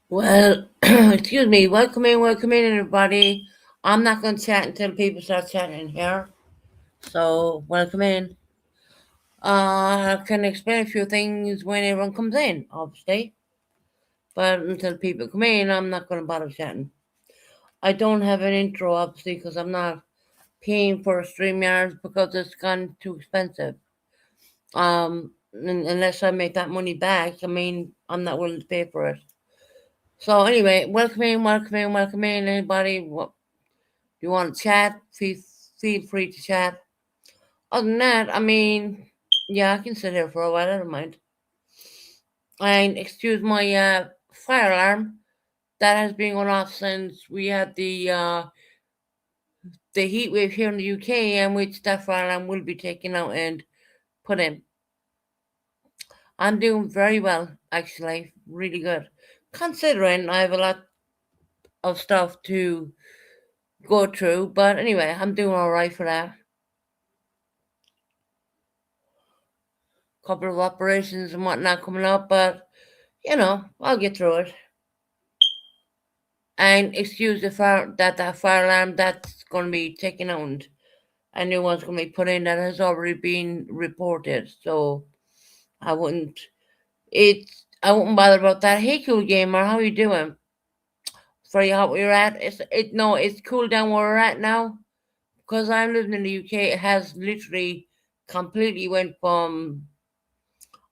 Well, excuse me. Welcome in, everybody. I'm not going to chat until people start chatting here. So, welcome in. I can explain a few things when everyone comes in, obviously. But until people come in, I'm not going to bother chatting. I don't have an intro, obviously, because I'm not paying for StreamYard because it's gone too expensive. Unless I make that money back, I'm not willing to pay for it. So, anyway, welcome in, anybody. You want to chat? Feel free to chat. Other than that, yeah, I can sit here for a while. I don't mind. And excuse my fire alarm that has been going off since we had the heat wave here in the UK, and which that fire alarm will be taken out and put in. I'm doing very well, actually, really good, considering I have a lot of stuff to go through. But anyway, I'm doing all right for that. Couple of operations and whatnot coming up, but I'll get through it. And excuse that fire alarm that's going to be taken out. A new one's going to be put in that has already been reported. So I wouldn't. I wouldn't bother about that. Hey, cool gamer, how you doing? Very hot where you're at. It's cool down where we're at now. Because I'm living in the UK, it has literally completely went from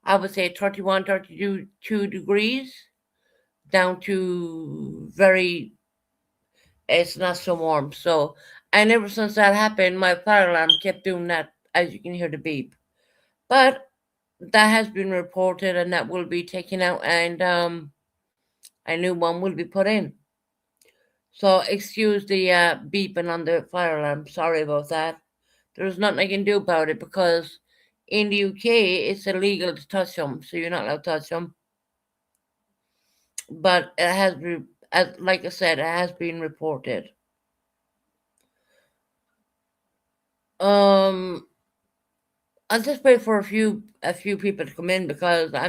I would say 31, 32 degrees down to very it's not so warm. So, and ever since that happened, my fire alarm kept doing that, as you can hear the beep. But that has been reported, and that will be taken out, and a new one will be put in. So, excuse the beeping on the fire alarm. Sorry about that. There's nothing I can do about it because in the UK it's illegal to touch them, so you're not allowed to touch them. But it has been, like I said, it has been reported. Um, I'll just wait for a few people to come in because there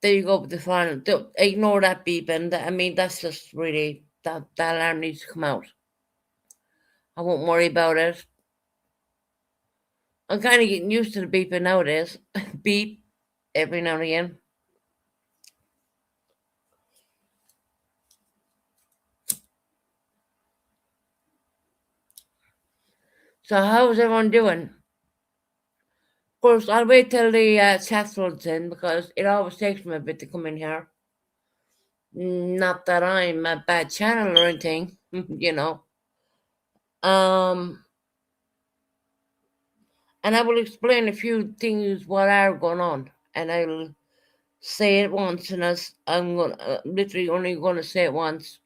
you go with the final. Ignore that beep and that's just really that alarm needs to come out. I won't worry about it. I'm kind of getting used to the beeping nowadays. Beep every now and again. So how's everyone doing? Of course, I'll wait till the chat floods in because it always takes me a bit to come in here. Not that I'm a bad channel or anything, you know. Um, and I will explain a few things what are going on, and I'll say it once, and I'm going literally only going to say it once.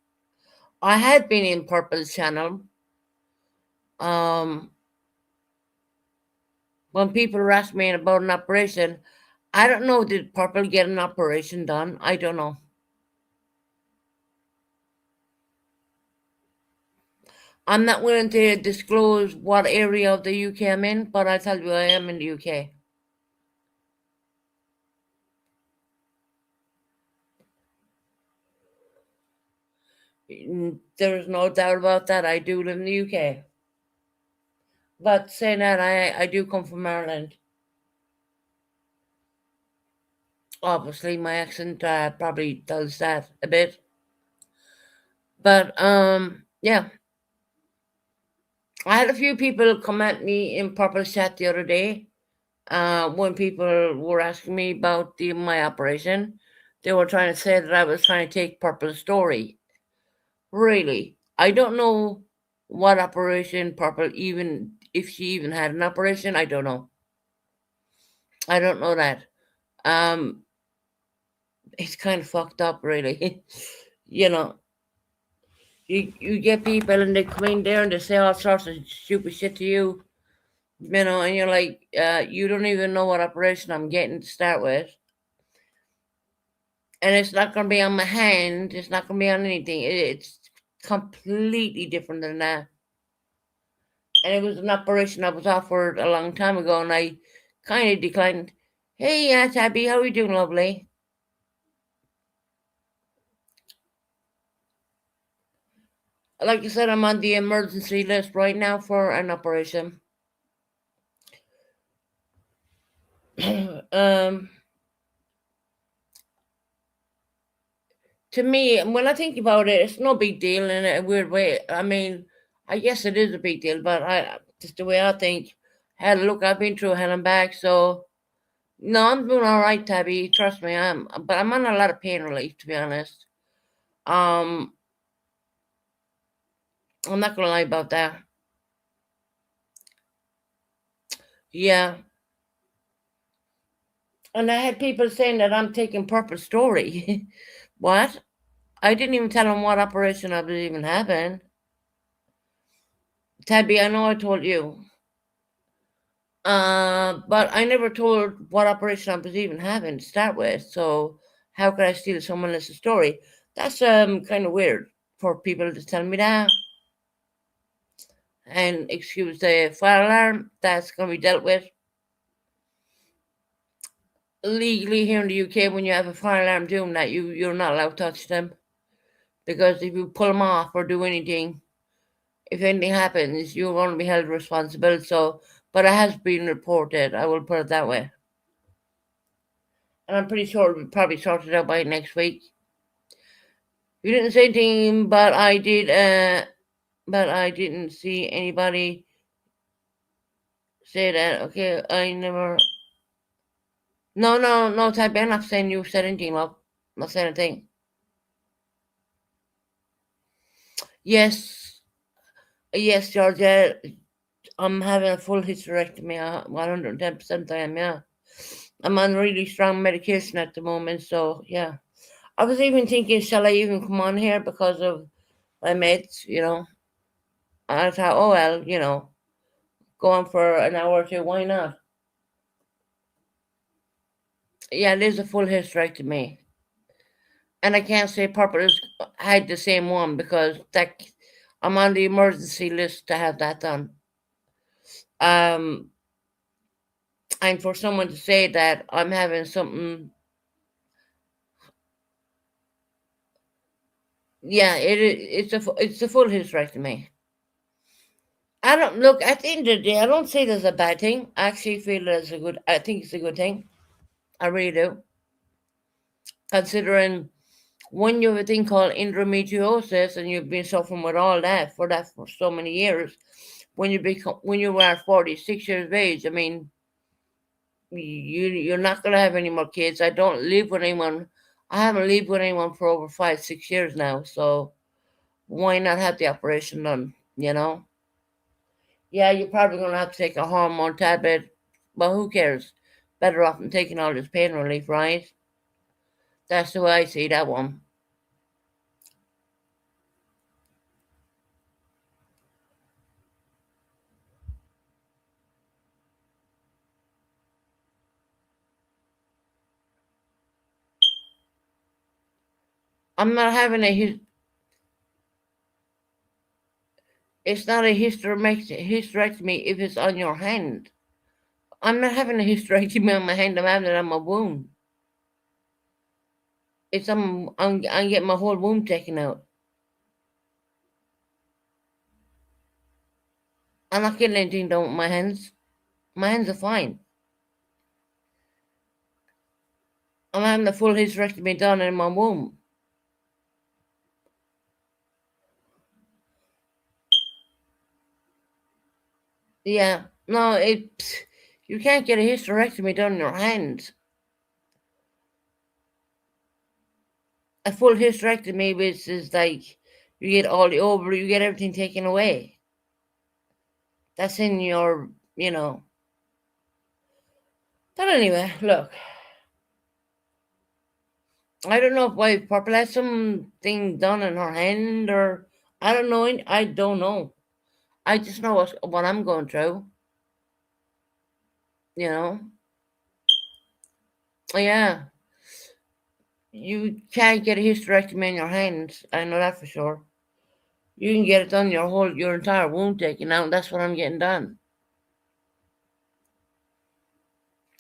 I had been in Purple's channel. Um, when people were asking me about an operation, I don't know. Did Purple get an operation done? I don't know. I'm not willing to disclose what area of the UK I'm in, but I tell you, I am in the UK. There is no doubt about that. I do live in the UK. But saying that, I do come from Ireland. Obviously, my accent probably does that a bit. But yeah, I had a few people come at me in Purple Chat the other day. When people were asking me about my operation, they were trying to say that I was trying to take Purple's story. Really, I don't know what operation Purple even if she even had an operation. I don't know. I don't know that. Um, it's kind of fucked up, really. you know, you get people and they come in there and they say all sorts of stupid shit to you, and you're like, you don't even know what operation I'm getting to start with. And it's not going to be on my hand, it's not going to be on anything. It's completely different than that. And it was an operation I was offered a long time ago, and I kind of declined. Hey, Aunt Abby, how are you doing, lovely? Like I said, I'm on the emergency list right now for an operation. um, to me, when I think about it, it's no big deal in a weird way. I mean, I guess it is a big deal, but I just the way I think. Hell, look, I've been through hell and back, so no, I'm doing all right, Tabby. Trust me, but I'm on a lot of pain relief, to be honest. Um, I'm not gonna lie about that. Yeah, and I had people saying that I'm taking Purple Story. What? I didn't even tell them what operation I was even having. Tabby, I know I told you. But I never told what operation I was even having to start with. So how could I steal someone else's story? That's kind of weird for people to tell me that. And excuse the fire alarm. That's going to be dealt with legally here in the UK. When you have a fire alarm doing that, you're not allowed to touch them, because if you pull them off or do anything, if anything happens, you're going to be held responsible. So, but it has been reported. I will put it that way, and I'm pretty sure it'll be probably sorted out by next week. You didn't say anything, but I did. But I didn't see anybody say that. Okay, I never. No, no, no, Type. I'm not saying you said anything, love. I'm not saying anything. Yes, yes, Georgia. I'm having a full hysterectomy. 110% I am. Yeah, I'm on really strong medication at the moment. So yeah, I was even thinking, shall I even come on here because of my meds? I thought, oh well, go on for an hour or two. Why not? Yeah, it is a full hysterectomy. And I can't say Purpose had the same one because I'm on the emergency list to have that done. Um, and for someone to say that I'm having something, yeah, it's a full hysterectomy. I don't look at the end of the day. I don't say there's a bad thing. I actually feel it's a good. I think it's a good thing. I really do, considering when you have a thing called endometriosis and you've been suffering with all that for so many years. When you were 46 years of age, I mean, you're not gonna have any more kids. I don't live with anyone. I haven't lived with anyone for over 5 6 years now. So why not have the operation done? Yeah, you're probably gonna have to take a hormone tablet, but who cares? Better off than taking all this pain relief, right? That's the way I see that one. I'm not having it's not a hysterectomy if it's on your hand. I'm not having a hysterectomy on my hand. I'm having it on my wound. I'm getting my whole wound taken out. I'm not getting anything done with my hands. My hands are fine. I'm having the full hysterectomy done in my womb. Yeah, no, you can't get a hysterectomy done in your hands. A full hysterectomy, which is like you get all the ovary, you get everything taken away. That's in your. But anyway, look, I don't know if my Purple has something done in her hand or I don't know. I don't know. I just know what I'm going through. You know. Yeah, you can't get a hysterectomy in your hands. I know that for sure. You can get it done your entire wound taken out. That's what I'm getting done.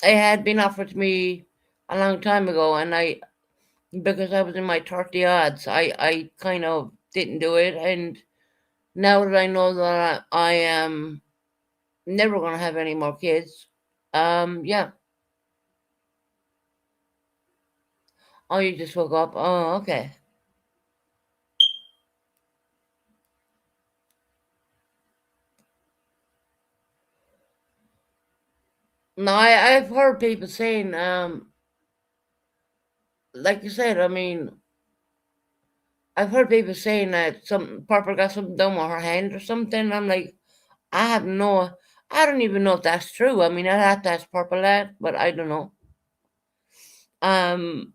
It had been offered to me a long time ago, and because I was in my 30 odds, I kind of didn't do it, and Now that I know that I am never going to have any more kids, yeah. Oh, you just woke up. Oh, okay. No, I've heard people saying, like you said, I mean, I've heard people saying that some Purple got something done with her hand or something. I'm like, I have no, I don't even know if that's true. I mean, I have to ask Purple that, but I don't know. Um,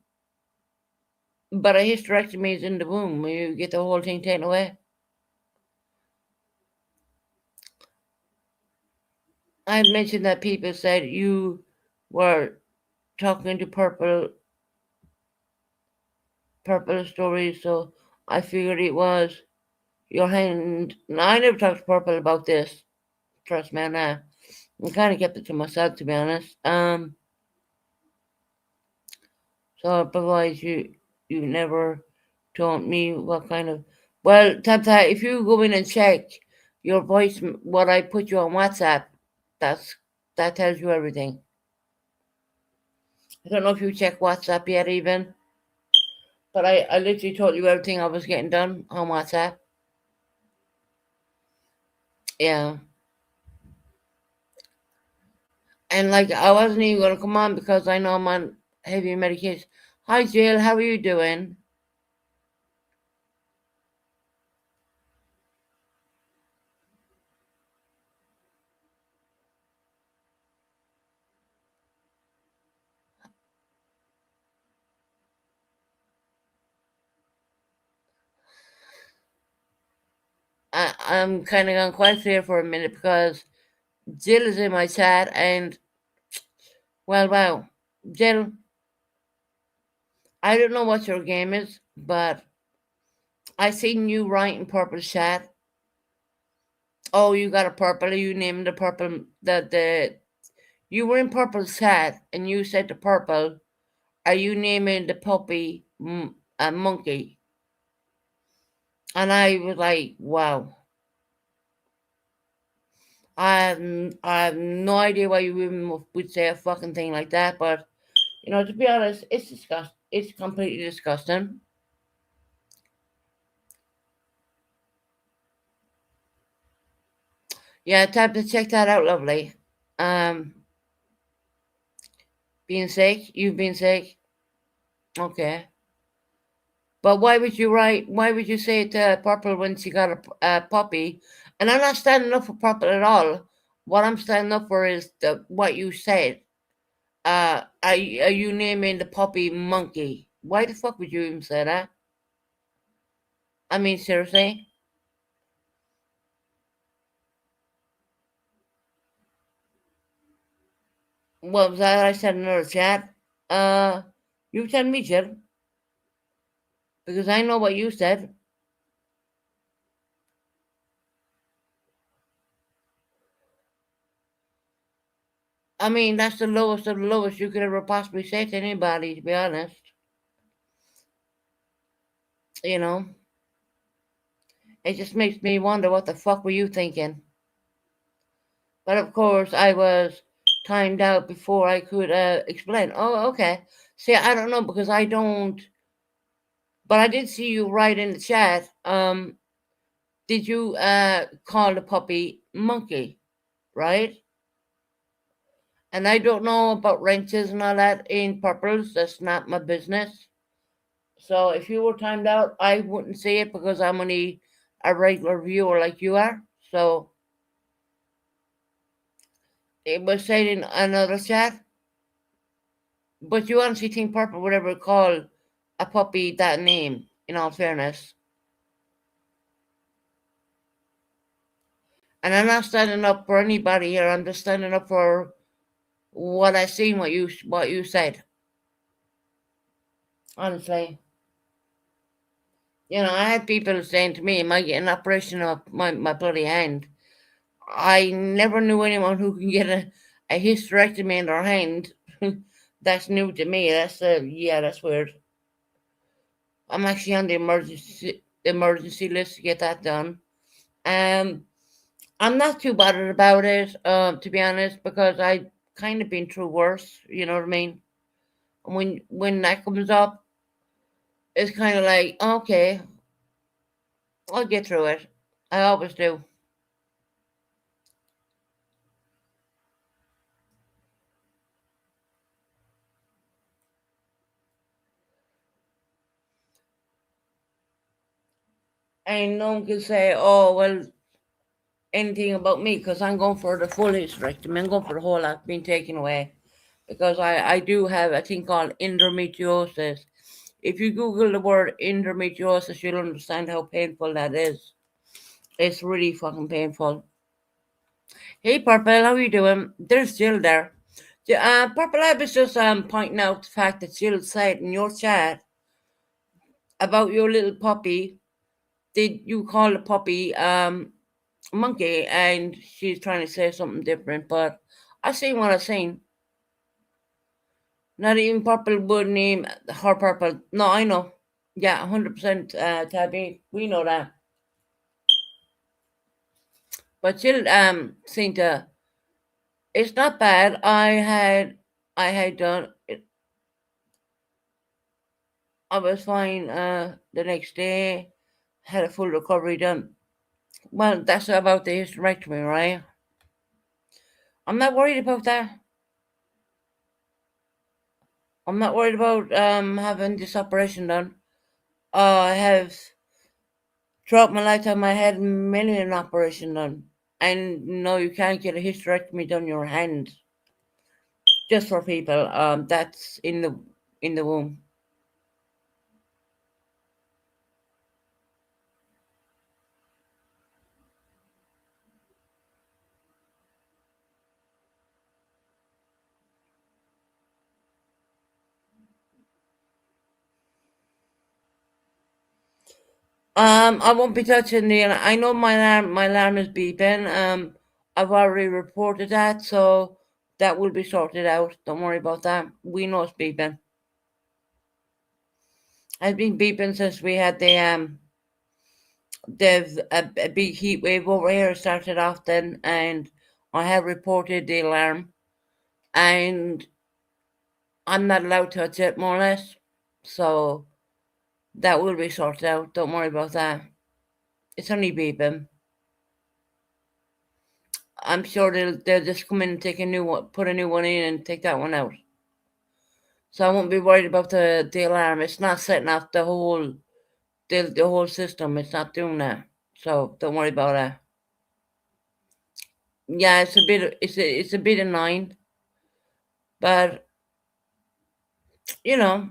but a hysterectomy is in the womb. You get the whole thing taken away. I mentioned that people said you were talking to Purple stories, so I figured it was your hand. Now, I never talked to Purple about this. Trust me, I kind of kept it to myself, to be honest. So otherwise you never told me what kind of. Well, Tata, if you go in and check your voice, what I put you on WhatsApp, that's that tells you everything. I don't know if you check WhatsApp yet, even, but I literally told you everything I was getting done on WhatsApp. Yeah, and like I wasn't even gonna come on because I know I'm on heavy medication. Hi, Jill, how are you doing? I'm kind of gone quiet here for a minute because Jill is in my chat, and well, wow, Jill, I don't know what your game is, but I seen you write in purple chat. Oh, you got a purple. You named the purple. The you were in purple chat, and you said the purple. Are you naming the puppy a monkey? And I was like, wow. I have no idea why you even would say a fucking thing like that, but to be honest, it's disgust. It's completely disgusting. Yeah, time to check that out, lovely. Um, being sick, you've been sick. Okay. But why would you write? Why would you say to Purple when she got a puppy? And I'm not standing up for Purple at all. What I'm standing up for is what you said. Are you naming the puppy Monkey? Why the fuck would you even say that? I mean, seriously. What was that I said in another chat? Uh, you tell me, Jill, because I know what you said. I mean, that's the lowest of the lowest you could ever possibly say to anybody, to be honest. You know, it just makes me wonder what the fuck were you thinking? But of course, I was timed out before I could explain. Oh, okay. See, I don't know because I don't, but I did see you write in the chat. Did you call the puppy Monkey, right? And I don't know about wrenches and all that in purples. That's not my business. So if you were timed out, I wouldn't see it because I'm only a regular viewer like you are. So it was said in another chat. But you honestly think Purple would ever call a puppy that name, in all fairness. And I'm not standing up for anybody here. I'm just standing up for what I seen, what you said. Honestly. I had people saying to me, am I getting an operation of my bloody hand? I never knew anyone who can get a hysterectomy in their hand. That's new to me. Yeah, that's weird. I'm actually on the emergency list to get that done. Um, I'm not too bothered about it, to be honest, because I kind of been through worse. You know what I mean? When that comes up, it's kind of like, okay, I'll get through it. I always do. And no one can say, oh, well, anything about me because I'm going for the full hysterectomy. I'm going for the whole lot being taken away because I do have a thing called endometriosis. If you Google the word endometriosis, you'll understand how painful that is. It's really fucking painful. Hey, Purple, how you doing? There's Jill there. Purple, I was just pointing out the fact that Jill said in your chat about your little puppy. Did you call the puppy monkey? And she's trying to say something different, but I seen what I seen. Not even Purple would name her Purple. No, I know. Yeah, 100% Tabby. We know that. But Jill seemed to. It's not bad. I had done it. I was fine the next day. Had a full recovery done. Well, that's about the hysterectomy, right? I'm not worried about that. I'm not worried about having this operation done. I have throughout my lifetime I had many an operation done. And no, you can't get a hysterectomy done in your hand. Just for people that's in the womb. I won't be touching the. I know my alarm is beeping. I've already reported that, so that will be sorted out. Don't worry about that. We know it's beeping. It's been beeping since we had a big heat wave over here started off then, and I have reported the alarm, and I'm not allowed to touch it more or less. So that will be sorted out. Don't worry about that. It's only beeping. I'm sure they'll just come in and take a new one, put a new one in, and take that one out. So I won't be worried about the alarm. It's not setting off the whole system. It's not doing that. So don't worry about that. Yeah, it's a bit annoying, but you know,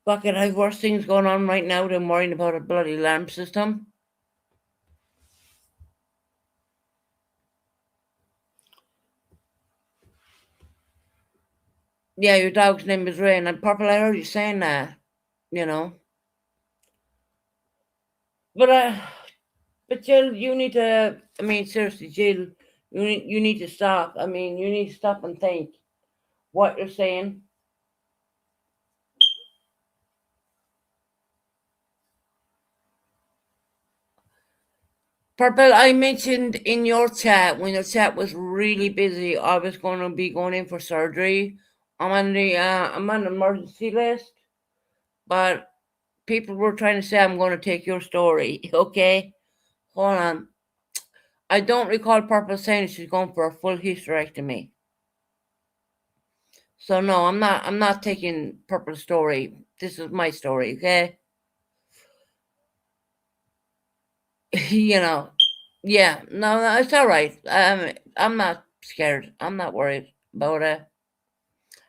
fucking have worse things going on right now than worrying about a bloody alarm system. Yeah, your dog's name is Ray, and Purple, I heard you saying that. You know, but but Jill, you need to. I mean, seriously, Jill, you need to stop. I mean, you need to stop and think what you're saying. Purple, I mentioned in your chat when your chat was really busy, I was going to be going in for surgery. I'm on the emergency list, but people were trying to say I'm going to take your story. Okay, hold on. I don't recall Purple saying she's going for a full hysterectomy. So no, I'm not taking Purple's story. This is my story, okay? you know. Yeah, no, no, it's all right. I'm not scared. I'm not worried about it.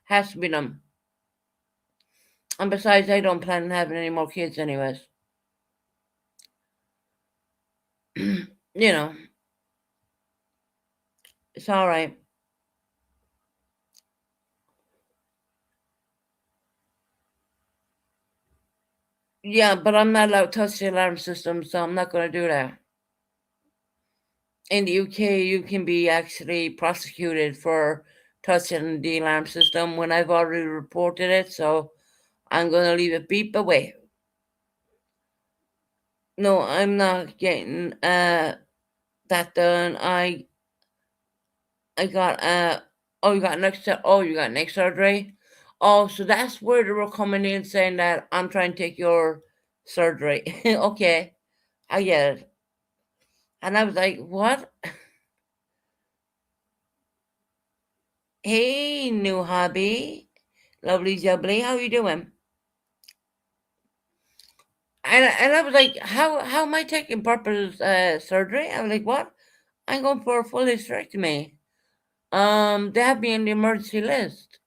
Has to be done. And besides, I don't plan on having any more kids, anyways. you know, it's all right. Yeah, but I'm not allowed to touch the alarm system, so I'm not going to do that. In the UK, you can be actually prosecuted for touching the alarm system when I've already reported it, so I'm going to leave it beep away. No, I'm not getting that done. I got oh, you got neck surgery. Oh, so that's where they were coming in saying that I'm trying to take your surgery. Okay, I get it. And I was like, what? Hey, new hobby. Lovely jubbly, how you doing? And I was like, how am I taking purpose surgery? I was like, what? I'm going for a full hysterectomy. They have me on the emergency list.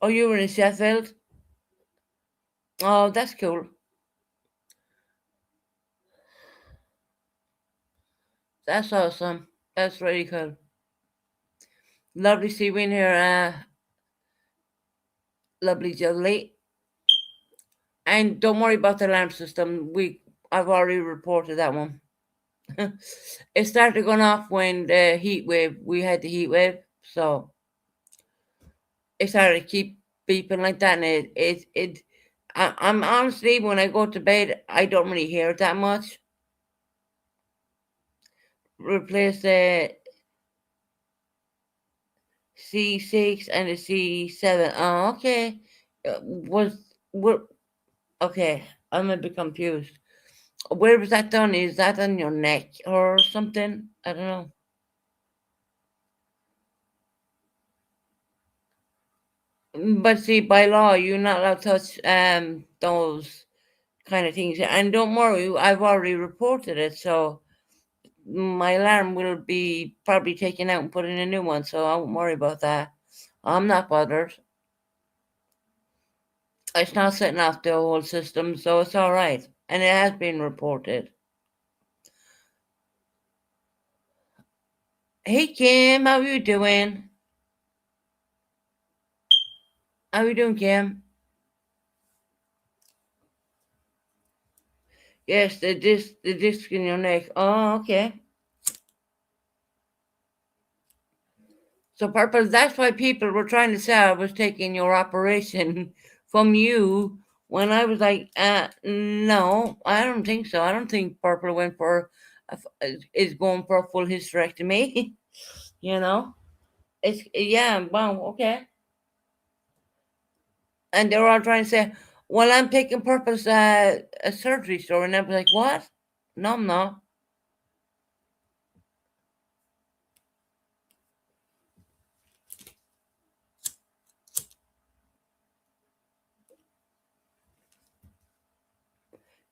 Oh, you were in Sheffield? Oh, that's cool. That's awesome. That's really cool. Lovely to see you in here, lovely jubbly. And don't worry about the alarm system. I've already reported that one. It started going off when the heat wave we had the heat wave, so it started to keep beeping like that, and I'm honestly, when I go to bed, I don't really hear it that much. Replace the C6 and the C7. Oh, okay. Was what? Okay, I'm a bit confused. Where was that done? Is that on your neck or something? I don't know. But see, by law, you're not allowed to touch those kind of things. And don't worry, I've already reported it, so my alarm will be probably taken out and put in a new one. So I won't worry about that. I'm not bothered. It's not setting off the whole system, so it's all right. And it has been reported. Hey Kim, how you doing? How you doing, Kim? Yes, the disc in your neck. Oh, okay. So, purpose. That's why people were trying to say I was taking your operation from you. When I was like, no, I don't think so. I don't think Purple went for is going for a full hysterectomy. You know, it's yeah. Wow, okay. And they were all trying to say, well, I'm taking Purple's a surgery store, and I was like, what? No, I'm not.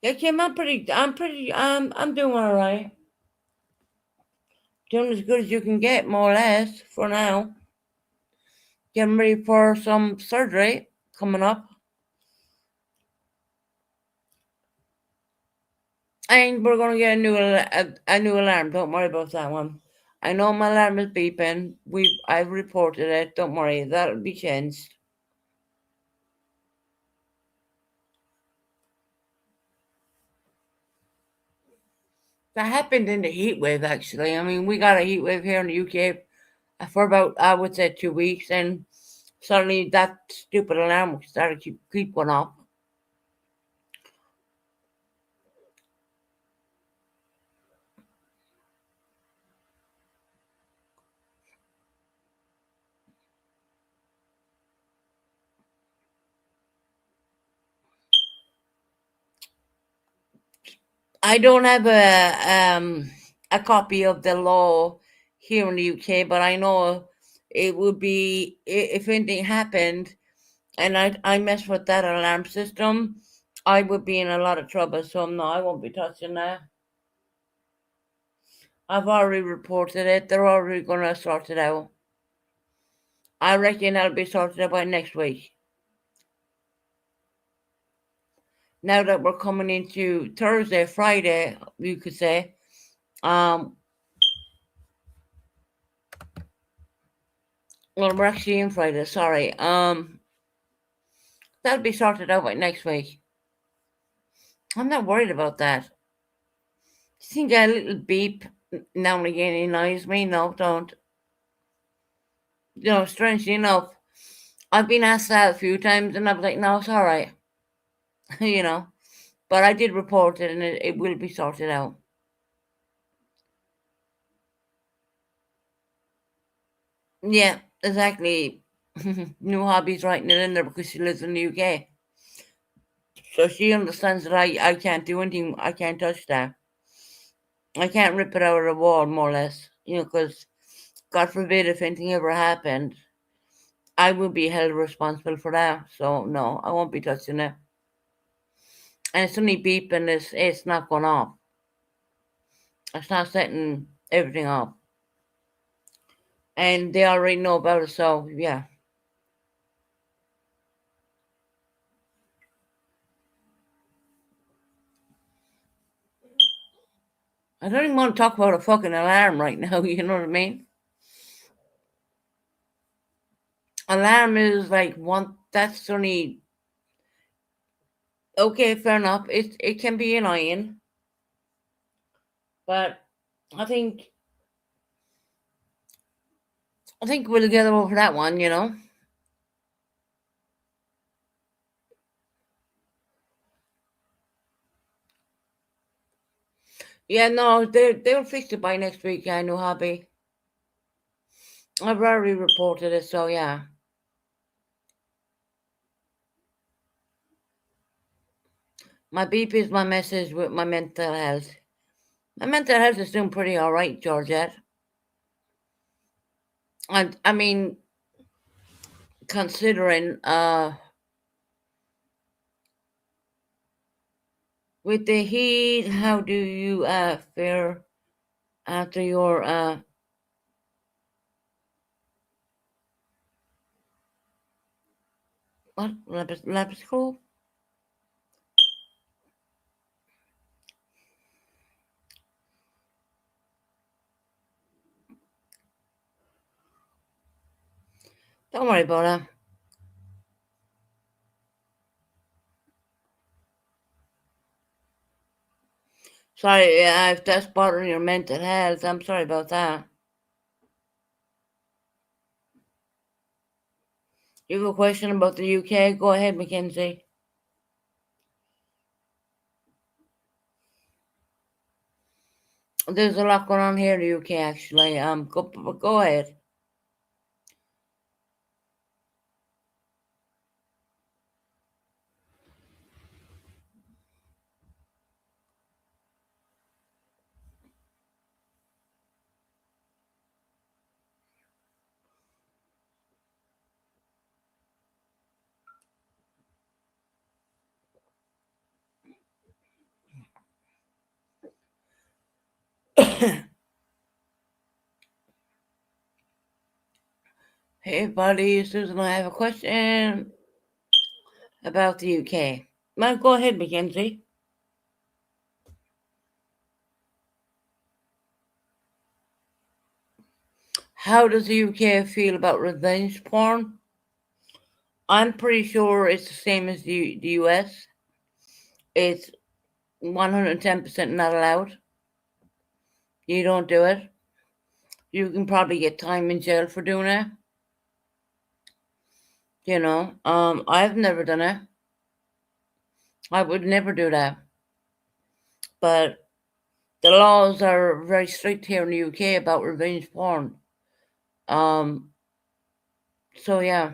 Yeah, Kim, I'm doing all right. Doing as good as you can get, more or less, for now. Getting ready for some surgery coming up. And we're going to get a new alarm. Don't worry about that one. I know my alarm is beeping. I've reported it. Don't worry. That'll be changed. That happened in the heat wave, actually. I mean, we got a heat wave here in the UK for about, I would say, 2 weeks. And suddenly that stupid alarm started to keep going off. I don't have a copy of the law here in the UK, but I know it would be if anything happened and I mess with that alarm system, I would be in a lot of trouble. So no, I won't be touching that. I've already reported it. They're already gonna sort it out. I reckon that'll be sorted out by next week. Now that we're coming into Thursday, Friday, you could say. Um, well, we're actually in Friday. Sorry. That'll be sorted out by next week. I'm not worried about that. You think a little beep now and again annoys me? No, don't. Strangely enough, I've been asked that a few times, and I'm like, no, it's all right, you know. But I did report it, and it will be sorted out. Yeah, exactly. New hobbies writing it in there because she lives in the UK. So she understands that I can't do anything. I can't touch that. I can't rip it out of the wall, more or less. Because God forbid if anything ever happened, I will be held responsible for that. So no, I won't be touching it. And it's only beeping. It's not going off. It's not setting everything off. And they already know about it. So yeah, I don't even want to talk about a fucking alarm right now. You know what I mean? Alarm is like one. That's only okay. Fair enough. It can be annoying, but I think I think we'll get over that one. Yeah, no, they'll fix it by next week. Yeah, no hobby. I've already reported it, so yeah. My beep is my message with my mental health. My mental health is doing pretty all right, Georgette. And I mean, considering with the heat, how do you fare after your what laparoscope? Don't worry about that. Sorry, if that's bothering your mental health, I'm sorry about that. You have a question about the UK? Go ahead, Mackenzie. There's a lot going on here in the UK, actually. Go ahead. Hey, buddy, Susan, I have a question about the UK. Well, go ahead, Mackenzie. How does the UK feel about revenge porn? I'm pretty sure it's the same as the US. It's 110% not allowed. You don't do it. You can probably get time in jail for doing it. I've never done it. I would never do that. But the laws are very strict here in the UK about revenge porn. Um, so yeah,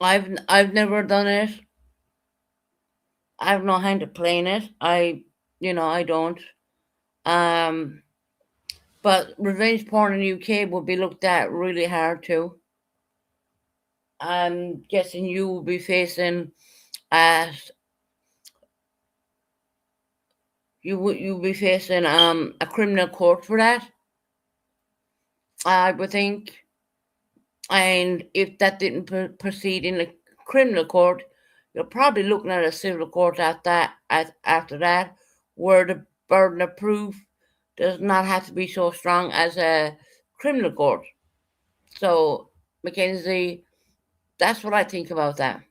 I've never done it. I have no hand to play in it. I don't. Um, but revenge porn in the UK will be looked at really hard too. I'm guessing you will be facing at you'll be facing a criminal court for that. I would think, and if that didn't proceed in a criminal court, you're probably looking at a civil court after that, where the burden of proof does not have to be so strong as a criminal court. So, Mackenzie, that's what I think about that.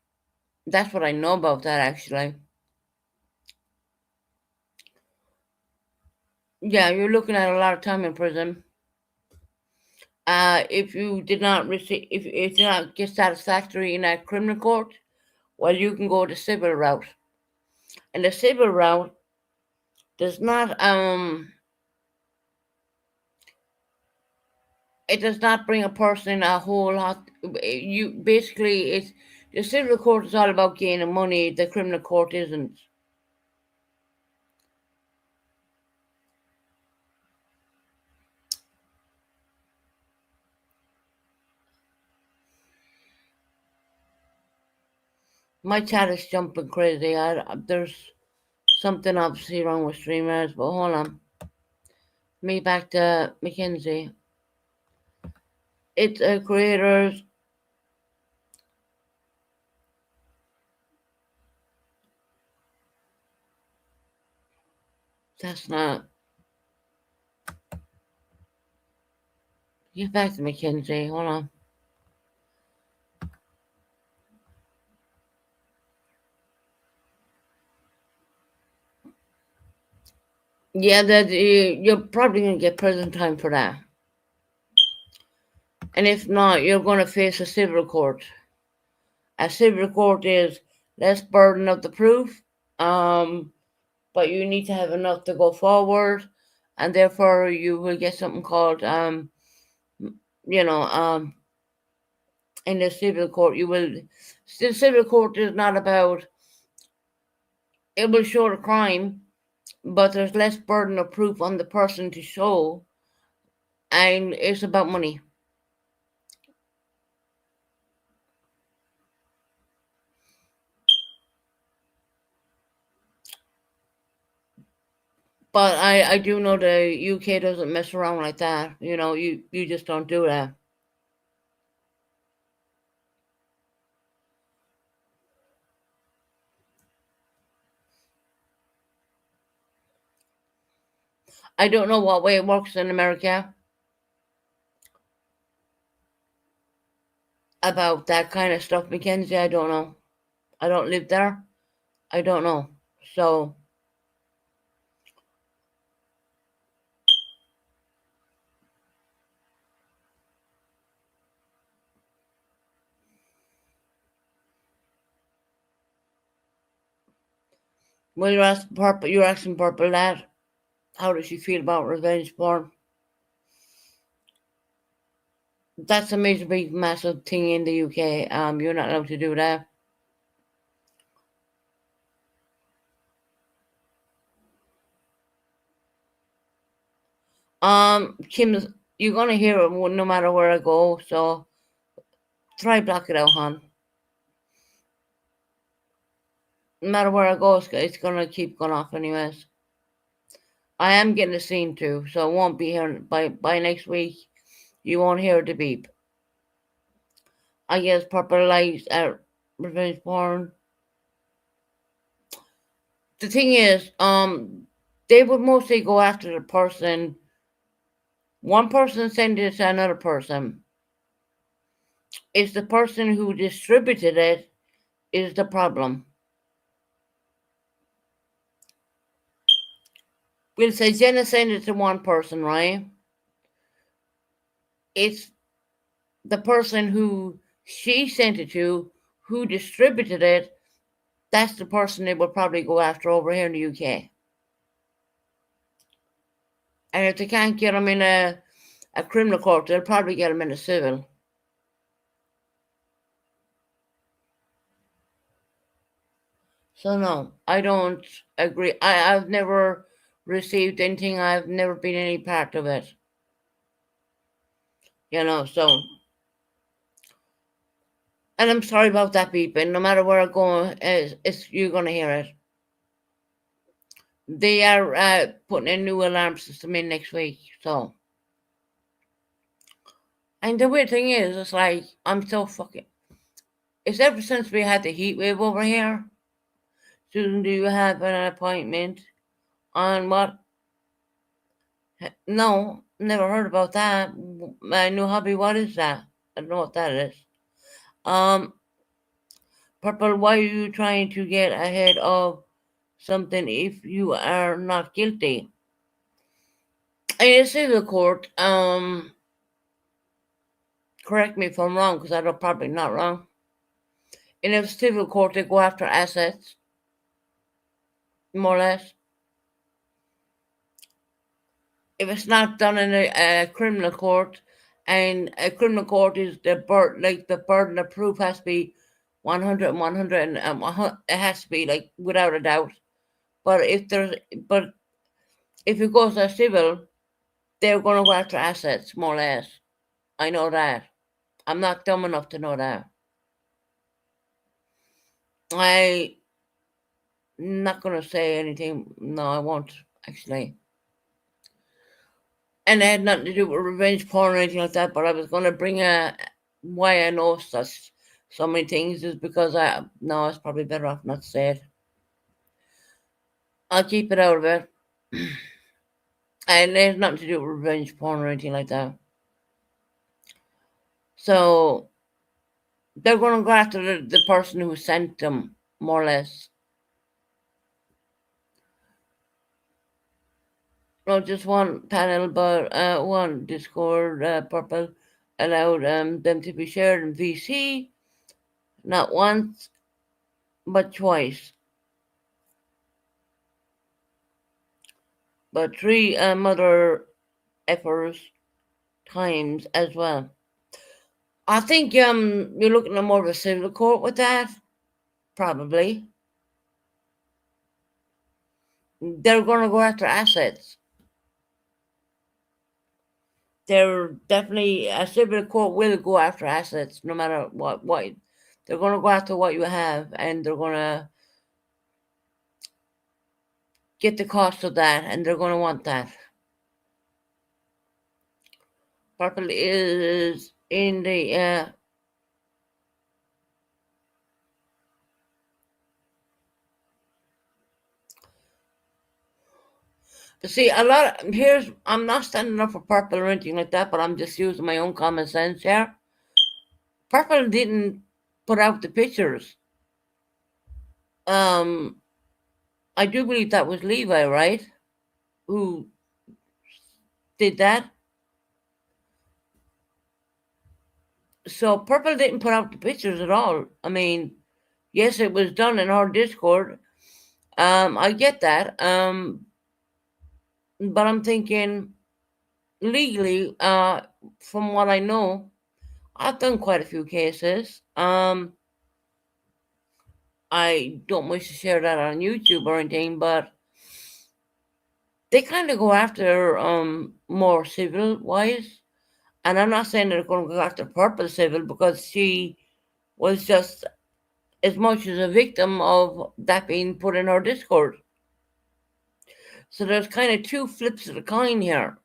That's what I know about that, actually. Yeah, you're looking at a lot of time in prison. If you did not receive, if it did not get satisfactory in a criminal court, well, you can go the civil route. And the civil route does not, it does not bring a person a whole lot. You basically, it's the civil court is all about gaining money. The criminal court isn't. My chat is jumping crazy. There's something obviously wrong with streamers, but hold on. Me back to Mackenzie. It's a creators. That's not. Get back to Mackenzie. Hold on. Yeah, that you're probably gonna get prison time for that. And if not, you're gonna face a civil court. A civil court is less burden of the proof, but you need to have enough to go forward, and therefore you will get something called, you know, in the civil court, you will. The civil court is not about. It will show the crime, but there's less burden of proof on the person to show, and it's about money. But I do know the UK doesn't mess around like that. You just don't do that. I don't know what way it works in America about that kind of stuff, Mackenzie. I don't know. I don't live there. I don't know. So, well, you're asking Purple that. How does she feel about revenge porn? That's a major, big, massive thing in the UK. You're not allowed to do that. Kim's, you're gonna hear it no matter where I go. So try block it out, hon. No matter where I go, it's gonna keep going off anyways. I am getting a scene too, so I won't be here by next week. You won't hear the beep. I guess Purple likes revenge porn. The thing is, they would mostly go after the person. One person send it to another person. It's the person who distributed it is the problem. We'll say Jenna sent it to one person, right? It's the person who she sent it to, who distributed it. That's the person they will probably go after over here in the UK. And if they can't get them in a criminal court, they'll probably get them in a civil. So no, I don't agree. I've never received anything. I've never been any part of it. So, and I'm sorry about that beeping. No matter where I go, you're gonna hear it. They are putting a new alarm system in next week. So, and the weird thing is, it's like I'm so fucking. It's ever since we had the heat wave over here. Susan, do you have an appointment on what? No, never heard about that. My new hobby, what is that? I don't know what that is. Um, Purple, why are you trying to get ahead of something if you are not guilty? in a civil court, correct me if I'm wrong, because I'm probably not wrong. In a civil court, they go after assets, more or less. If it's not done in a criminal court, and a criminal court is the burden of proof has to be 100 and 100, and it has to be like without a doubt. But if it goes to civil, they're going to go after assets, more or less. I know that. I'm not dumb enough to know that. I'm not going to say anything. No, I won't, actually. And it had nothing to do with revenge porn or anything like that, but I was going to bring why I know so many things is because no, it's probably better off not to say it. I'll keep it out of it. And it has nothing to do with revenge porn or anything like that. So they're going to go after the person who sent them, more or less. Not just one panel, but one Discord purple allowed them to be shared in VC, not once, but twice. But 3 other efforts times as well. I think you're looking at more of a civil court with that, probably. They're going to go after assets. They're definitely, a civil court will go after assets no matter what. They're going to go after what you have, and they're going to get the cost of that, and they're going to want that. Purple is in the see, I'm not standing up for Purple or anything like that, but I'm just using my own common sense here. Purple didn't put out the pictures. I do believe that was Levi, right? Who did that? So Purple didn't put out the pictures at all. I mean, yes, it was done in our Discord. I get that. But I'm thinking legally, from what I know, I've done quite a few cases. I don't wish to share that on YouTube or anything, but they kind of go after more civil wise. And I'm not saying they're going to go after Purple civil, because she was just as much as a victim of that being put in her Discord. So there's kind of 2 flips of the coin here.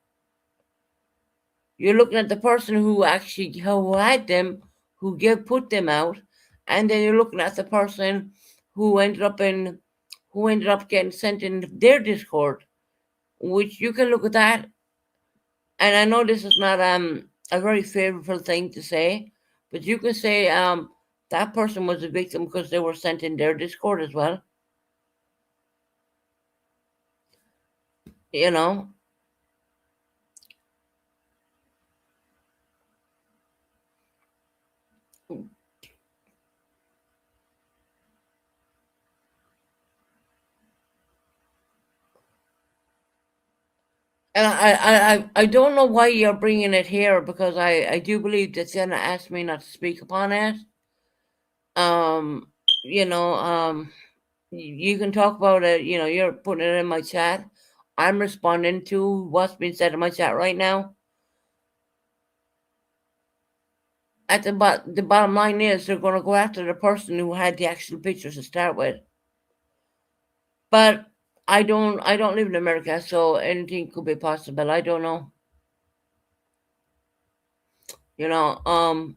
You're looking at the person who had them, who put them out, and then you're looking at the person who ended up getting sent in their Discord, which you can look at that. And I know this is not a very favorable thing to say, but you can say that person was a victim because they were sent in their Discord as well. You know. And I don't know why you're bringing it here, because I do believe that Jenna asked me not to speak upon it. You know, you can talk about it. You know, you're putting it in my chat. I'm responding to what's been said in my chat right now. At the bottom line is they're going to go after the person who had the actual pictures to start with. But I don't live in America, so anything could be possible. I don't know. You know,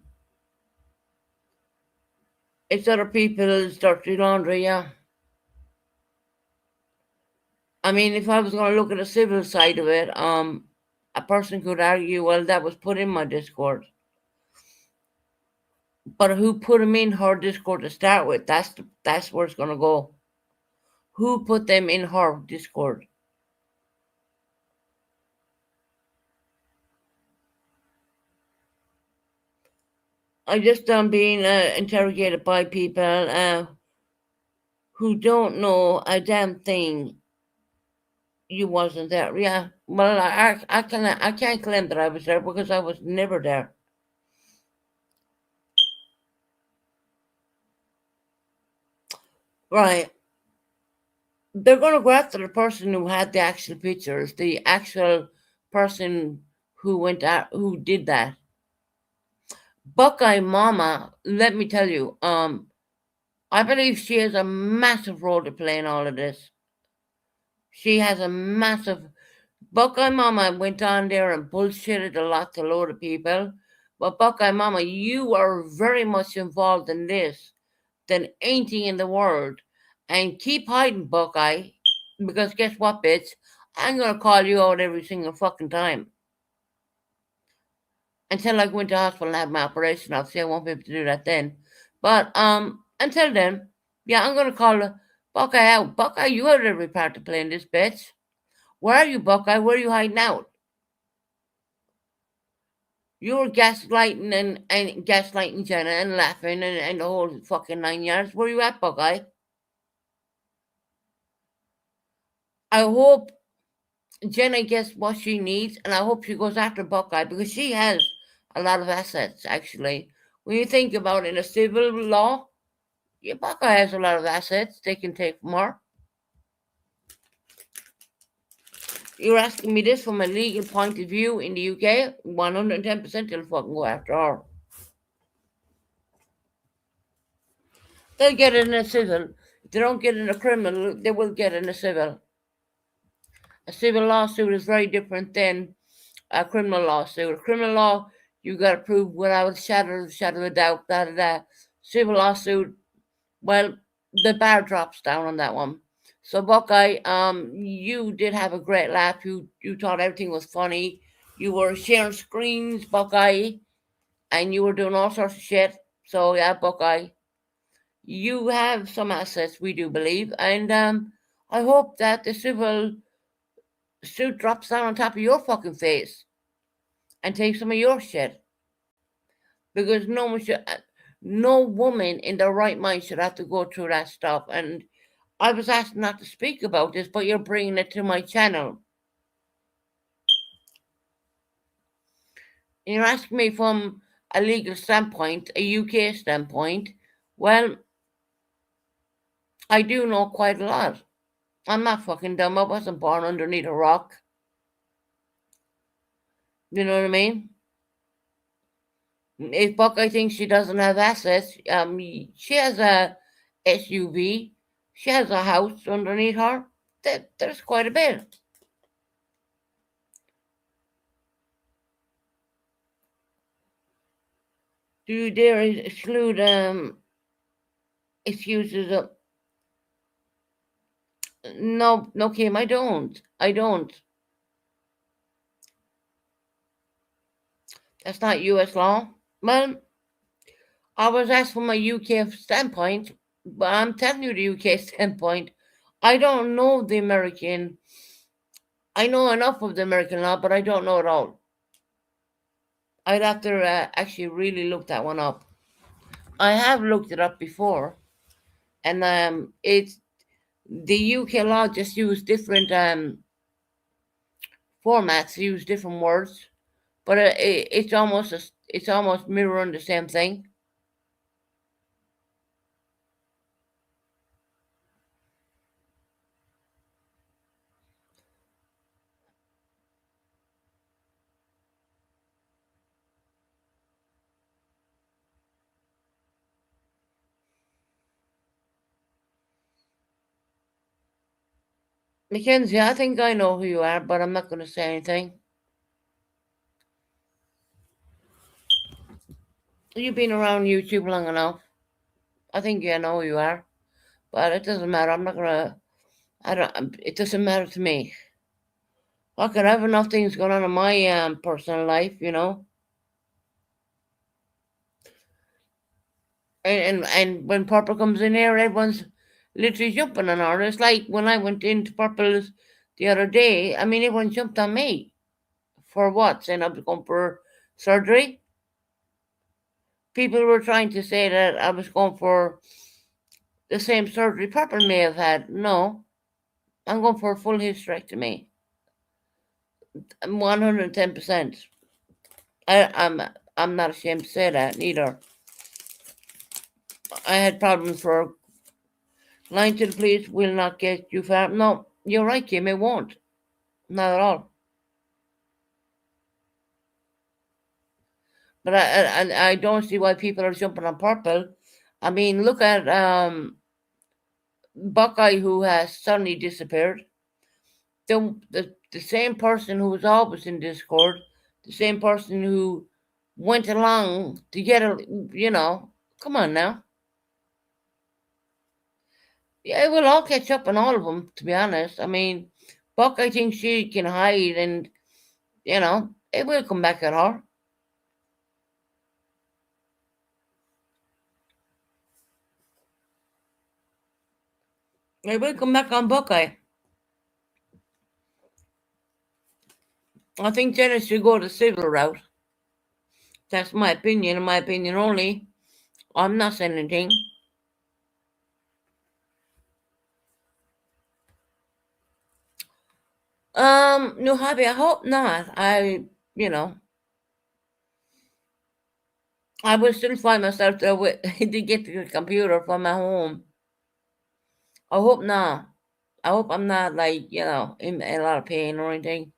it's other people's dirty laundry, yeah. I mean, if I was going to look at the civil side of it, a person could argue, well, that was put in my Discord. But who put them in her Discord to start with? That's where it's going to go. Who put them in her Discord? I just being interrogated by people who don't know a damn thing. You wasn't there, yeah. Well, I can't claim that I was there because I was never there. Right. They're going to go after the person who had the actual pictures, the actual person who went out, who did that. Buckeye Mama, let me tell you, I believe she has a massive role to play in all of this. She has a massive. Buckeye Mama went on there and bullshitted a load of people. But Buckeye Mama, you are very much involved in this than anything in the world. And keep hiding, Buckeye, because guess what, bitch? I'm gonna call you out every single fucking time. Until I go into hospital and have my operation, obviously I won't be able to do that then. But until then, yeah, I'm gonna call Buckeye out. Buckeye, you have every part to play in this, bitch. Where are you, Buckeye? Where are you hiding out? You were gaslighting and gaslighting Jenna and laughing and the whole fucking 9 yards. Where you at, Buckeye? I hope Jenna gets what she needs, and I hope she goes after Buckeye because she has a lot of assets, actually. When you think about it in a civil law, yeah, Buckeye has a lot of assets they can take from her. You're asking me this from a legal point of view in the UK? 110% they'll fucking go after her. They'll get it in a civil. If they don't get it in a criminal, they will get it in a civil. A civil lawsuit is very different than a criminal lawsuit. A criminal law, you got to prove without a shadow of doubt, da. Civil lawsuit, well, the bar drops down on that one. So Buckeye, you did have a great laugh. You thought everything was funny. You were sharing screens, Buckeye, and you were doing all sorts of shit. So yeah, Buckeye, you have some assets, we do believe, and I hope that the civil suit drops down on top of your fucking face and takes some of your shit because no woman in their right mind should have to go through that stuff. And I was asked not to speak about this, but you're bringing it to my channel. You're asking me from a legal standpoint, a UK standpoint. Well, I do know quite a lot. I'm not fucking dumb. I wasn't born underneath a rock. You know what I mean? If Buckeye thinks she doesn't have assets, she has a SUV. She has a house underneath her. There's quite a bit. Do you dare exclude excuses of no, Kim, I don't. I don't. That's not US law. Well, I was asked from a UK standpoint, but I'm telling you the UK standpoint. I don't know the American. I know enough of the American law, but I don't know it all. I'd have to actually really look that one up. I have looked it up before, and it's the UK law just use different formats, use different words, but it's almost mirroring the same thing. Mackenzie, I think I know who you are, but I'm not going to say anything. You've been around YouTube long enough. I think you know who you are, but it doesn't matter. I'm not gonna. I don't. It doesn't matter to me. Look, I have enough things going on in my personal life, you know. And when Purple comes in here, everyone's literally jumping on her. It's like when I went into Purple's the other day. I mean, everyone jumped on me for what? Saying I was going for surgery. people were trying to say that I was going for the same surgery Purple may have had. No, I'm going for a full hysterectomy. I'm 110%. I, I'm I'm not ashamed to say that neither. I had problems for lying to the police will not get you far. No, you're right, Kim. It won't. Not at all. But I don't see why people are jumping on Purple. I mean, look at Buckeye, who has suddenly disappeared. The same person who was always in Discord, the same person who went along to get a, come on now. Yeah, it will all catch up on all of them, to be honest. I mean, Buckeye thinks she can hide, and, it will come back at her. It will come back on Buckeye. I think Dennis should go the civil route. That's my opinion, and my opinion only. I'm not saying anything. No hobby. I hope not. You know, I will still find myself there with to get the computer from my home. I hope not. I hope I'm not like in a lot of pain or anything.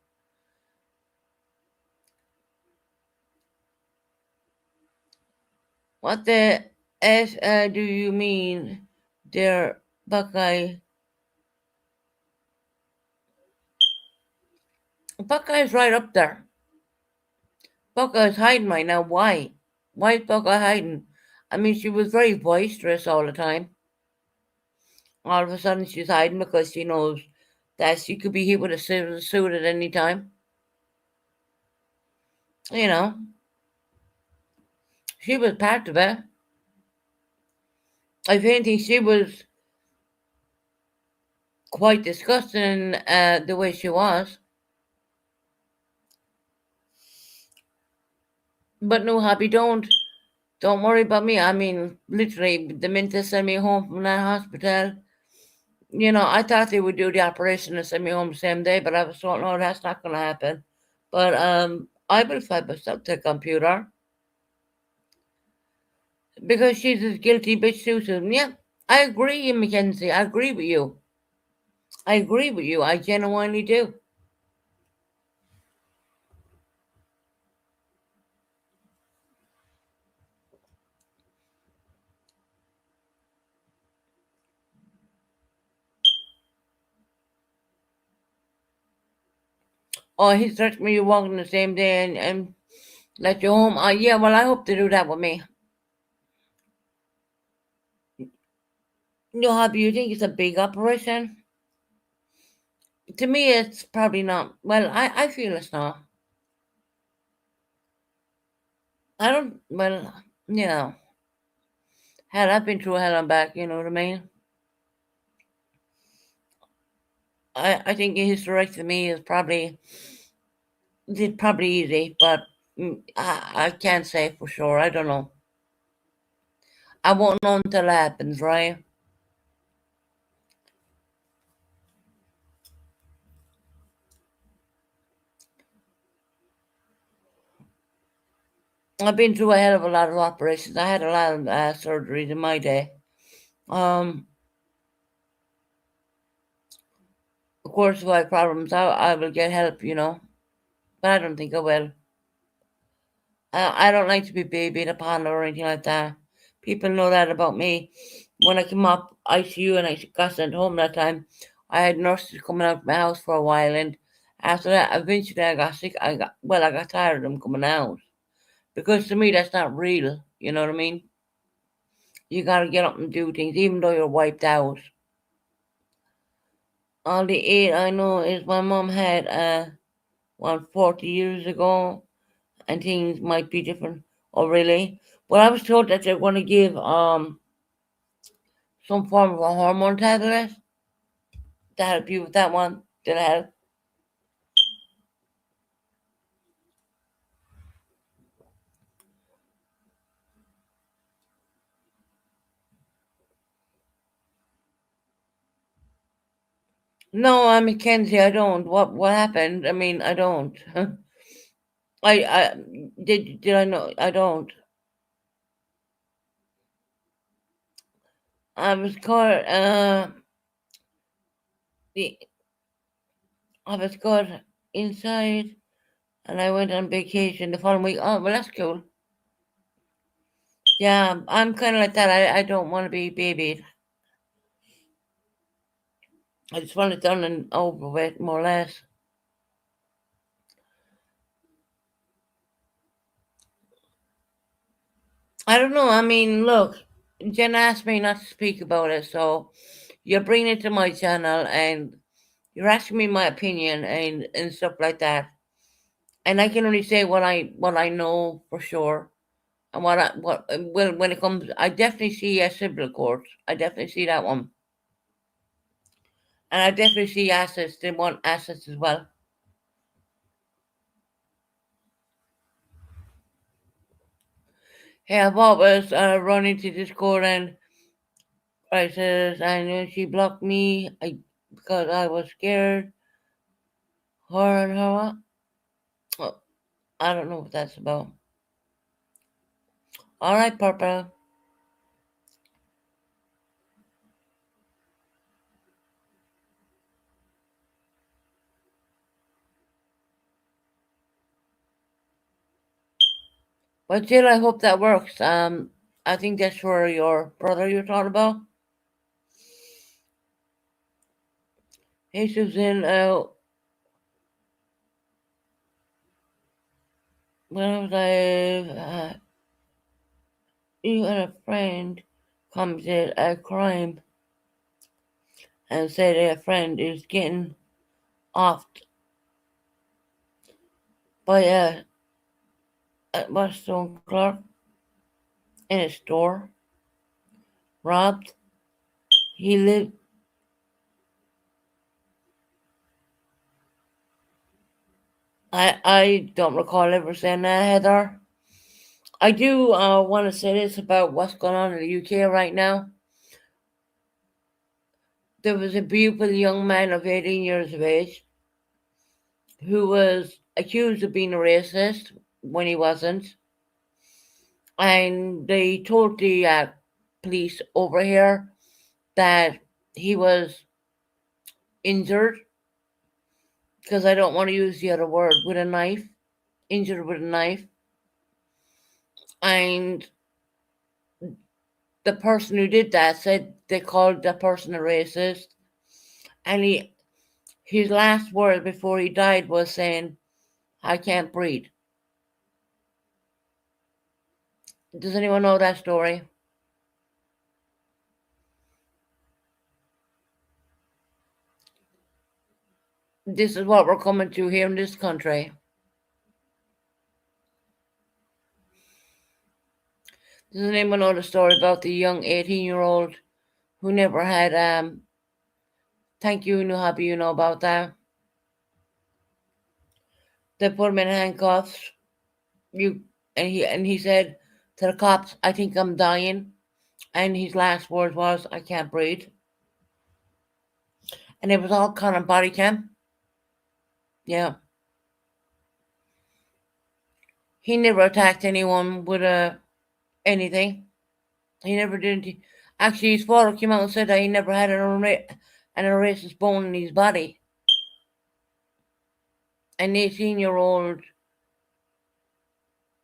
What the s do you mean, there, Buckeye? Buckeye's right up there. Buckeye's hiding right now. Why? Why is Buckeye hiding? I mean, she was very boisterous all the time. All of a sudden, she's hiding because she knows that she could be hit with a civil suit at any time. You know, she was part of it. If anything, she was quite disgusting the way she was. But no, Happy, don't worry about me. I mean, literally, the minute they sent me home from that hospital, I thought they would do the operation and send me home the same day, but I was told, no, that's not going to happen. But I will fight myself to the computer because she's as guilty bitch Susan. Yeah, I agree, Mackenzie. I agree with you. I agree with you. I genuinely do. Oh, he threatened me walking the same day and let you home. Yeah, well, I hope to do that with me. No, Hobby, you think it's a big operation? To me, it's probably not. Well, I feel it's not. I don't, well, hell, I've been through hell and back, you know what I mean? I think a hysterectomy is probably easy, but I can't say for sure. I don't know. I won't know until it happens, right? I've been through a hell of a lot of operations. I had a lot of surgeries in my day. Um, of course, if I have problems, I will get help, but I don't think I will. I don't like to be babied upon or anything like that. People know that about me. When I came up ICU and I got sent home that time, I had nurses coming out of my house for a while, and after that, eventually I got sick. I got tired of them coming out because to me that's not real. You know what I mean? You got to get up and do things, even though you're wiped out. All the aid I know is my mom had 40 years ago, and things might be different. Oh, really? Well, I was told that they're going to give some form of a hormone tablet to help you with that one. Did it help? No, I'm Mackenzie. I don't. What happened? I mean, I don't. I did I know? I don't. I was caught. The I was caught inside, and I went on vacation the following week. Oh, well, that's cool. Yeah, I'm kind of like that. I don't want to be babied. I just want it done and over with, more or less. I don't know. I mean, look, Jen asked me not to speak about it, so you're bringing it to my channel and you're asking me my opinion and stuff like that. And I can only say what I know for sure. And what well when it comes, I definitely see a civil court. I definitely see that one, and I definitely see assets. They want assets as well. Hey, I've always run into Discord and I says, and she blocked me because I was scared. Her and her. Oh, I don't know what that's about. All right, Purple. But still, I hope that works. I think that's for your brother you're talking about. Hey, Susan. When was I? You and a friend committed a crime and said a friend is getting off by at Westone Clark in a store, robbed. He lived. I don't recall ever saying that, Heather. I do want to say this about what's going on in the UK right now. There was a beautiful young man of 18 years of age who was accused of being a racist when he wasn't. And they told the police over here that he was injured, because I don't want to use the other word, with a knife, injured with a knife. And the person who did that said they called the person a racist. And his last word before he died was saying, I can't breathe. Does anyone know that story? This is what we're coming to here in this country. Does anyone know the story about the young 18-year-old who never had thank you, Nuhabi, you know about that? They put him in handcuffs. You and he said to the cops, I think I'm dying. And his last words was, I can't breathe. And it was all kind of body cam. Yeah. He never attacked anyone with anything. He never did. Actually, his father came out and said that he never had an racist bone in his body. An 18-year-old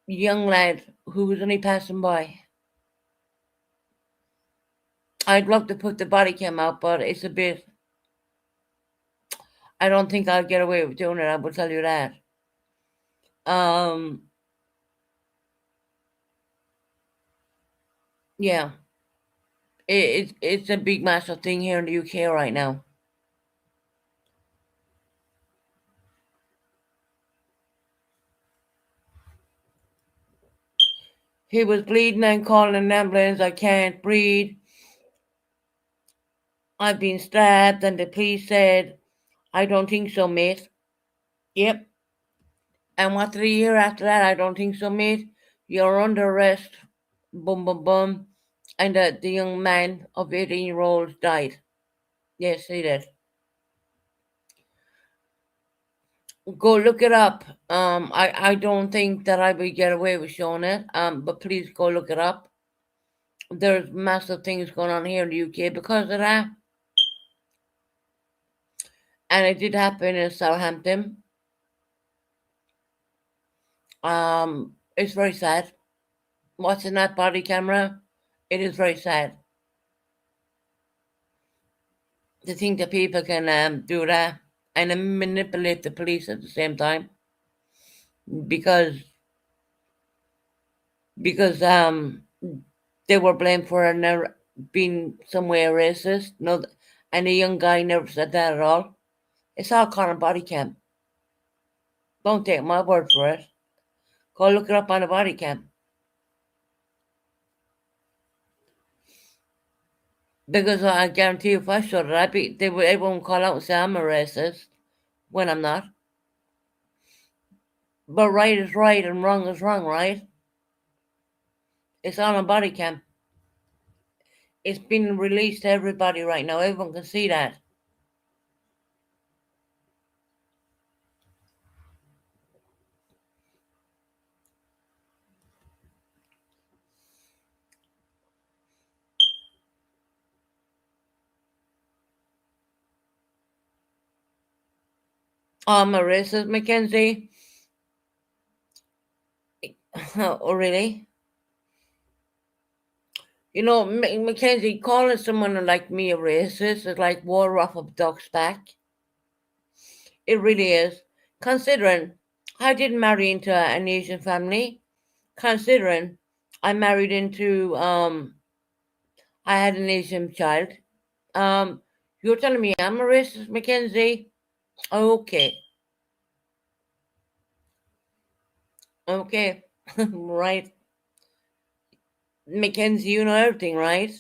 young lad who was only passing by. I'd love to put the body cam out, but it's a bit. I don't think I'll get away with doing it. I will tell you that. Um, yeah, it's a big massive thing here in the UK right now. He was bleeding and calling an ambulance. I can't breathe. I've been stabbed, and the police said, I don't think so, mate. Yep. And what did he hear after that? I don't think so, mate. You're under arrest. Boom, boom, boom. And the young man of 18-year-old died. Yes, he did. Go look it up. I don't think that I would get away with showing it. But please go look it up. There's massive things going on here in the UK because of that, and it did happen in Southampton. It's very sad watching that body camera. It is very sad to think that people can do that and then manipulate the police at the same time because because they were blamed for never being some way racist. No, and the young guy never said that at all. It's all caught on body cam. Don't take my word for it. Go look it up on the body cam. Because I guarantee you, if I showed it, they won't call out and say I'm a racist when I'm not. But right is right and wrong is wrong, right? It's all on body cam. It's been released to everybody right now. Everyone can see that. I'm a racist, Mackenzie. Oh, really? You know, Mackenzie, calling someone like me a racist is like water off a duck's back. It really is. Considering I didn't marry into an Asian family, considering I married into I had an Asian child. You're telling me I'm a racist, Mackenzie? Okay, okay, right, Mackenzie. You know everything, right?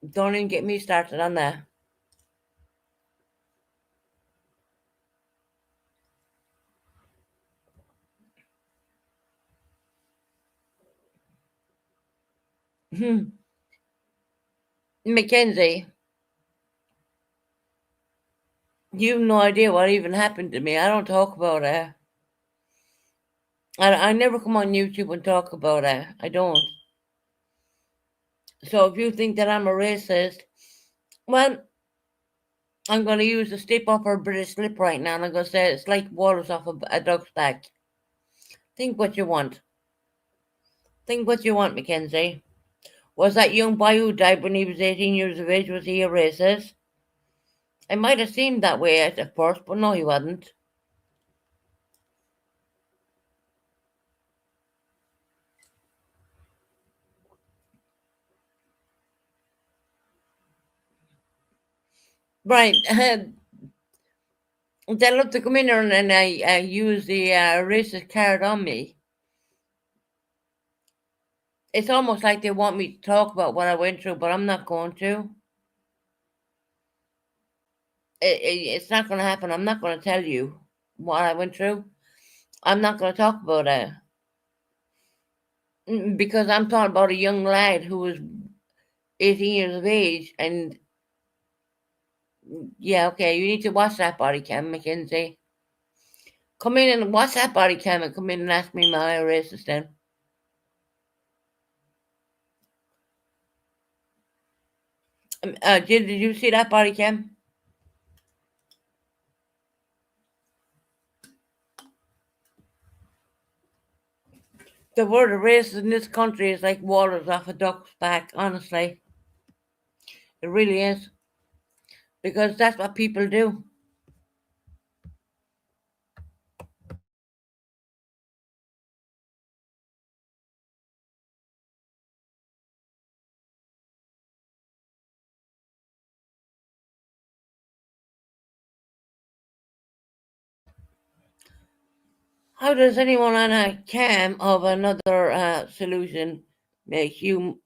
Don't even get me started on that. Mackenzie, you have no idea what even happened to me. I don't talk about it. I never come on YouTube and talk about it. I don't. So if you think that I'm a racist, well, I'm going to use a slip off her British slip right now, and I'm going to say it's like waters off a duck's back. Think what you want. Think what you want, Mackenzie. Was that young boy who died when he was 18 years of age, was he a racist? It might have seemed that way at first, but no, he wasn't. Right. They love to come in here and I use the racist card on me. It's almost like they want me to talk about what I went through, but I'm not going to. It's not going to happen. I'm not going to tell you what I went through. I'm not going to talk about it. Because I'm talking about a young lad who was 18 years of age. And yeah, okay, you need to watch that body cam, Mackenzie. Come in and watch that body cam and come in and ask me my racist then. Did you see that body cam? The word of race in this country is like waters off a duck's back, honestly. It really is. Because that's what people do. How does anyone on a cam of another solution make you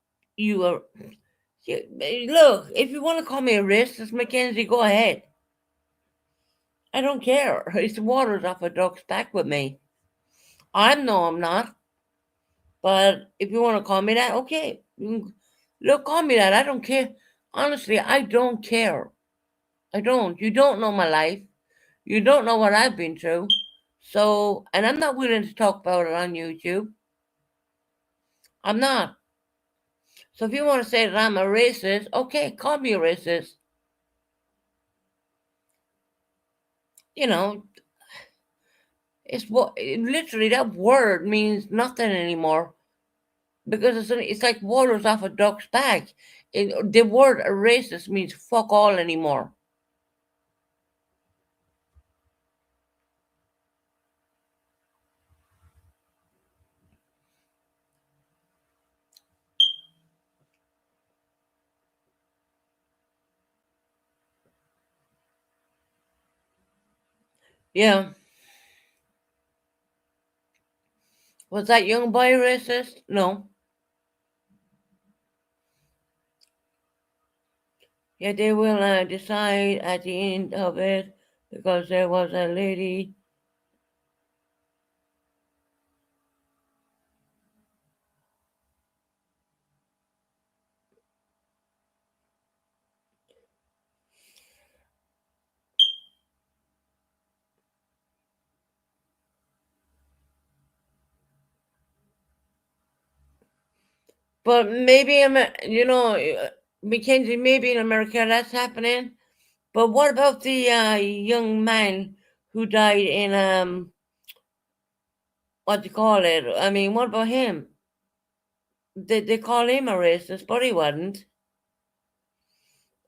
are look, if you want to call me a racist, Mackenzie, go ahead. I don't care. It's waters off a duck's back with me. I'm not. But if you want to call me that, okay. Look, call me that. I don't care. Honestly, I don't care. I don't. You don't know my life. You don't know what I've been through. So, and I'm not willing to talk about it on YouTube. I'm not. So if you want to say that I'm a racist, okay, call me a racist. You know, it's what literally that word means nothing anymore because it's like water's off a duck's back. The word racist means fuck all anymore. Yeah. Was that young boy racist? No. Yeah, they will decide at the end of it because there was a lady. But maybe, Mackenzie, maybe in America that's happening. But what about the young man who died in, what do you call it? I mean, what about him? They call him a racist, but he wasn't.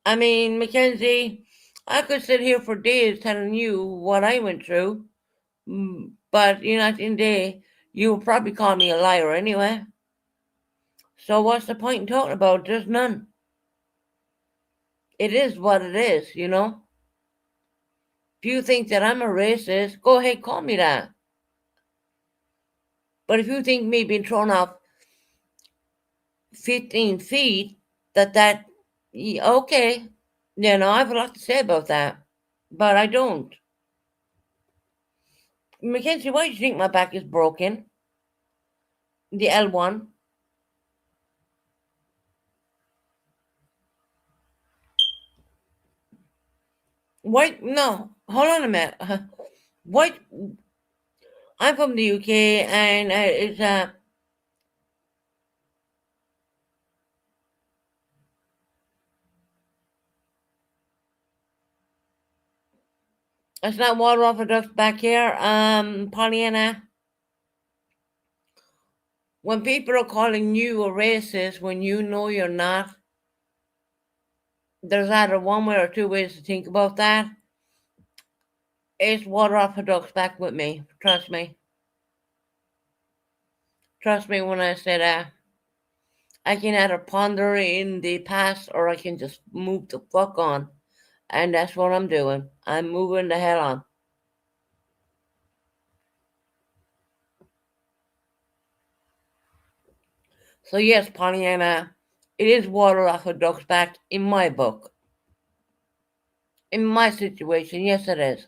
I mean, Mackenzie, I could sit here for days telling you what I went through, but at the end of the day, you will probably call me a liar anyway. So what's the point in talking about? There's none. It is what it is. If you think that I'm a racist, go ahead, call me that. But if you think me being thrown off 15 feet, okay, I have a lot to say about that, but I don't. Mackenzie, why do you think my back is broken? The L1. Why? No, hold on a minute. What? I'm from the UK, and it's not water off a duck's back here. Pollyanna, when people are calling you a racist when you know you're not, there's either one way or two ways to think about that. It's water off a duck's back with me. Trust me. Trust me when I say that. I can either ponder in the past or I can just move the fuck on. And that's what I'm doing. I'm moving the hell on. So, yes, Pollyanna, it is water off a duck's back in my book. In my situation, yes, it is.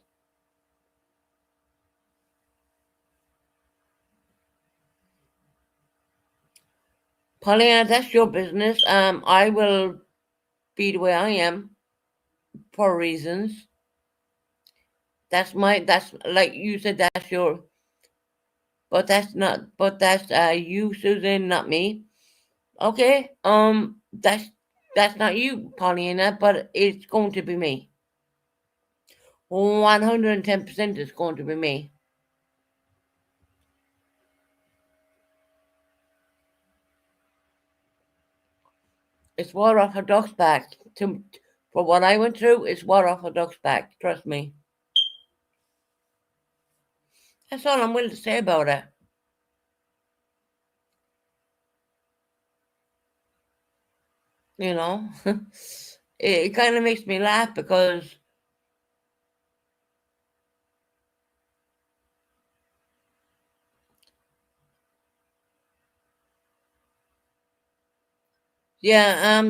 Pollyanna, that's your business. I will be the way I am for reasons. That's like you said, that's your, but that's you, Susan, not me. Okay, that's not you, Pollyanna, but it's going to be me. 110% is going to be me. It's water off a duck's back. For what I went through, it's water off a duck's back. Trust me. That's all I'm willing to say about it. You know, it kind of makes me laugh because, yeah,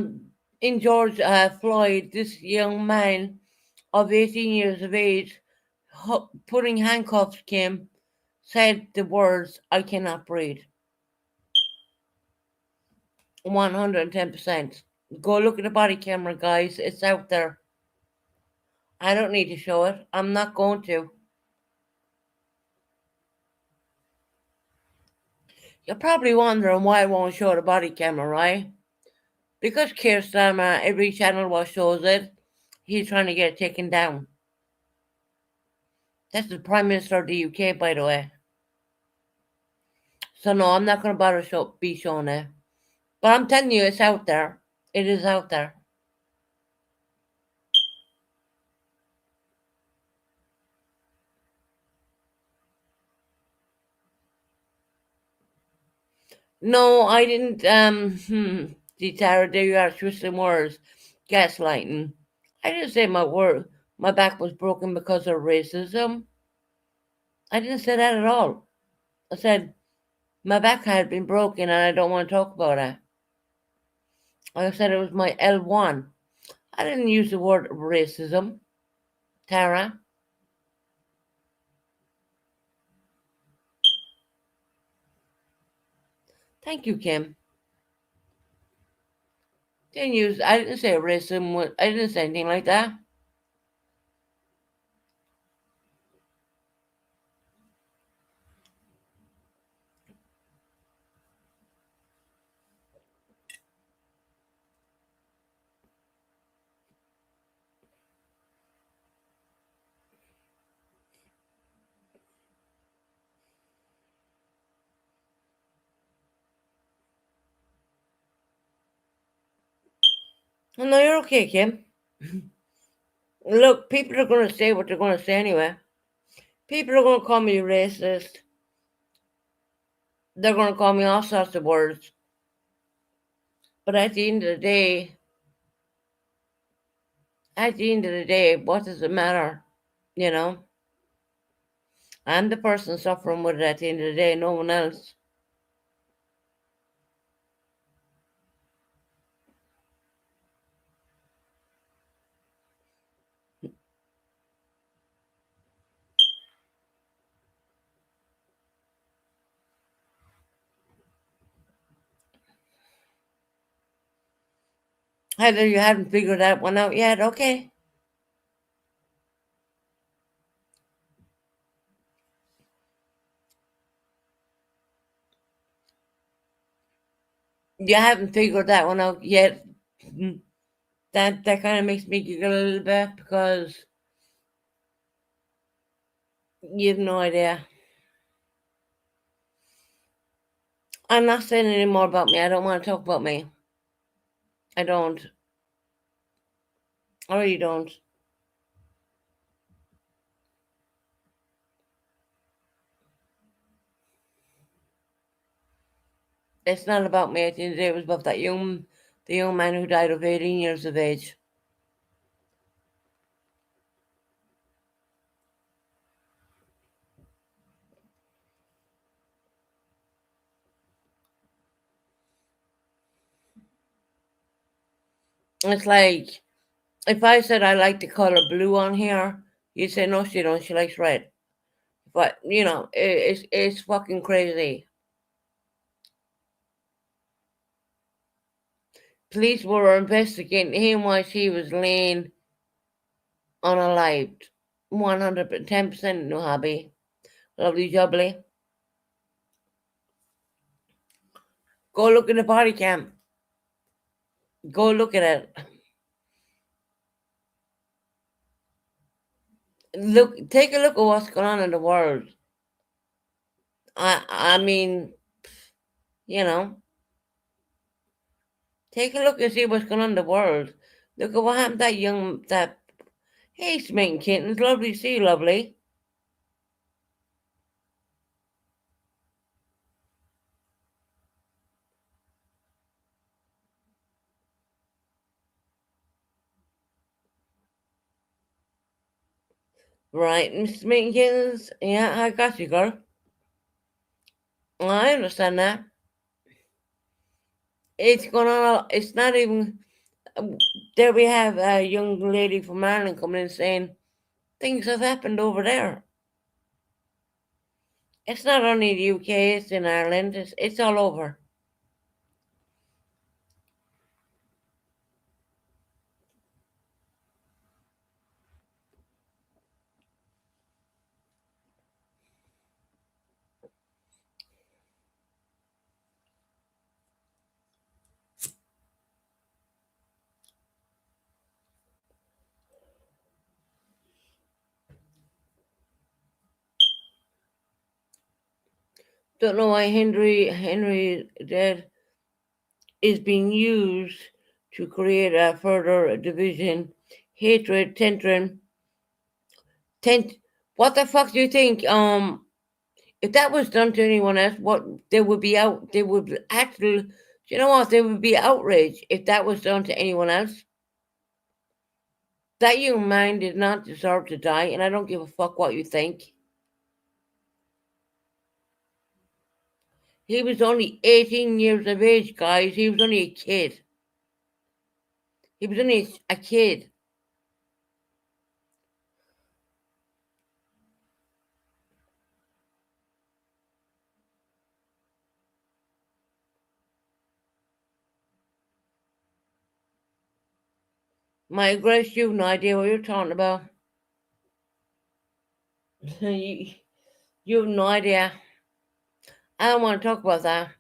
in George Floyd, this young man of 18 years of age, putting handcuffs to him, said the words, "I cannot breathe." 110%. Go look at the body camera, guys. It's out there. I don't need to show it. I'm not going to. You're probably wondering why I won't show the body camera, right? Because Keir Starmer, every channel what shows it, he's trying to get it taken down. That's the Prime Minister of the UK, by the way. So no, I'm not going to bother be showing it. But I'm telling you, it's out there. It is out there. No, I didn't. See, Tara, there you are, twisting words, gaslighting. I didn't say my back was broken because of racism. I didn't say that at all. I said my back had been broken and I don't want to talk about it. I said it was my L1. I didn't use the word racism, Tara. Thank you, Kim. I didn't say racism. I didn't say anything like that. No, you're okay, Kim. Look, people are going to say what they're going to say anyway. People are going to call me racist. They're going to call me all sorts of words. But at the end of the day, what does it matter? You know, I'm the person suffering with it at the end of the day, no one else. Either you haven't figured that one out yet, okay. You haven't figured that one out yet. Mm, that kind of makes me giggle a little bit because you have no idea. I'm not saying any more about me. I don't want to talk about me. I don't. I really don't. It's not about me at the end of the day. It was about the young man who died of 18 years of age. It's like if I said I like the color blue on here, you'd say no, she don't. She likes red. But it's fucking crazy. Police were investigating him while she was laying unalived. 110% new hobby. Lovely jubbly. Go look in the body cam. Go look at it. Take a look at what's going on in the world. I mean, you know, take a look and see what's going on in the world. Look at what happened to that. Hey, Smitten Kittens, lovely to see you, lovely. Right, Mr. Smitten Kittens, yeah, I got you, girl. I understand that. It's going on, it's not even, there we have a young lady from Ireland coming in saying things have happened over there. It's not only the UK, it's in Ireland, it's all over. Don't know why Henry dead is being used to create a further division, hatred, tent. What the fuck do you think? If that was done to anyone else, what they would be out. They would actually. You know what? They would be outraged if that was done to anyone else. That young man did not deserve to die, and I don't give a fuck what you think. He was only 18 years of age, guys. He was only a kid. He was only a kid. My Grace, you have no idea what you're talking about. you, you have no idea. I don't want to talk about that.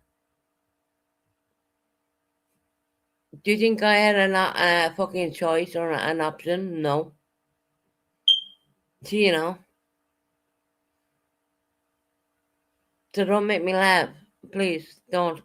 Do you think I had a fucking choice or an option? No. So, so don't make me laugh. Please, don't.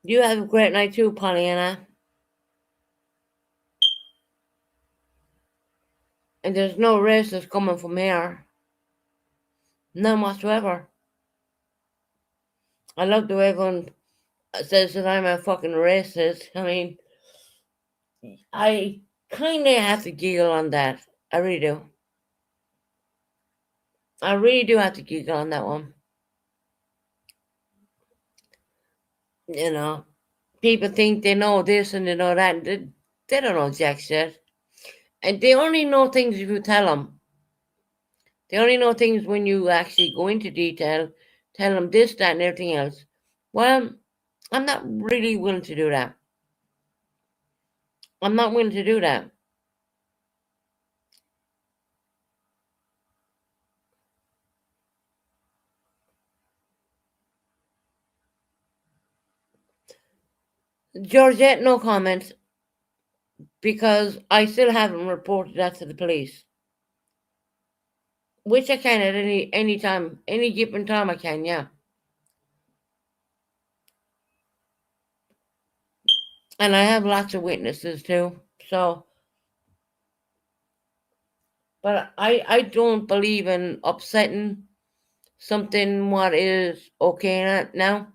You have a great night too, Pollyanna. And there's no racist coming from here. None whatsoever. I love the way everyone says that I'm a fucking racist. I mean, I kind of have to giggle on that. I really do. I really do have to giggle on that one. You know, people think they know this and they know that. They don't know jack shit. And they only know things if you tell them. They only know things when you actually go into detail, tell them this, that, and everything else. Well, I'm not really willing to do that. I'm not willing to do that. Georgette, no comments because I still haven't reported that to the police. Which I can at any time, any given time I can, yeah. And I have lots of witnesses too. So, but I don't believe in upsetting something what is okay now.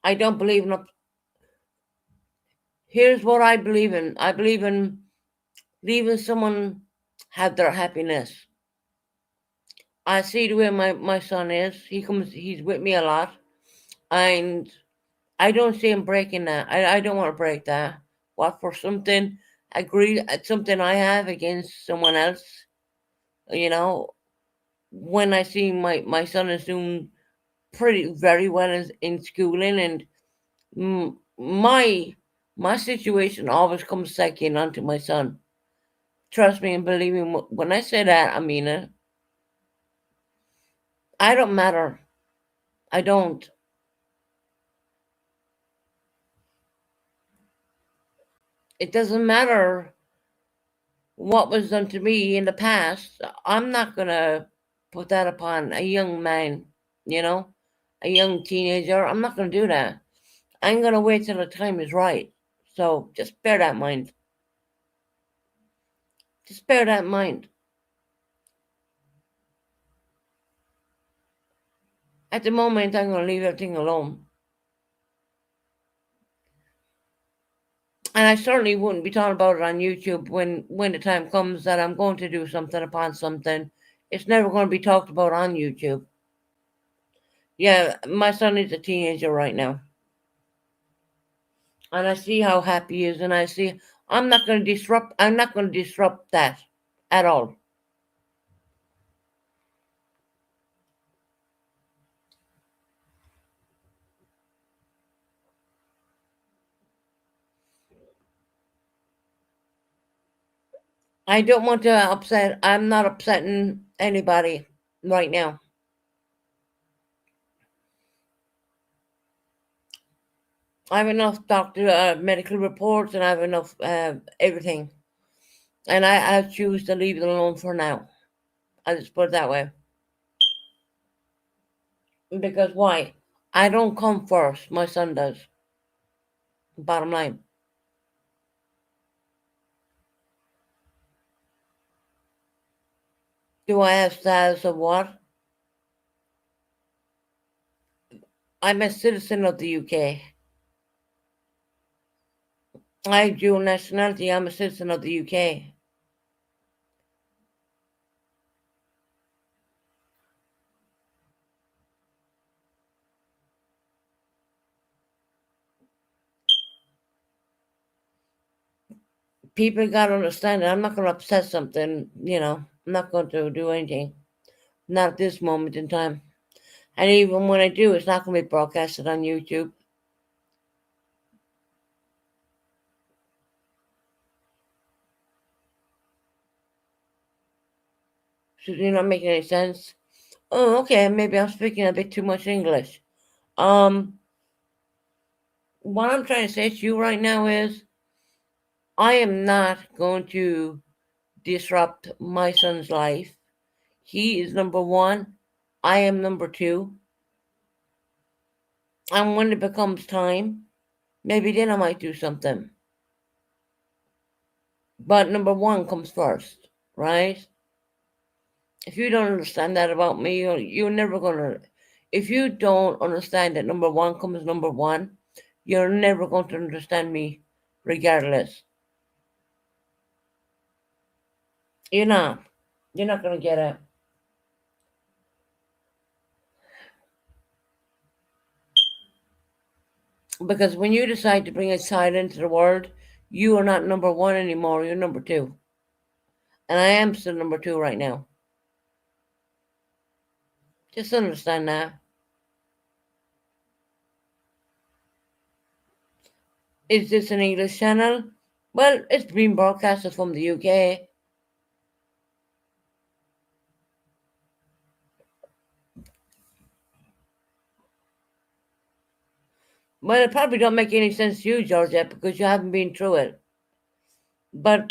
I don't believe in. Here's what I believe in. I believe in leaving someone have their happiness. I see the way my son is. He's with me a lot, and I don't see him breaking that. I don't want to break that. What for something agree something I have against someone else, you know, when I see my son is doing pretty very well in schooling and my situation always comes second onto my son. Trust me and believe me when I say that, I mean it. I don't matter. I don't. It doesn't matter what was done to me in the past. I'm not gonna put that upon a young man, you know, a young teenager. I'm not gonna do that. I'm gonna wait till the time is right. So just bear that in mind. Just bear that in mind. At the moment, I'm gonna leave everything alone. And I certainly wouldn't be talking about it on YouTube when the time comes that I'm going to do something upon something. It's never going to be talked about on YouTube. Yeah, my son is a teenager right now. And I see how happy he is, and I see I'm not going to disrupt that at all. I don't want to upset. I'm not upsetting anybody right now. I have enough doctor medical reports, and I have enough everything. And I choose to leave it alone for now. I just put it that way. Because why? I don't come first. My son does. Bottom line. Do I have status of what? I'm a citizen of the UK. I have dual nationality. I'm a citizen of the UK. People got to understand that I'm not going to upset something, I'm not going to do anything. Not at this moment in time. And even when I do, it's not going to be broadcasted on YouTube. So you're not making any sense. Oh, okay. Maybe I'm speaking a bit too much English. Um, what I'm trying to say to you right now is I am not going to disrupt my son's life. He is number one. I am number two. And when it becomes time, maybe then I might do something. But number one comes first, right? If you don't understand that about me, you're never gonna. If you don't understand that number one comes number one, you're never going to understand me, regardless. You're not. You're not gonna get it. Because when you decide to bring a child into the world, you are not number one anymore. You're number two, and I am still number two right now. Just understand that. Is this an English channel? Well, it's being broadcasted from the UK. Well, it probably don't make any sense to you, Georgette, because you haven't been through it. But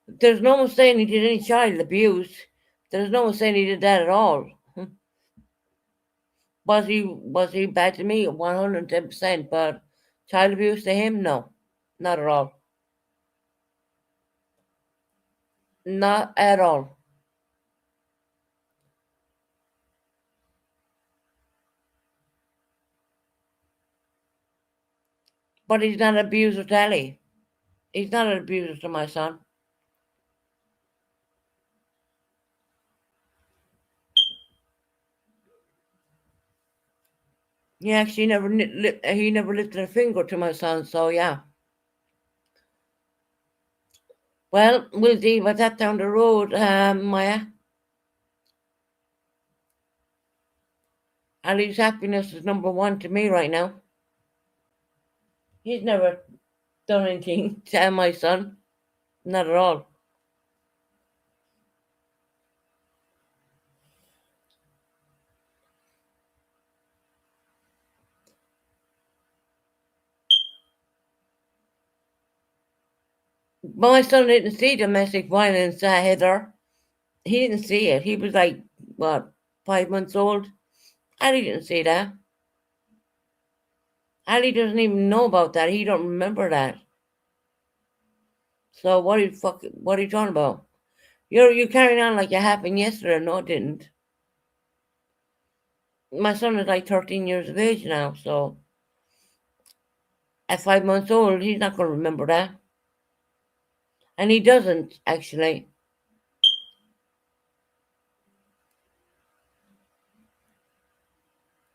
there's no one saying he did any child abuse. There's no one saying he did that at all. Was he bad to me? 110%. But child abuse to him? No, not at all. Not at all. But he's not an abuser to Ellie. He's not an abuser to my son. He actually he never lifted a finger to my son. So yeah. Well, we'll deal with that down the road, Maya. Ali's happiness is number one to me right now. He's never done anything to my son. Not at all. My son didn't see domestic violence, Heather. He didn't see it. He was like, what, 5 months old? Ali didn't see that. Ali doesn't even know about that. He don't remember that. So what are you talking about? You're carrying on like it happened yesterday. No, it didn't. My son is like 13 years of age now, so at 5 months old, he's not going to remember that. And he doesn't, actually.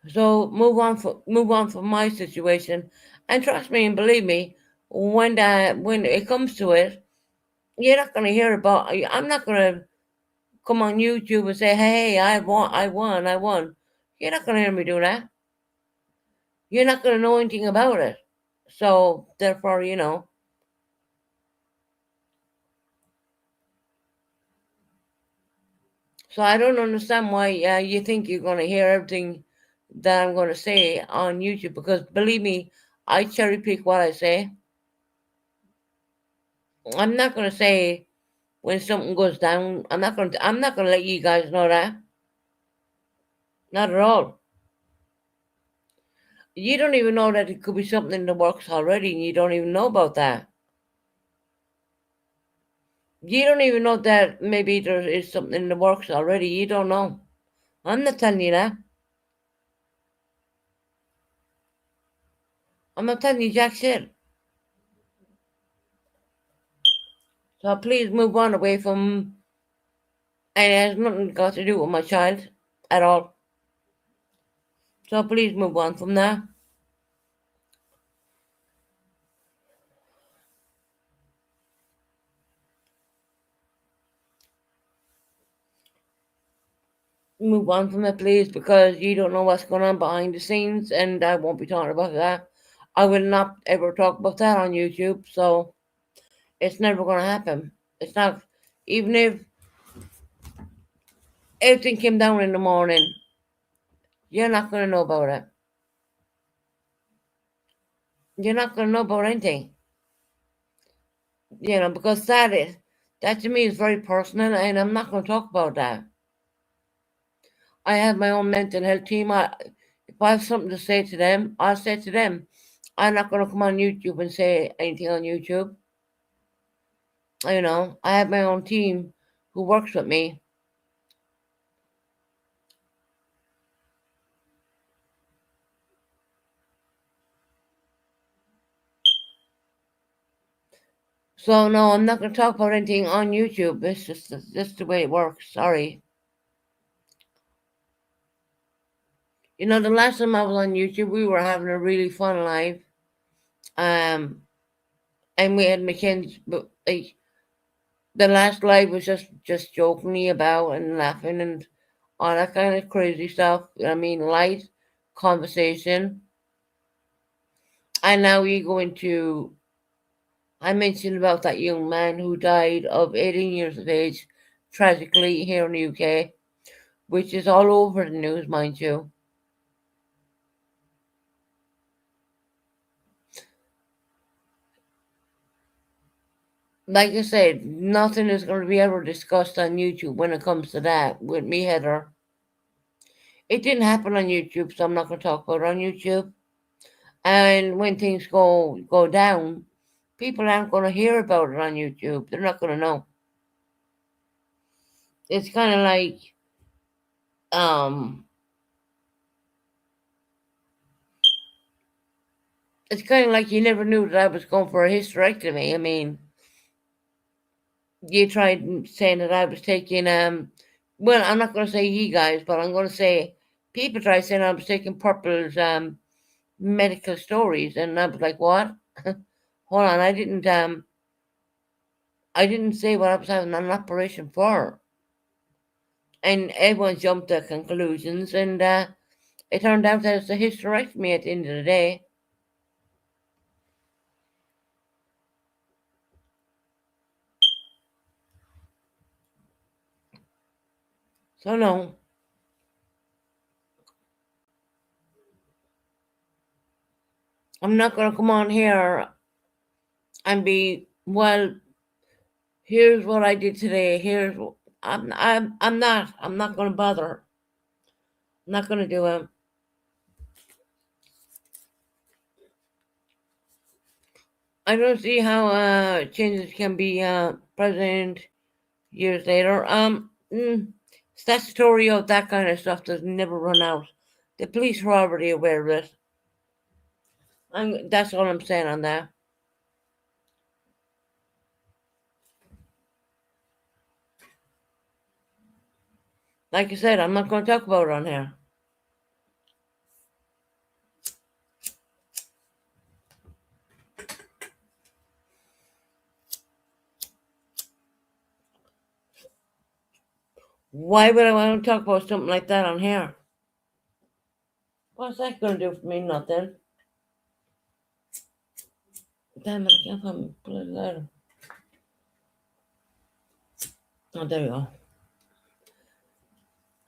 So move on from my situation. And trust me and believe me, when it comes to it, you're not going to hear about. I'm not going to come on YouTube and say, "Hey, I won." You're not going to hear me do that. You're not going to know anything about it. So therefore, So I don't understand why you think you're going to hear everything that I'm going to say on YouTube, because believe me, I cherry pick what I say. I'm not going to say when something goes down. I'm not going to let you guys know that. Not at all. You don't even know that it could be something in the works already, and you don't even know about that. You don't even know that maybe there is something in the works already. You don't know. I'm not telling you that. I'm not telling you jack shit. So please move on away from, and it has nothing got to do with my child at all. So please move on from that. Move on from it, please, because you don't know what's going on behind the scenes, and I won't be talking about that. I will not ever talk about that on YouTube, so it's never going to happen. It's not, even if everything came down in the morning, you're not going to know about it. You're not going to know about anything, because that to me is very personal, and I'm not going to talk about that. I have my own mental health team. If I have something to say to them, I'll say to them. I'm not going to come on YouTube and say anything on YouTube. I have my own team who works with me. So no, I'm not going to talk about anything on YouTube. It's just the way it works. Sorry. The last time I was on YouTube, we were having a really fun live. Um, and we had Mackenzie, but like the last live was just jokingly about and laughing and all that kind of crazy stuff. I mean, light conversation. And now we go into. I mentioned about that young man who died of 18 years of age, tragically here in the UK, which is all over the news, mind you. Like I said, nothing is going to be ever discussed on YouTube when it comes to that with me, Heather. It didn't happen on YouTube, so I'm not going to talk about it on YouTube. And when things go down, people aren't going to hear about it on YouTube. They're not going to know. It's kind of like um, it's kind of like you never knew that I was going for a hysterectomy. I mean, you tried saying that I was taking well, I'm not going to say you guys, but I'm going to say people tried saying I was taking Purple's medical stories, and I was like, what? Hold on, I didn't say what I was having an operation for. And everyone jumped to conclusions, and it turned out that it's a hysterectomy at the end of the day. So no, I'm not going to come on here and be, well, here's what I did today. I'm not going to bother. I'm not going to do it. I don't see how changes can be present years later. Statutory of that kind of stuff does never run out. The police are already aware of it. That's all I'm saying on that. Like I said, I'm not going to talk about it on here. Why would I want to talk about something like that on here? What's that going to do for me? Nothing. Damn it, I can't find my bloody letter. Oh, there you go.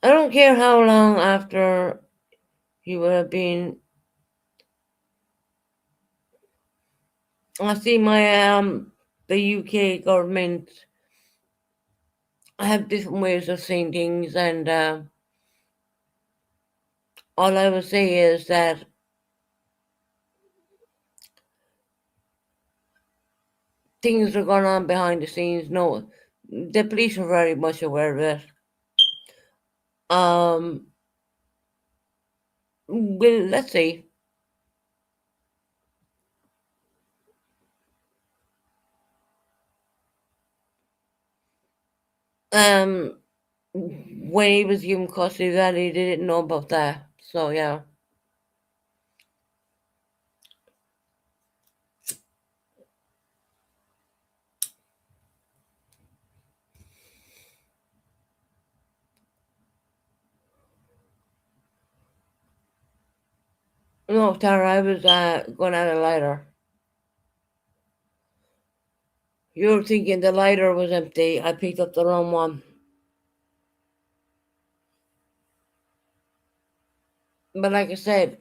I don't care how long after he would have been. I see my the UK government have different ways of saying things, and all I would say is that things are going on behind the scenes. No, the police are very much aware of it. Um, well, let's see. Um, when he was given custody of that, he didn't know about that. So yeah, no, Tara, I was going at a lighter. You were thinking the lighter was empty. I picked up the wrong one. But like I said,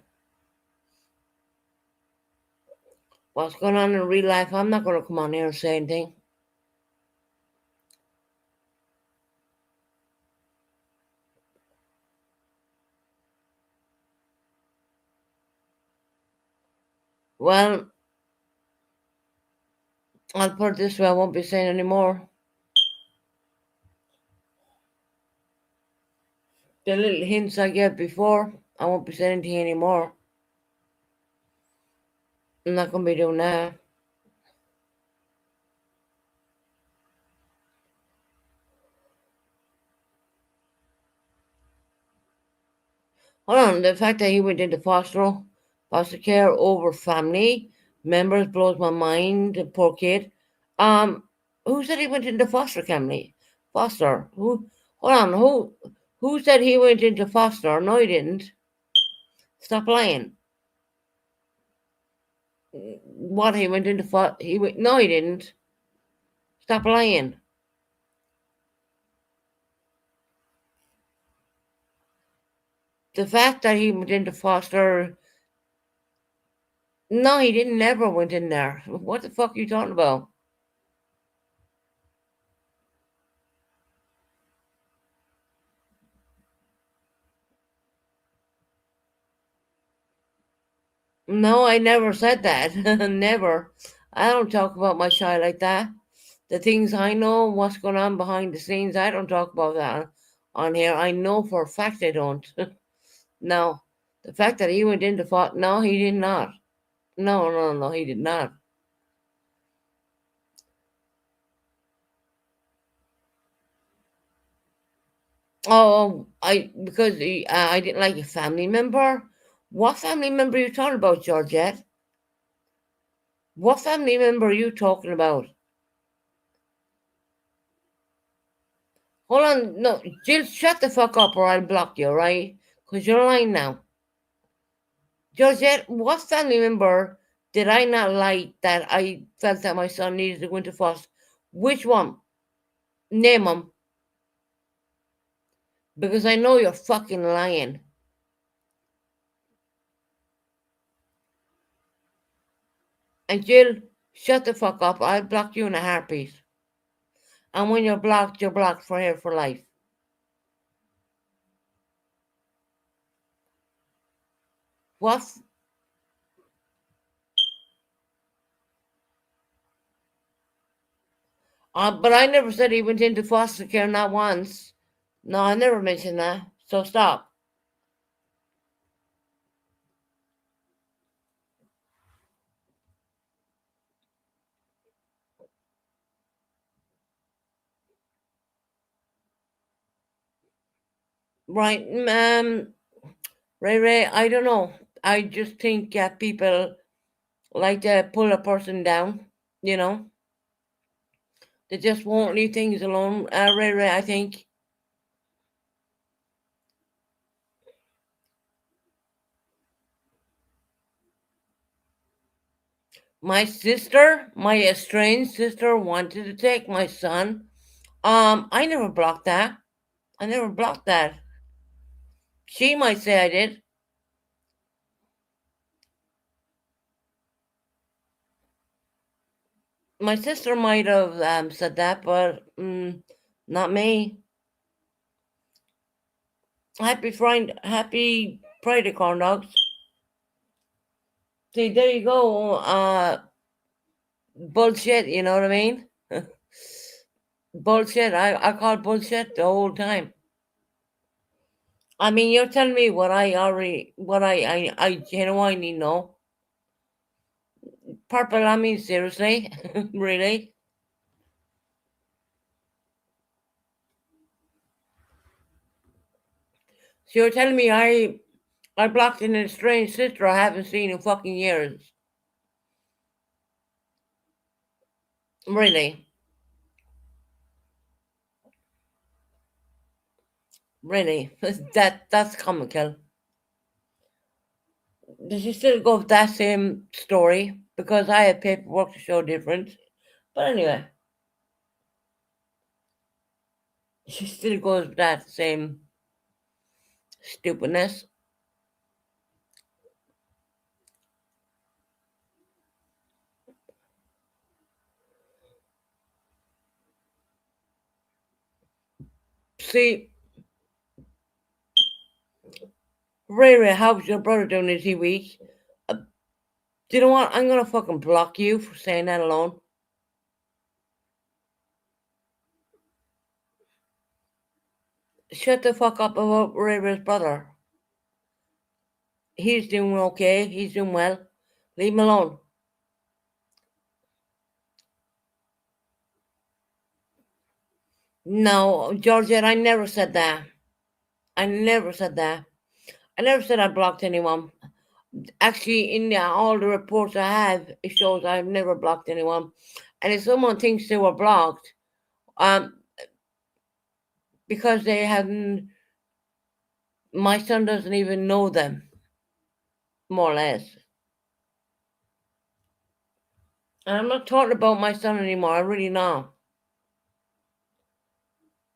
what's going on in real life, I'm not going to come on here and say anything. Well, I'll put it this way, I won't be saying any more. The little hints I gave before, I won't be saying anything anymore. I'm not going to be doing that. Hold on, the fact that he went into foster care over family members blows my mind. The poor kid. Um, who said he went into foster family? Foster. Who? Hold on. Who said he went into foster? No, he didn't. Stop lying. What he went into foster? He went. No, he didn't. Stop lying. The fact that he went into foster. No, he didn't. Never went in there. What the fuck are you talking about? No, I never said that. Never. I don't talk about my child like that. The things I know, what's going on behind the scenes, I don't talk about that on here. I know for a fact I don't. No. The fact that he went into fought, no, he did not. No, no, no, he did not. Oh, because I didn't like a family member. What family member are you talking about, Georgette? What family member are you talking about? Hold on, no, Jill, shut the fuck up or I'll block you, right? Because you're lying now. Georgette, what family member did I not like that I felt that my son needed to go into foster? Which one? Name them. Because I know you're fucking lying. And Jill, shut the fuck up. I'll block you in a heartbeat. And when you're blocked for here for life. What? But I never said he went into foster care, not once. No, I never mentioned that. So stop. Right, Ray, I don't know. I just think people like to pull a person down, you know? They just won't leave things alone. Ray, I think my estranged sister, wanted to take my son. I never blocked that. I never blocked that. She might say I did. My sister might have said that, but not me. Happy Friday, corn dogs. See, there you go. Bullshit. You know what I mean? Bullshit. I call bullshit the whole time. I mean, you're telling me what I genuinely know. Purple. I mean, seriously, really. So you're telling me I blocked an estranged sister I haven't seen in fucking years. Really, really. That's comical. Does she still go with that same story? Because I have paperwork to show different. But anyway, she still goes with that same stupidness. See, Ray Ray, how's your brother doing? Is he weak? Do you know what? I'm gonna fucking block you for saying that alone. Shut the fuck up about Ray Ray's brother. He's doing okay. He's doing well. Leave him alone. No, Georgette, I never said that. I never said that. I never said I blocked anyone. Actually, in all the reports I have, it shows I've never blocked anyone. And if someone thinks they were blocked, um, because they haven't, my son doesn't even know them, more or less. And I'm not talking about my son anymore. I really not.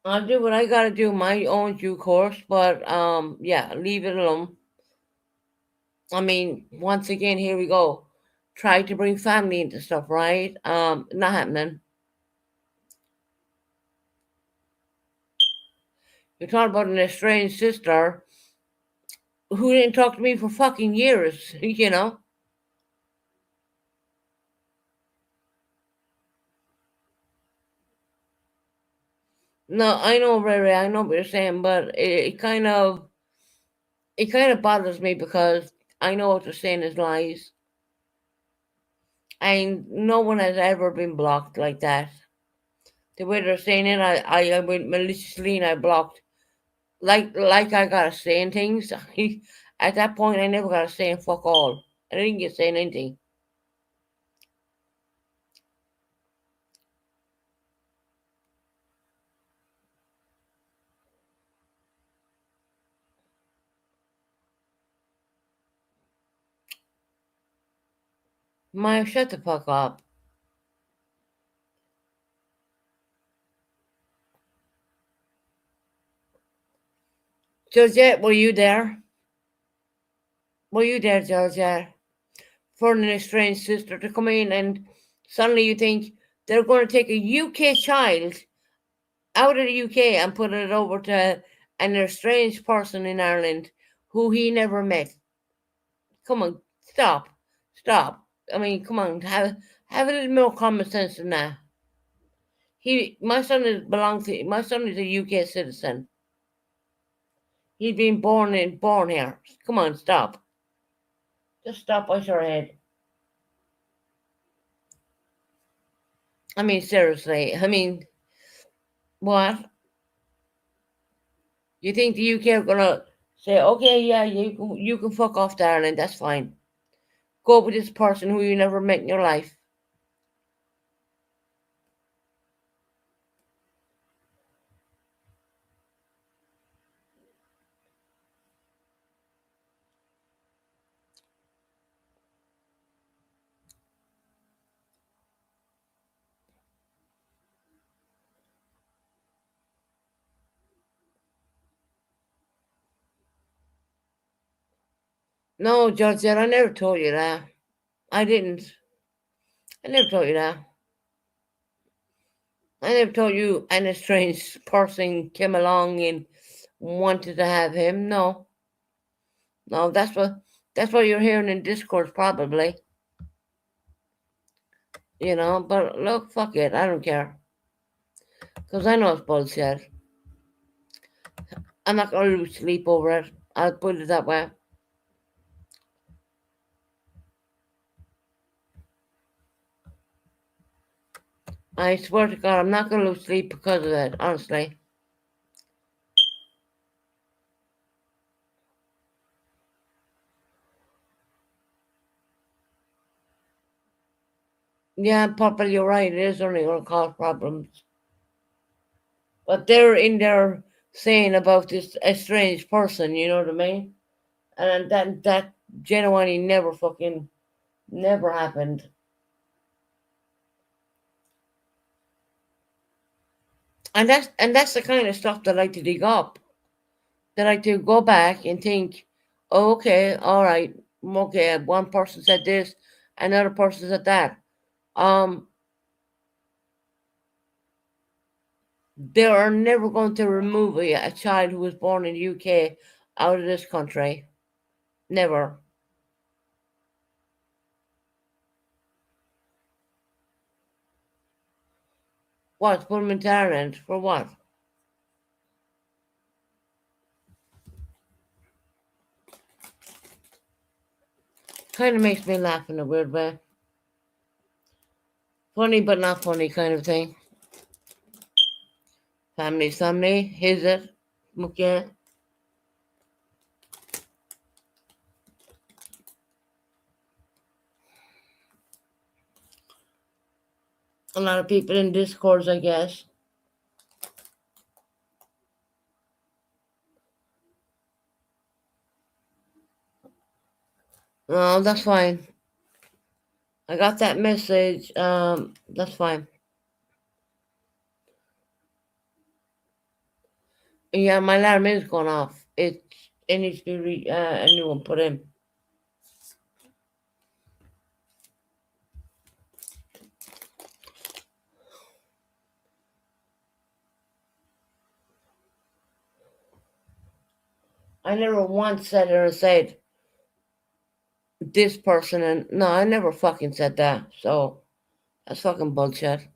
I'll do what I gotta do, my own due course. But yeah, leave it alone. I mean, once again, here we go. Try to bring family into stuff, right? Not happening. You're talking about an estranged sister who didn't talk to me for fucking years, you know? No, I know, Ray, I know what you're saying, but it kind of bothers me because I know what they're saying is lies. And no one has ever been blocked like that. The way they're saying it, I went maliciously and I blocked. Like I gotta say things. At that point, I never gotta say fuck all. I didn't get saying anything. Maya, shut the fuck up. Georgette, were you there? Were you there, Georgette? For an estranged sister to come in and suddenly you think they're going to take a UK child out of the UK and put it over to an estranged person in Ireland who he never met. Come on, stop. Stop. I mean, come on, have a little more common sense than that. My son is a UK citizen. He's been born here. Come on, stop. Just stop with your head. I mean, seriously. I mean, what? You think the UK are gonna say, okay, yeah, you can fuck off to Ireland, that's fine. Go with this person who you never met in your life. No, Georgette, I never told you that. I didn't. I never told you that. I never told you any strange person came along and wanted to have him. No, no, that's what you're hearing in discourse probably. But look, fuck it, I don't care because I know it's bullshit. I'm not gonna lose sleep over it. I'll put it that way. I swear to God, I'm not gonna lose sleep because of it. Honestly. Yeah, Papa, you're right. It is only gonna cause problems. But they're in there saying about this estranged person. You know what I mean? And that genuinely never happened. And that's the kind of stuff that I like to dig up. That I like to go back and think, oh, okay, all right, okay. One person said this, another person said that. Um, they are never going to remove a child who was born in the UK out of this country. Never. What? Put them into Ireland for what? Kind of makes me laugh in a weird way. Funny but not funny kind of thing. Family's family, is it? Okay. A lot of people in discourse, I guess. Oh, that's fine. I got that message. That's fine. Yeah, my alarm is going off. It needs to be a new one put in. I never once said this person, and no, I never fucking said that. So that's fucking bullshit.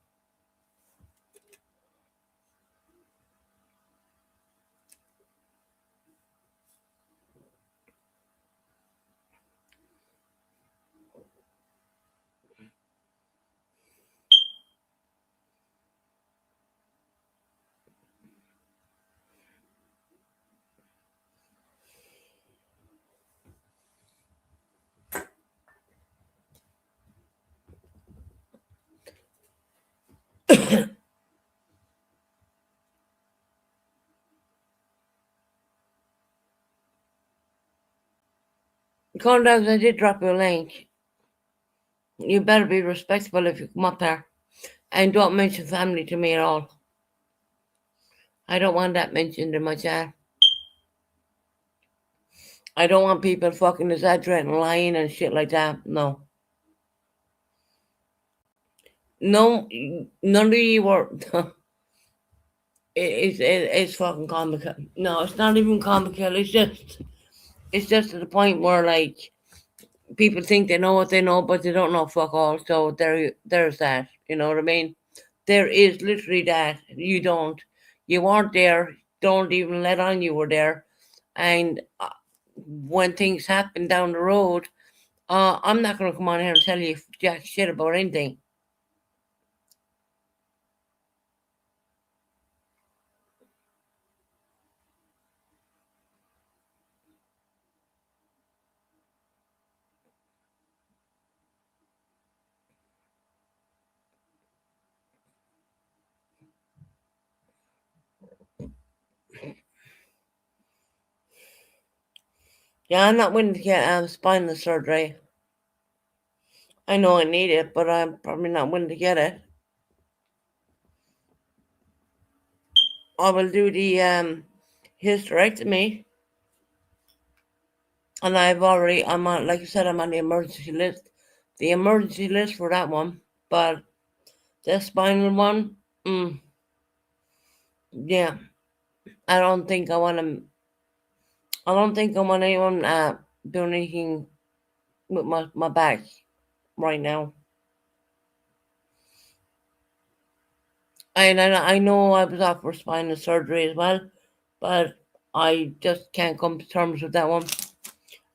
Condoms, I did drop you a link. You better be respectful if you come up there. And don't mention family to me at all. I don't want that mentioned in my chat. I don't want people fucking exaggerating, lying, and shit like that. No. No, none of you were. It's fucking comical. No, it's not even comical. It's just to the point where like people think they know what they know, but they don't know fuck all. So there's that. You know what I mean? There is literally that. You don't. You weren't there. Don't even let on you were there. And when things happen down the road, I'm not going to come on here and tell you jack shit about anything. Yeah, I'm not willing to get spinal surgery. I know I need it, but I'm probably not willing to get it. I will do the hysterectomy. And I'm on, like I said, I'm on the emergency list for that one. But the spinal one, yeah, I don't think I want to. I don't think I want anyone doing anything with my back right now. And I know I was off for spinal surgery as well, but I just can't come to terms with that one.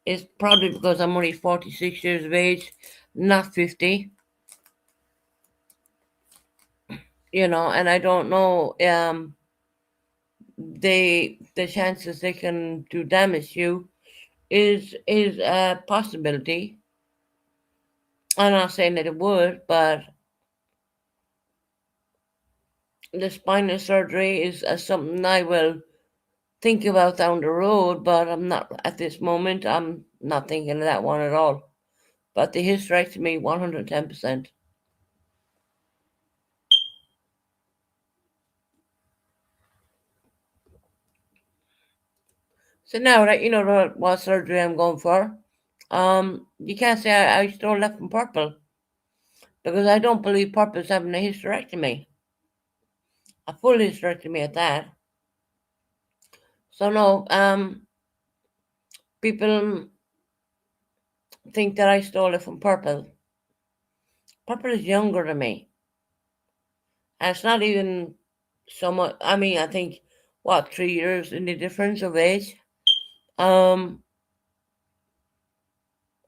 It's probably because I'm only 46 years of age, not 50, and I don't know the chances they can do damage to you is a possibility. I'm not saying that it would, but the spinal surgery is something I will think about down the road, but I'm not at this moment. I'm not thinking of that one at all. But the hysterectomy, 110%. So now that you know what surgery I'm going for, you can't say I stole that from Purple because I don't believe Purple's having a hysterectomy, a full hysterectomy at that. So no, people think that I stole it from Purple. Purple is younger than me, and it's not even so much. I mean, I think what 3 years in the difference of age. Um,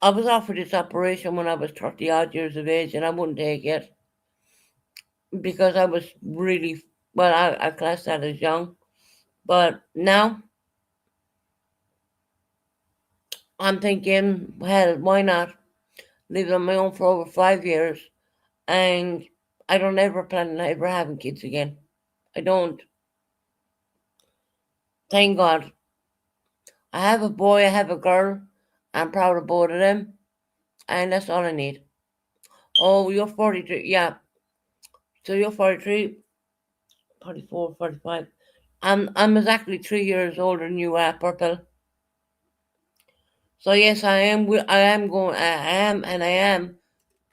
I was offered this operation when I was 30 odd years of age, and I wouldn't take it because I was really well. I classed that as young, but now I'm thinking, hell, why not live on my own for over 5 years? And I don't ever plan on ever having kids again. I don't. Thank God. I have a boy, I have a girl. I'm proud of both of them, and that's all I need. Oh, you're 43. Yeah. So you're 43, 44, 45. I'm exactly 3 years older than you are, Purple. So yes, I am. I am going. I am, and I am.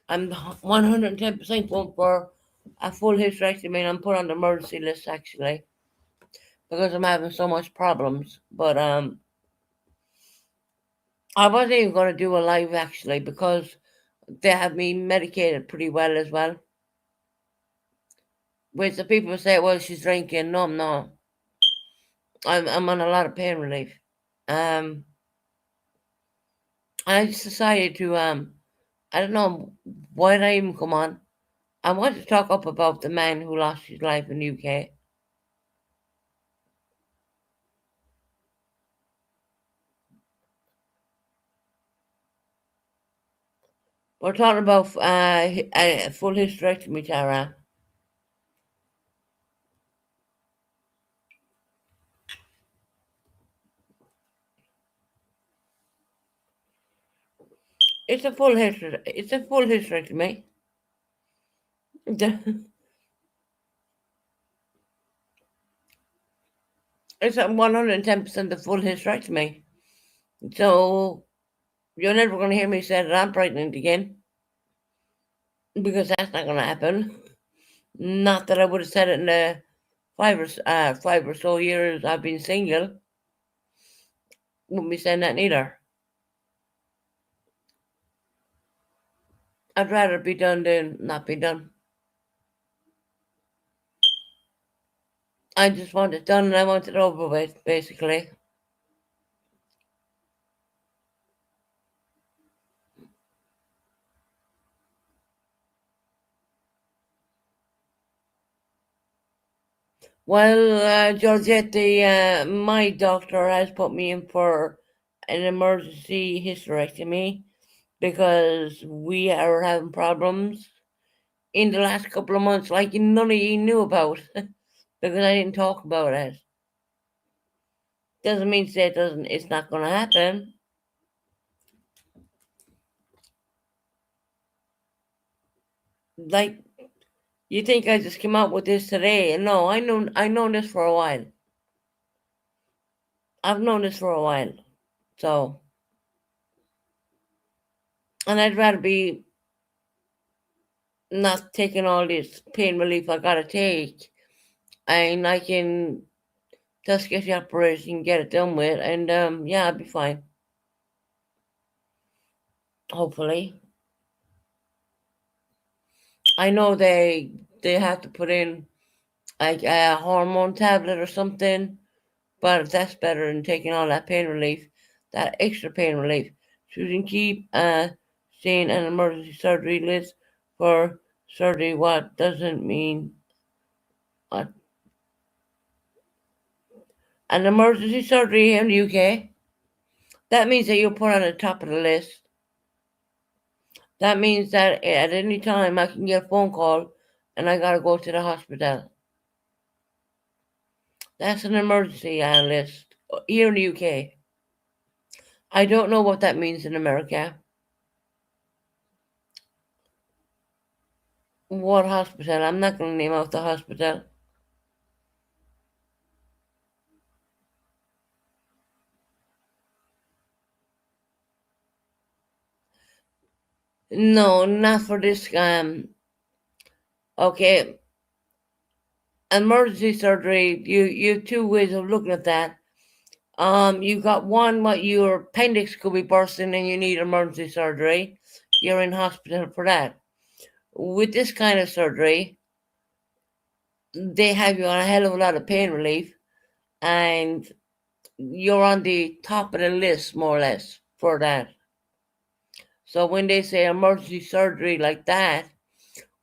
I'm 110% going for a full hysterectomy. And I'm put on the emergency list actually because I'm having so much problems. But I wasn't even going to do a live actually because they have me medicated pretty well as well. Which the people say, well, she's drinking. No, I'm not. I'm on a lot of pain relief. Um, I just decided to I don't know why did I even come on. I want to talk up about the man who lost his life in the UK. We're talking about a full hysterectomy, Tara. It's a full hysterectomy. It's a 110% the full hysterectomy. So you're never going to hear me say that I'm pregnant again because that's not going to happen. Not that I would have said it in the 5 or so years I've been single. Wouldn't be saying that neither. I'd rather be done than not be done. I just want it done and I want it over with, basically. Well, Georgette, my doctor has put me in for an emergency hysterectomy because we are having problems in the last couple of months, like none of you knew about, because I didn't talk about it. Doesn't mean to say it's not going to happen. Like you think I just came out with this today? No, I know this for a while. I've known this for a while, so. And I'd rather be not taking all this pain relief I gotta take, and I can just get the operation, get it done with, and yeah, I'll be fine. Hopefully. I know they have to put in like a hormone tablet or something, but that's better than taking all that pain relief, that extra pain relief. So you can keep seeing an emergency surgery list for surgery. What doesn't mean what? An emergency surgery in the UK. That means that you're put on the top of the list. That means that at any time I can get a phone call and I gotta go to the hospital. That's an emergency list here in the UK. I don't know what that means in America. What hospital? I'm not going to name out the hospital. No, not for this. Okay, emergency surgery. You have two ways of looking at that. You got one, what your appendix could be bursting and you need emergency surgery. You're in hospital for that. With this kind of surgery, they have you on a hell of a lot of pain relief, and you're on the top of the list, more or less, for that. So when they say emergency surgery like that,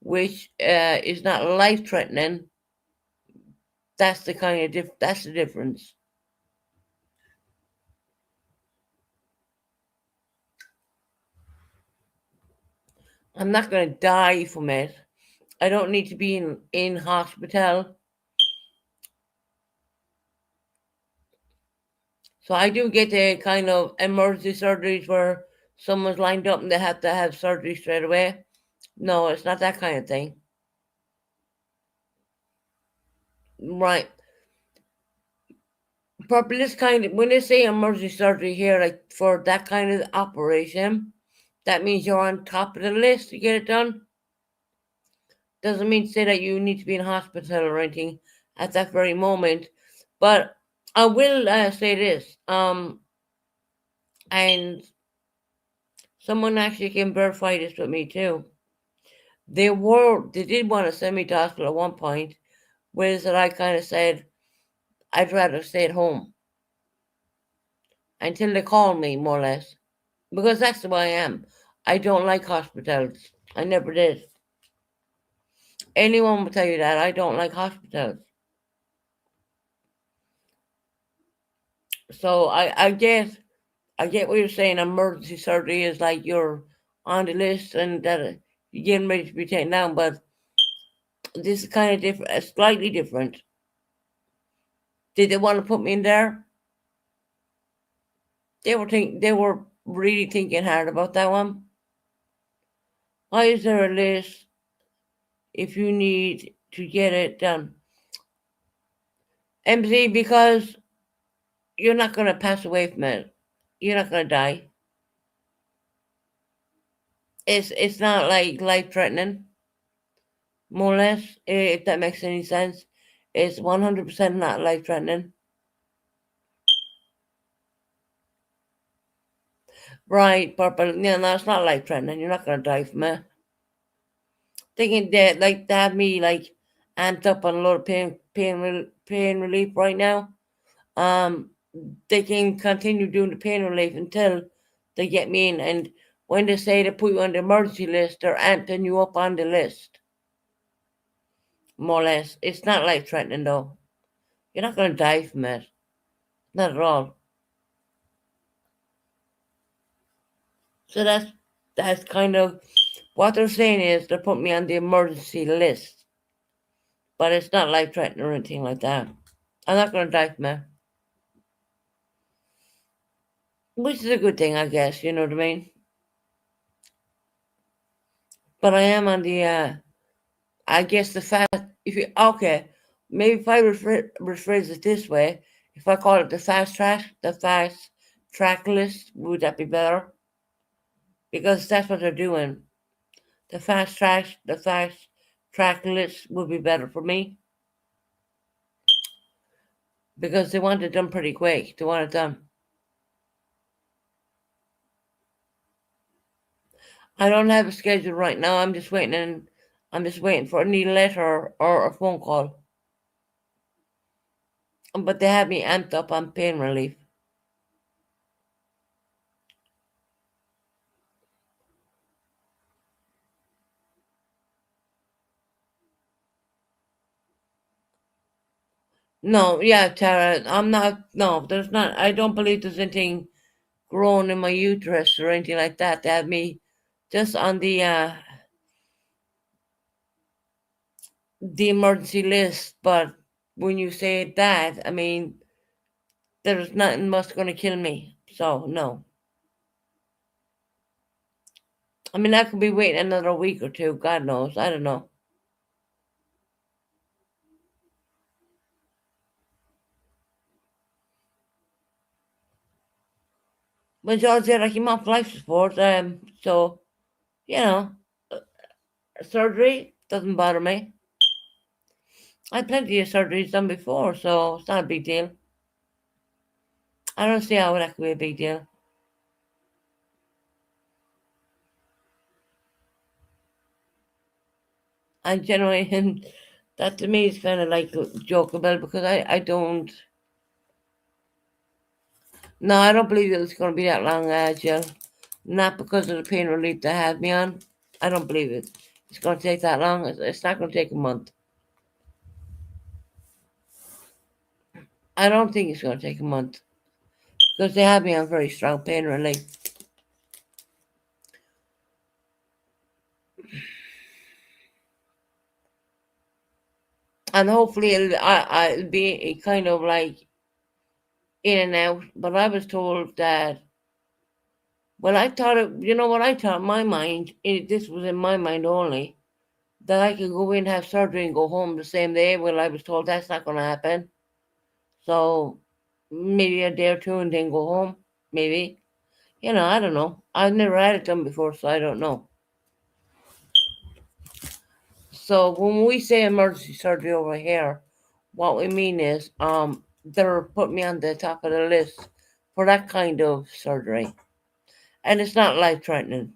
which is not life threatening, that's the kind of that's the difference. I'm not going to die from it. I don't need to be in hospital. So I do get the kind of emergency surgeries where someone's lined up and they have to have surgery straight away. No, it's not that kind of thing. Right. Probably this kind of, when they say emergency surgery here, like for that kind of operation, that means you're on top of the list to get it done. Doesn't mean to say that you need to be in hospital or anything at that very moment. But I will say this, and someone actually can verify this with me too. They did want to send me to hospital at one point, whereas that I kind of said I'd rather stay at home until they call me, more or less, because that's the way I am. I don't like hospitals. I never did. Anyone will tell you that I don't like hospitals. So I get what you're saying. Emergency surgery is like you're on the list and that you're getting ready to be taken down, but this is kind of different, slightly different. Did they want to put me in there? They were really thinking hard about that one. Why is there a list if you need to get it done? MC, because you're not going to pass away from it. You're not going to die. It's not like life threatening, more or less. If that makes any sense, it's 100% not life threatening. Right, but yeah, no, it's not life threatening. You're not going to die from it. Thinking that like they have me like amped up on a lot of pain relief right now. Um, they can continue doing the pain relief until they get me in. And when they say they put you on the emergency list, they're amping you up on the list, more or less. It's not life threatening though. You're not going to die from it, not at all. So that's kind of what they're saying is they're putting me on the emergency list, but it's not life threatening or anything like that. I'm not going to die from it, which is a good thing, I guess. You know what I mean? But I am on the I guess the fast, if you, okay, maybe if I rephrase it this way, if I call it the fast track list, would that be better? because that's what they're doing. The fast track list would be better for me because they want it done pretty quick. They want it done. I don't have a schedule right now. I'm just waiting for any letter or a phone call. But they have me amped up on pain relief. No, yeah, Tara, I'm not. No, there's not. I don't believe there's anything growing in my uterus or anything like that. They have me just on the emergency list. But when you say that, I mean, there's nothing much going to kill me. So no. I mean, I could be waiting another week or two. God knows. I don't know. But George said I came off life support. So you know, surgery doesn't bother me. I had plenty of surgeries done before, so it's not a big deal. I don't see how that could be a big deal. And generally, that to me is kind of like jokeable because I don't. No, I don't believe it's going to be that long, Jill. Not because of the pain relief they have me on. I don't believe it. It's going to take that long. It's not going to take a month. I don't think it's going to take a month because they have me on very strong pain relief. And hopefully it'll be kind of like in and out. But I was told that, well, I thought it, you know what I thought in my mind, this was in my mind only, that I could go in, have surgery, and go home the same day. Well, I was told that's not going to happen. So maybe a day or two and then go home. Maybe. I don't know. I've never had it done before, so I don't know. So when we say emergency surgery over here, what we mean is they're putting me on the top of the list for that kind of surgery. And it's not life threatening.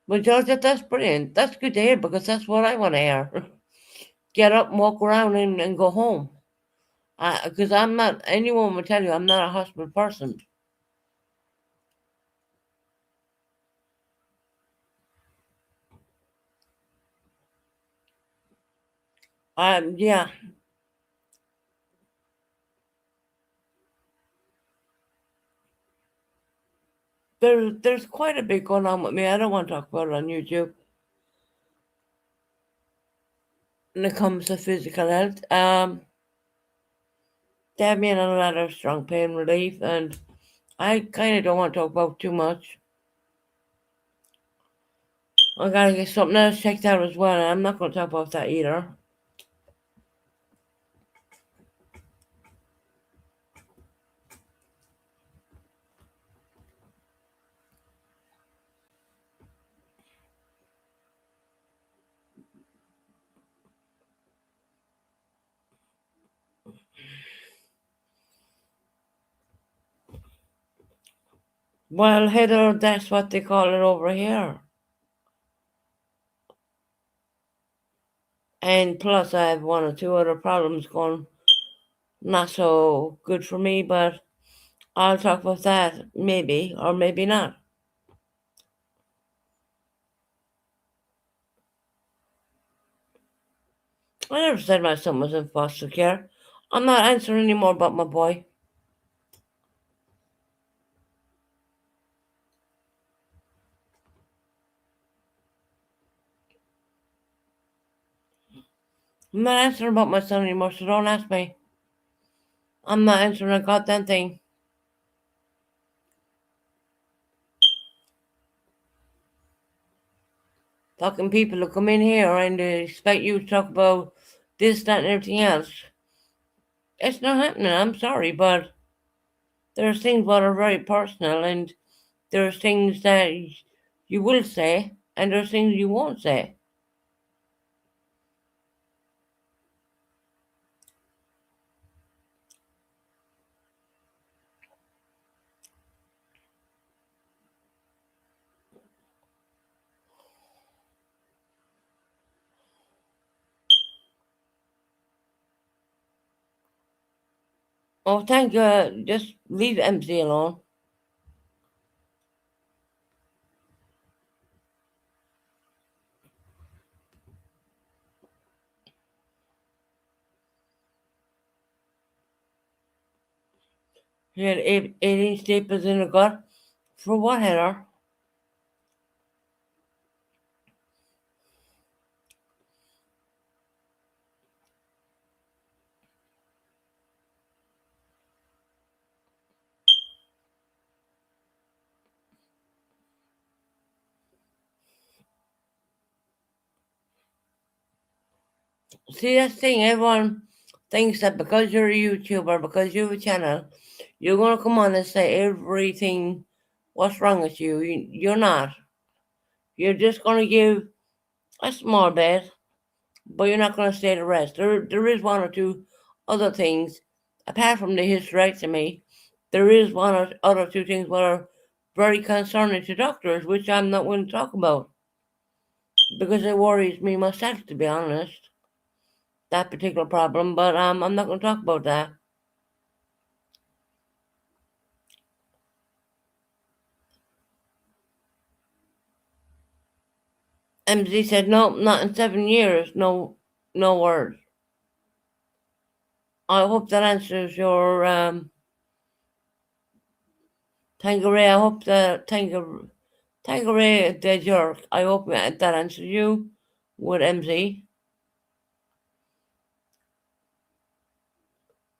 But Georgia, that's brilliant. That's good to hear because that's what I want to hear. Get up and walk around and go home. Because I'm not, anyone will tell you I'm not a hospital person. Yeah, there's quite a bit going on with me. I don't want to talk about it on YouTube when it comes to physical health. They have me in a lot of strong pain relief, and I kind of don't want to talk about too much. I gotta get something else checked out as well, and I'm not gonna talk about that either. Well, Heather, that's what they call it over here. And plus, I have one or two other problems going not so good for me, but I'll talk about that maybe or maybe not. I never said my son was in foster care. I'm not answering anymore about my boy. I'm not answering about my son anymore, so don't ask me. I'm not answering a goddamn thing. Fucking people who come in here and expect you to talk about this, that, and everything else. It's not happening. I'm sorry, but there's things that are very personal, and there's things that you will say, and there's things you won't say. Oh, thank you. Just leave MC alone. He had 18 staples in the gut. For what, Heather? See, that's the thing. Everyone thinks that because you're a YouTuber, because you have a channel, you're going to come on and say everything, what's wrong with you. You're not. You're just going to give a small bit, but you're not going to say the rest. There is one or two other things, apart from the hysterectomy, there is one or other two things that are very concerning to doctors, which I'm not going to talk about because it worries me myself, to be honest, that particular problem. But I'm not going to talk about that. MZ said, no, not in 7 years. No, no words. I hope that answers your Tangeray. I hope that Tangeray, the jerk. I hope that answers you with MZ.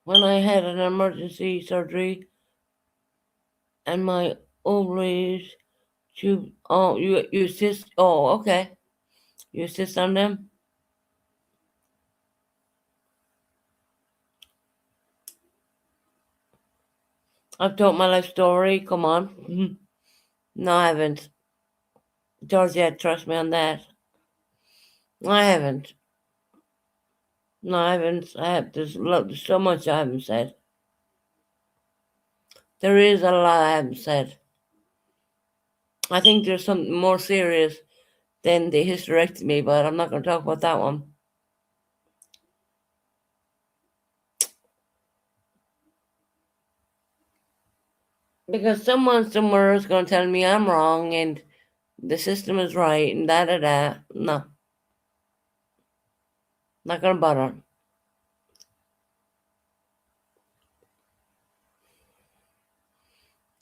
When I had an emergency surgery and my ovaries tube. Oh, you cyst. Oh, okay. You cyst on them. I've told my life story. Come on. No, I haven't. Georgette, trust me on that. I haven't. No, I haven't. There's so much I haven't said. There is a lot I haven't said. I think there's something more serious than the hysterectomy, but I'm not going to talk about that one. Because someone somewhere is going to tell me I'm wrong and the system is right and da da da. No, not going to bother.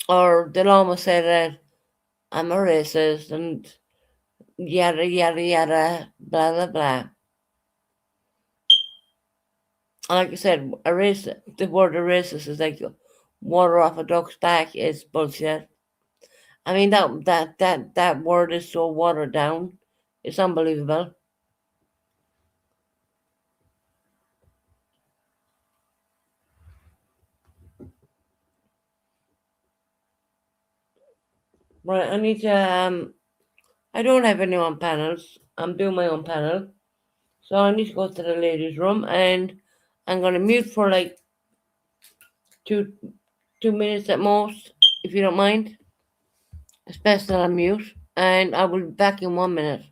Or they'll almost say that I'm a racist and yada yada yada, blah blah blah. Like I said, the word a racist is like water off a duck's back is bullshit. I mean that word is so watered down. It's unbelievable. Right, I need to I don't have any on panels. I'm doing my own panel. So I need to go to the ladies' room and I'm gonna mute for like two 2 minutes at most, if you don't mind. It's best that I mute. And I will be back in 1 minute.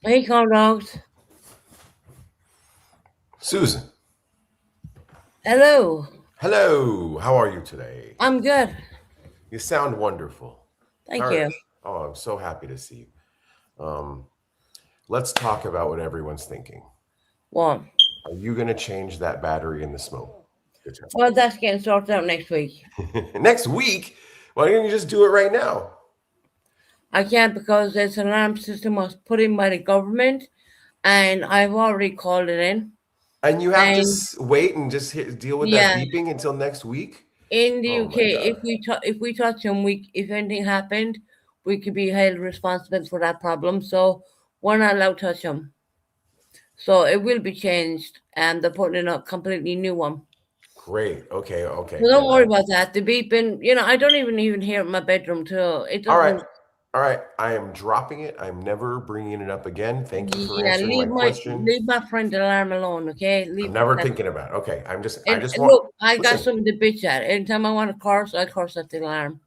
Hey, corn dogs. Susan, Hello. hello. How are you today? I'm good. You sound wonderful. All Thank right. you. Oh, I'm so happy to see you. Let's talk about what everyone's thinking. One. Are you going to change that battery in the smoke Well, that's getting sorted out next week. detector? Next week? Why don't you just do it right now? I can't because this alarm system was put in by the government, and I've already called it in. And you have to And wait and just deal with that yeah, beeping until next week? in the Oh my UK, God. if we touch them, we if anything happened, we could be held responsible for that problem. So we're not allowed to touch them. So it will be changed, and they're putting in a completely new one. Great. Okay. Okay. So don't Good. worry about that. The beeping, I don't even hear it in my bedroom too. It All right. doesn't. All right. I am dropping it. I'm never bringing it up again. Thank you for Yeah, answering my question. leave my friend alarm alone, okay? I'm Leave never that. thinking about it. Okay. I And just want, look, I got listen. something to bitch at. Anytime I want to curse, I curse at the alarm.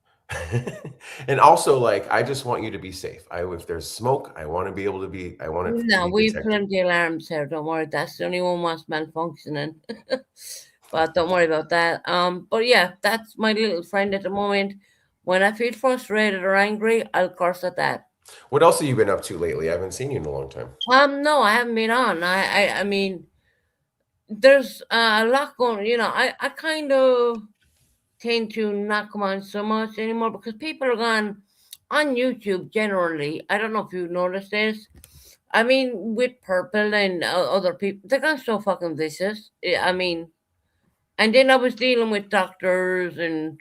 And also, like, I just want you to be safe. If there's smoke, I want it to No, be we've detected. plenty of alarms here. Don't worry. That's the only one was malfunctioning. But don't worry about that. But yeah, that's my little friend at the moment. When I feel frustrated or angry, I'll curse at that. What else have you been up to lately? I haven't seen you in a long time. No, I haven't been on. I mean, there's a lot going. I kind of tend to not come on so much anymore because people are gone on YouTube generally. I don't know if you've noticed this. I mean, with Purple and other people, they're gone so fucking vicious. I mean, and then I was dealing with doctors and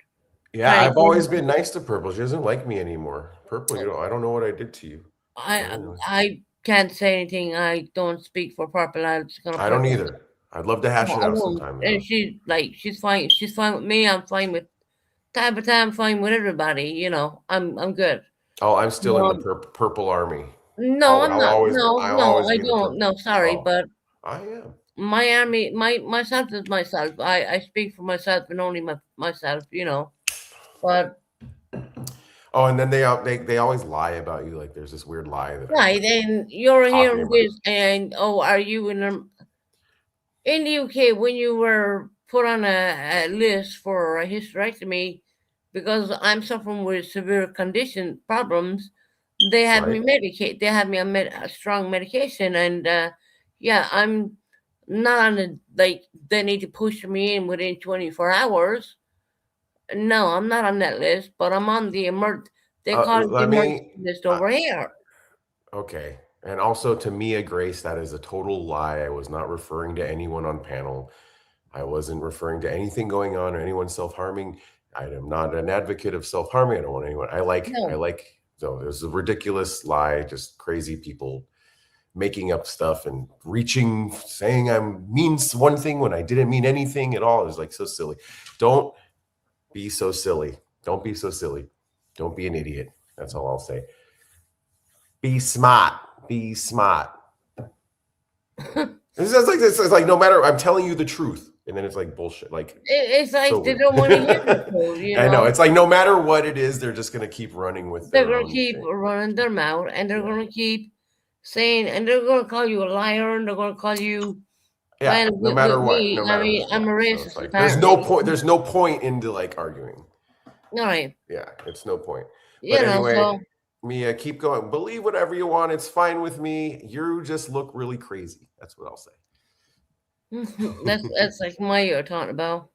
Yeah, trying to I've get always them. been nice to Purple. She doesn't like me anymore. Purple, I don't know what I did to you. But I anyway, I can't say anything. I don't speak for Purple. I'm just gonna I put don't it. either. I'd love to No, hash it I out won't. sometime, And though. she's like, she's fine. She's fine with me. I'm fine with time to time. Fine with everybody. I'm good. Oh, I'm still in the Um, Purple Army. no, I'm I'll not. always, No, I'll no, always I be in the don't. purple. No, sorry, Oh, but I am. my army, myself is myself. I speak for myself and only myself. But Oh, and then they always lie about you. Like there's this weird lie that I'm right, like and you're talking hearing about. this, and oh, are you in the UK when you were put on a list for a hysterectomy because I'm suffering with severe condition problems? They had me Right? medicate. They had me on a strong medication, and yeah, I'm not on a like. They need to push me in within 24 hours. No, I'm not on that list, but I'm on the They call it the Let emergency me. list Uh, over here. okay. And also to Mia Grace, that is a total lie. I was not referring to anyone on panel. I wasn't referring to anything going on or anyone self harming. I am not an advocate of self harming. I don't want anyone. I No, like. So there's a ridiculous lie, just crazy people making up stuff and reaching, saying I means one thing when I didn't mean anything at all. It's like so silly. Don't be so silly. Don't be so silly. Don't be an idiot. That's all I'll say. Be smart. Be smart. It's just like this. It's like no matter. I'm telling you the truth, and then it's like bullshit. Like it's so like they weird. don't want to hear the truth. I know. It's like no matter what it is, they're just gonna keep running with They're their gonna own keep thing. running their mouth, and they're Yeah. gonna keep saying, and they're gonna call you a liar, and they're gonna call you. Yeah. Well, No with matter what. me, No I matter mean, what. I'm Yeah. a So it's racist like there's no apparently. point. There's no point into like arguing. All right, Yeah. It's no point. But so anyway, Mia, keep going. Believe whatever you want. It's fine with me. You just look really crazy. That's what I'll say. that's like my you're talking about.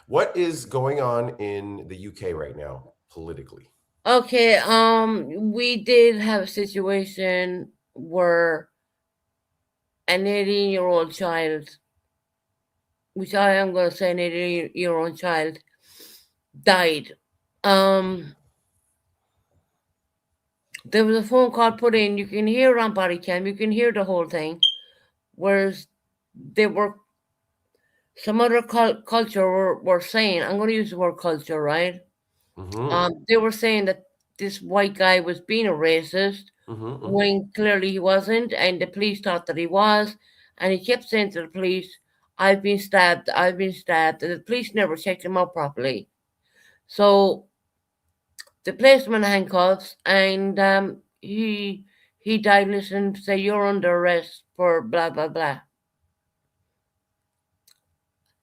What is going on in the UK right now politically? Okay, we did have a situation where an 18-year-old child, which I am gonna say an 18-year-old child, died. Um, there was a phone call put in. You can hear on body cam. You can hear the whole thing. Whereas they were some other culture were saying, I'm going to use the word culture, right? Mm-hmm. They were saying that this white guy was being a racist Mm-hmm. Mm-hmm. when clearly he wasn't, and the police thought that he was, and he kept saying to the police, I've been stabbed," and the police never checked him out properly. So they placed him in handcuffs, and he he died listening to say you're under arrest for blah blah blah.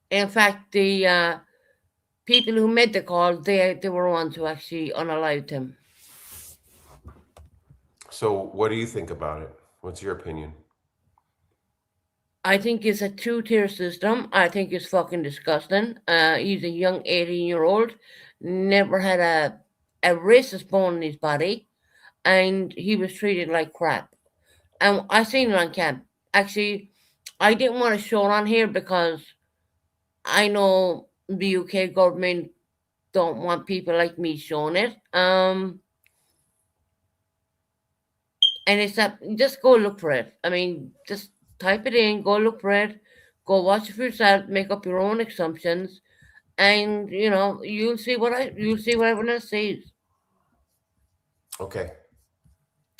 In fact, the people who made the call, they were ones who actually unalived him. So, what do you think about it? What's your opinion? I think it's a two-tier system. I think it's fucking disgusting. He's a young 18-year-old, never had a racist bone in his body, and he was treated like crap. And I seen it on cam. Actually, I didn't want to show it on here because I know the UK government don't want people like me showing it. And it's that just go look for it. I mean, just type it in, go look for it, go watch it for yourself, make up your own assumptions, and you'll see what everyone else sees. Okay.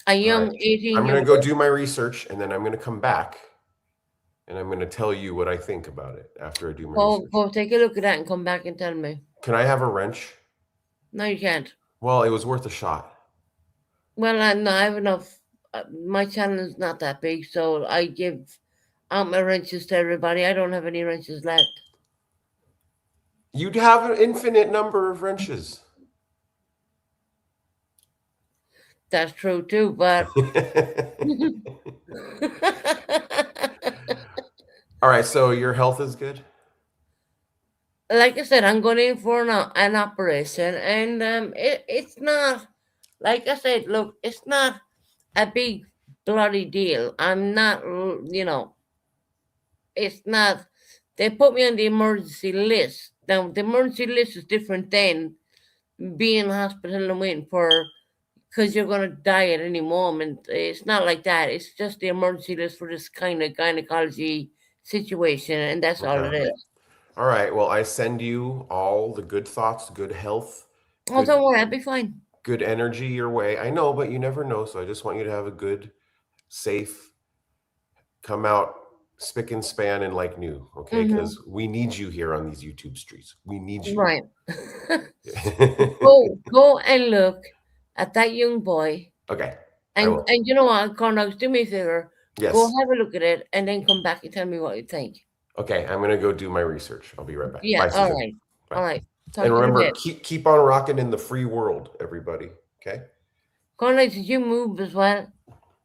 A All young right. 18 I'm year going to go old. do my research and then I'm going to come back and I'm going to tell you what I think about it after I do my research. Go take a look at that and come back and tell me. Can I have a wrench? No, you can't. Well, it was worth a shot. Well, no, I have enough. My channel is not that big, so I give out my wrenches to everybody. I don't have any wrenches left. You'd have an infinite number of wrenches. That's true too, but All right, so your health is good? like I said, I'm going in for an operation, and it's not, like I said, look, it's not a big bloody deal. I'm not, it's not. They put me on the emergency list. Now, the emergency list is different than being in hospital and waiting for, because you're going to die at any moment. It's not like that. It's just the emergency list for this kind of gynecology situation, and that's all it Okay. is. All right, well, I send you all the good thoughts, good health, Oh, don't worry, I'll be fine. good energy your way. I know, but you never know, so I just want you to have a good, safe, come out spick and span and like new, okay? Mhm. Because we need you here on these YouTube streets. We need you. Right. Go and look at that young boy, Okay. and you know what, Cornox, do me a favor. Yes. Go have a look at it, and then come back and tell me what you think. Okay, I'm gonna go do my research. I'll be right back. Yeah. Bye, Susan. All right. Bye. All right. Talk And to you in a remember, bit. keep on rocking in the free world, everybody. Okay. Cornox, did you move as well?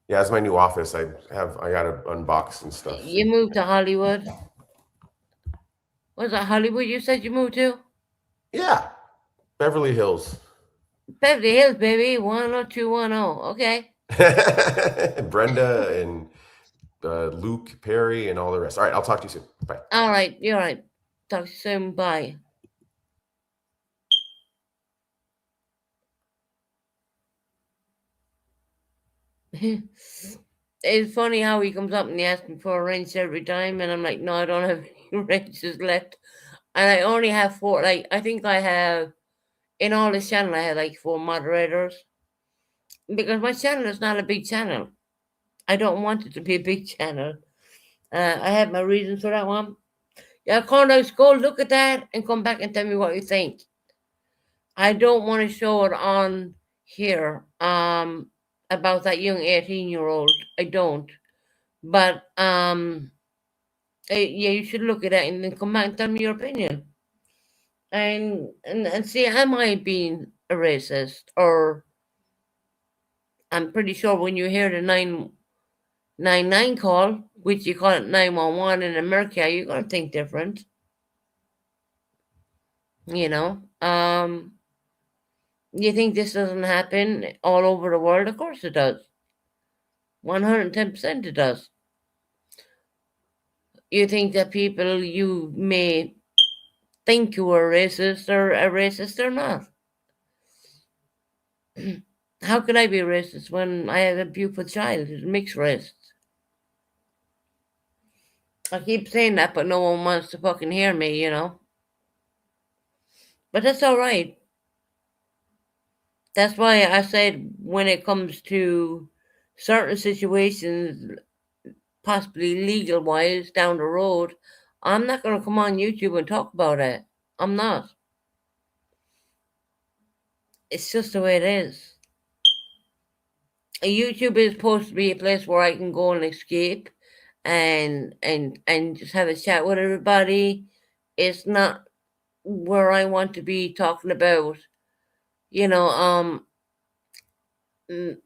Yeah, it's my new office. I gotta unbox and stuff. You moved to Hollywood. Was that Hollywood you said you moved to? Yeah, Beverly Hills. Beverly Hills, baby. 10210. Okay. Brenda and Luke Perry and all the rest. All right, I'll talk to you soon. Bye. All right. You're right. Talk to you soon. Bye. It's funny how he comes up and he asks me for a wrench every time, and I'm like, no, I don't have any wrenches left. And I only have 4. Like, I think I have, in all this channel, I have like 4 moderators. Because my channel is not a big channel. I don't want it to be a big channel. I have my reasons for that one. Yeah, Cornelius, go look at that and come back and tell me what you think. I don't want to show it on here about that young 18-year-old. I don't. But yeah, you should look at it and then come back and tell me your opinion. And see, am I being a racist? Or I'm pretty sure when you hear the 999 call, which you call it 911 in America, you're gonna think different. You know, you think this doesn't happen all over the world? Of course it does. 110% it does. You think that people you may think you are racist or a racist or not? How could I be racist when I have a beautiful child who's mixed race? I keep saying that, but no one wants to fucking hear me, you know? But that's all right. That's why I said when it comes to certain situations, possibly legal-wise, down the road, I'm not going to come on YouTube and talk about it. I'm not. It's just the way it is. YouTube is supposed to be a place where I can go and escape and just have a chat with everybody. It's not where I want to be talking about, you know, mm,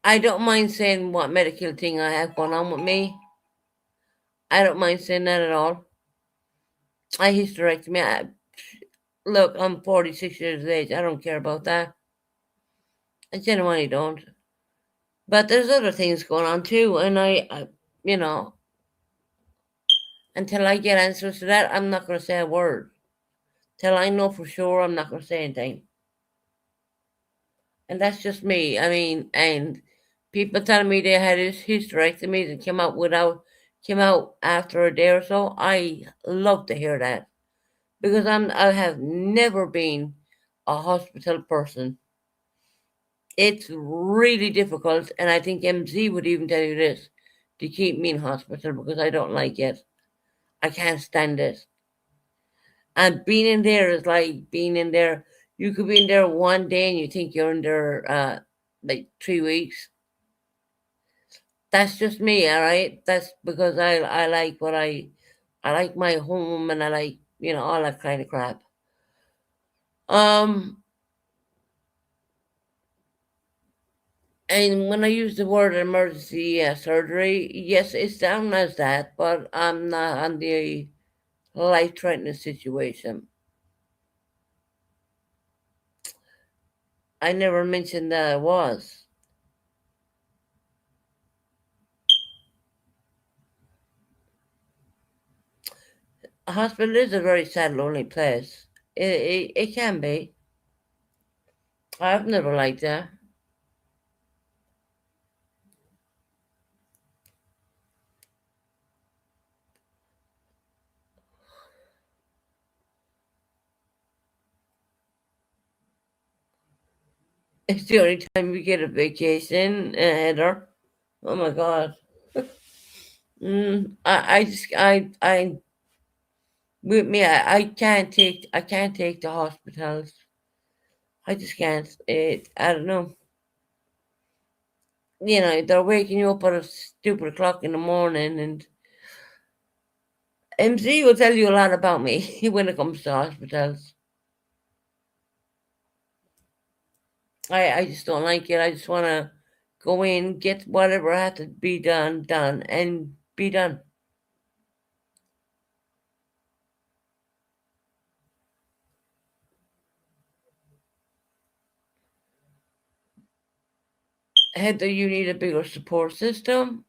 I don't mind saying what medical thing I have going on with me. I don't mind saying that at all. I hysterectomy. Look, I'm 46 years of age. I don't care about that. I genuinely don't. But there's other things going on too, and you know, until I get answers to that, I'm not going to say a word. Till I know for sure, I'm not going to say anything. And that's just me. I mean, and people telling me they had a hysterectomy that came out after a day or so. I love to hear that because I have never been a hospital person. It's really difficult, and I think MZ would even tell you this, to keep me in hospital because I don't like it. I can't stand it. And being in there is like being in there. You could be in there one day and you think you're in there like 3 weeks. That's just me, all right. That's because I like I like my home and I like all that kind of crap. Um, and when I use the word emergency surgery, yes, it's down as that, but I'm not on the life-threatening situation. I never mentioned that I was. A hospital is a very sad, lonely place. It can be. I've never liked that. It's the only time we get a vacation, Heather. Oh my God. I just, with me, I can't take the hospitals. I just can't. I don't know. They're waking you up at a stupid o'clock in the morning, and MZ will tell you a lot about me when it comes to hospitals. I just don't like it. I just want to go in, get whatever has to be done, and be done. Heather, you need a bigger support system.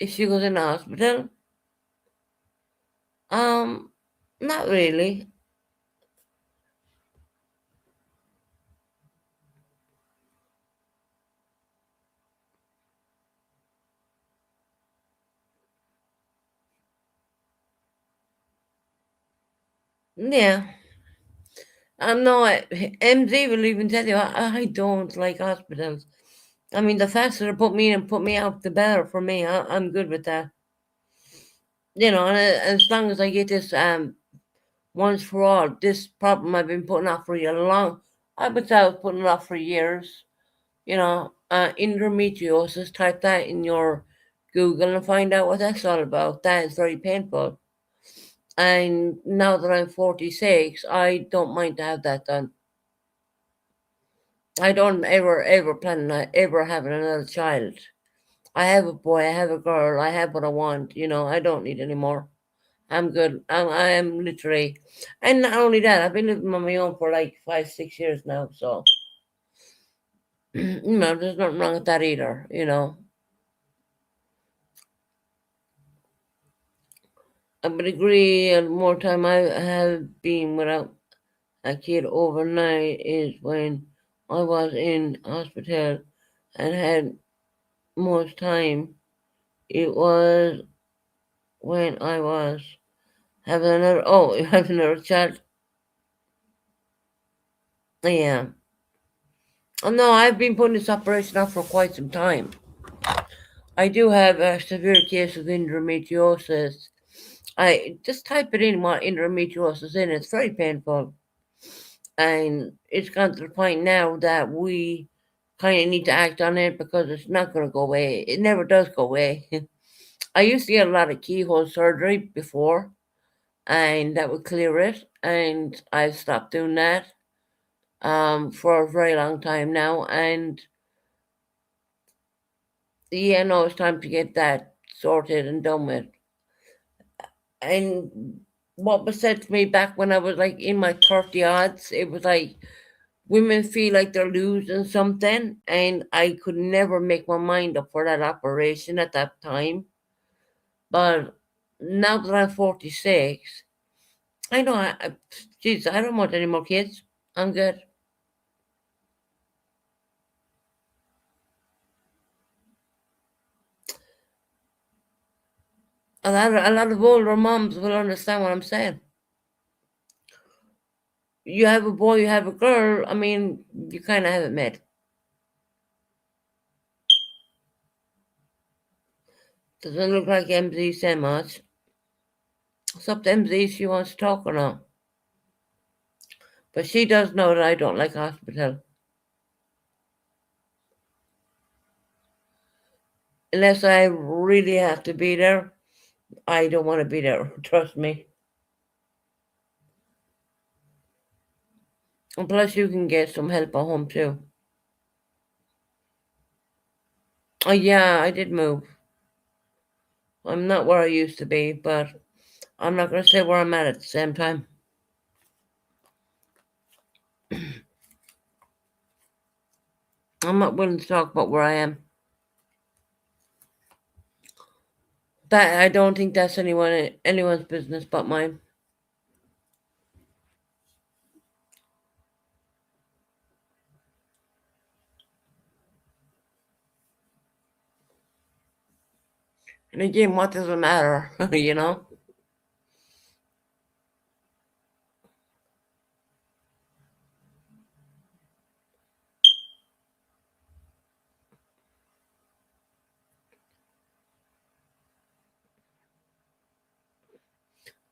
If she goes in the hospital, um, not really. Yeah. No, MZ will even tell you I don't like hospitals. I mean, the faster they put me in and put me out, the better for me. I'm good with that. And as long as I get this once for all, this problem I've been putting off for a long, I would say I was putting it off for years. Endometriosis. Type that in your Google and find out what that's all about. That is very painful. And now that I'm 46, I don't mind to have that done. I don't ever plan on ever having another child. I have a boy, I have a girl, I have what I want. I don't need any more. I'm good. I am literally, and not only that, I've been living on my own for like 5, 6 years now. So, there's nothing wrong with that either. I would agree. And more time I have been without a kid overnight is when I was in hospital and had most time. It was when I was having another. Oh, having another child. Yeah. Oh no, I've been putting this operation off for quite some time. I do have a severe case of endometriosis. I just type it in what endometriosis is. It's very painful, and it's gone to the point now that we kind of need to act on it because it's not going to go away. It never does go away. I used to get a lot of keyhole surgery before, and that would clear it, and I've stopped doing that for a very long time now. And yeah, no, it's time to get that sorted and done with. And what was said to me back when I was like in my 30 odds, it was like women feel like they're losing something, and I could never make my mind up for that operation at that time. But now that I'm 46, I know geez, I don't want any more kids. I'm good. A lot of older moms will understand what I'm saying. You have a boy, you have a girl. I mean, you kind of have it made. Doesn't look like MZ said much. It's up to MZ if she wants to talk or not. But she does know that I don't like hospital. Unless I really have to be there, I don't want to be there. Trust me. And plus, you can get some help at home too. Oh, yeah, I did move. I'm not where I used to be, but I'm not going to say where I'm at the same time. I'm not willing to talk about where I am. That I don't think that's anyone's business but mine. And again, what does it matter? You know?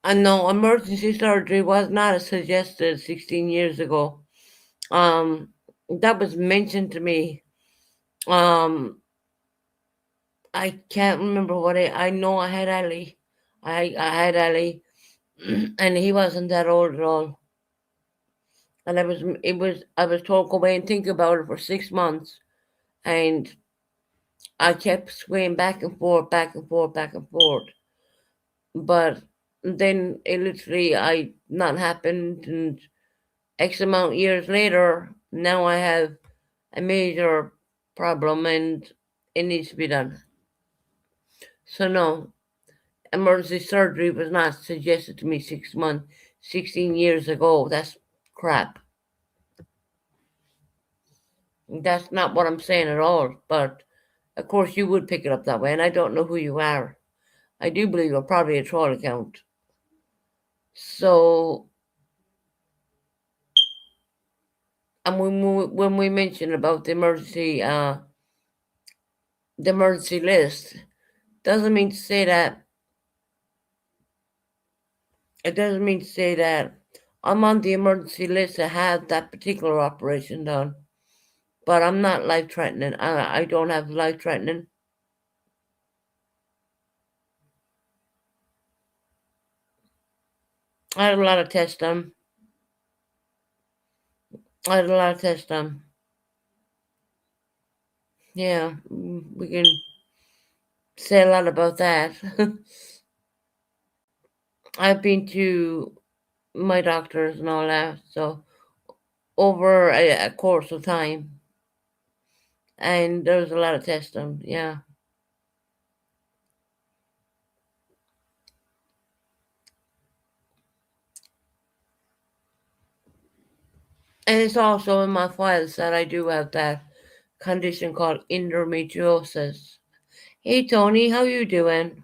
And no, emergency surgery was not suggested 16 years ago. Um, that was mentioned to me. I can't remember what I know. I had Ali. I had Ali, and he wasn't that old at all. And I was told go away and think about it for 6 months, and I kept swaying back and forth, back and forth, back and forth. But then it literally I not happened, and X amount years later, now I have a major problem, and it needs to be done. So no, emergency surgery was not suggested to me 6 months, 16 years ago. That's crap. That's not what I'm saying at all. But of course, you would pick it up that way, and I don't know who you are. I do believe you're probably a troll account. So, and when we mentioned about the emergency list, doesn't mean to say that it doesn't mean to say that I'm on the emergency list to have that particular operation done. But I'm not life threatening. I don't have life threatening. I had a lot of tests done. I had a lot of tests done. Yeah, we can say a lot about that. I've been to my doctors and all that, so over a course of time, and there was a lot of tests done. Yeah, and it's also in my files that I do have that condition called endometriosis. Hey Tony, how you doing?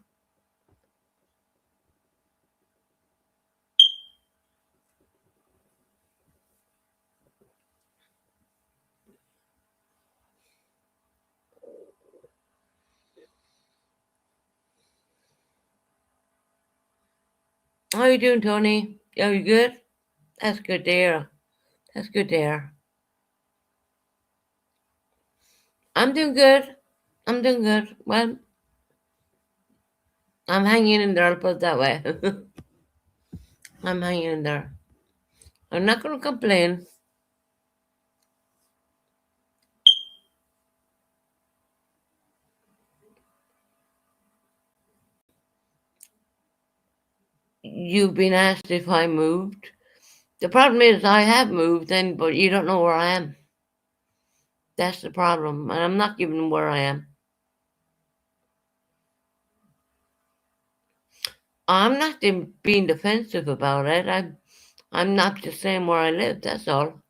How you doing, Tony? Are you good? That's good to hear. That's good to hear. I'm doing good. I'm doing good. Well, I'm hanging in there, I'll put it that way. I'm hanging in there. I'm not going to complain. You've been asked if I moved. The problem is I have moved, but you don't know where I am. That's the problem, and I'm not giving where I am. I'm not being defensive about it. I'm not just saying where I live. That's all.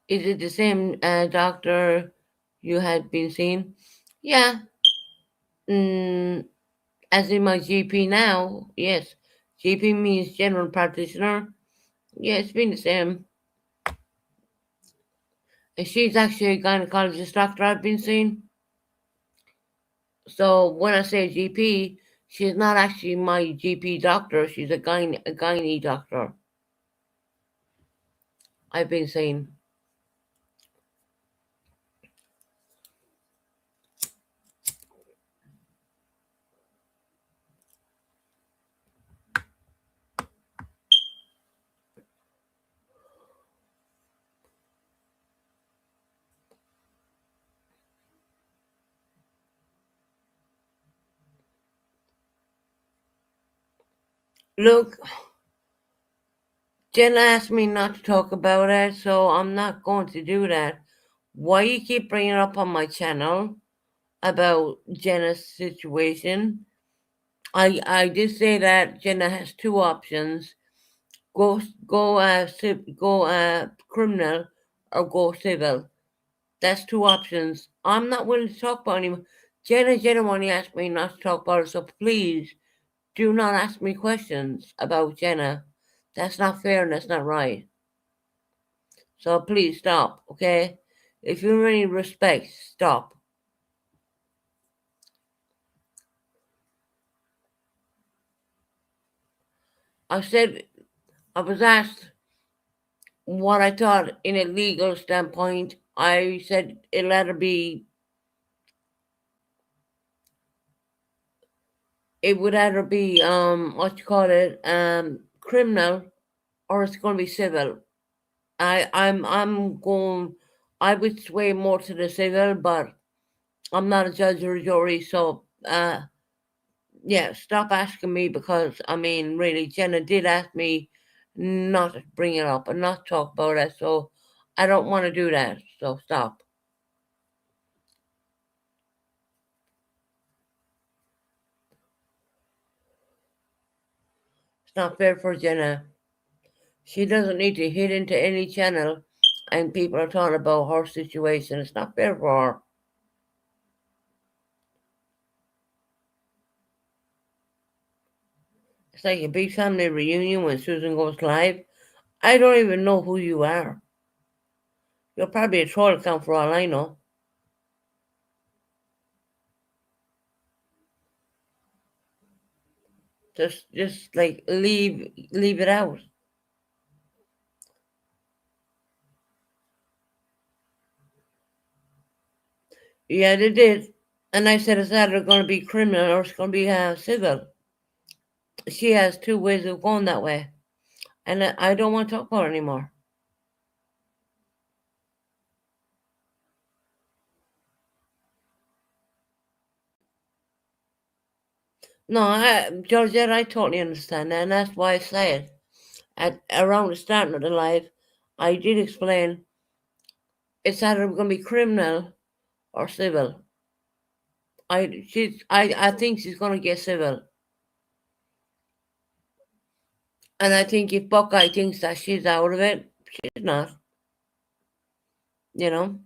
Is it the same doctor you had been seeing? Yeah. Mm, as in my GP now, yes. GP means general practitioner. Yeah, it's been the same. And she's actually a gynecologist doctor I've been seeing. So when I say GP, she's not actually my GP doctor. She's a gynae doctor I've been seeing. Look, Jen asked me not to talk about it, so I'm not going to do that. Why you keep bringing it up on my channel about Jenna's situation? I did say that Jenna has two options: go criminal or go civil. That's two options. I'm not willing to talk about anymore. Jenna only asked me not to talk about it, so please do not ask me questions about Jenna. That's not fair and that's not right. So please stop, okay? If you really respect, stop. I said, I was asked what I thought in a legal standpoint. I said it'll either be, it would either be, criminal or it's going to be civil. I'm going, I would sway more to the civil, but I'm not a judge or a jury, so yeah, stop asking me because I mean, really, Jenna did ask me not to bring it up and not talk about it, so I don't want to do that. So stop. It's not fair for Jenna. She doesn't need to hit into any channel, and people are talking about her situation. It's not fair for her. It's like a big family reunion when Susan goes live. I don't even know who you are. You're probably a troll account for all I know. Just like leave it out. Yeah, they did. And I said it's either going to be criminal or it's going to be civil. She has two ways of going that way. And I don't want to talk about it anymore. No, Georgette, I totally understand that. And that's why I say it. Around the starting of the life, I did explain it's either going to be criminal or civil. I think she's going to get civil. And I think if Buckeye thinks that she's out of it, she's not. You know?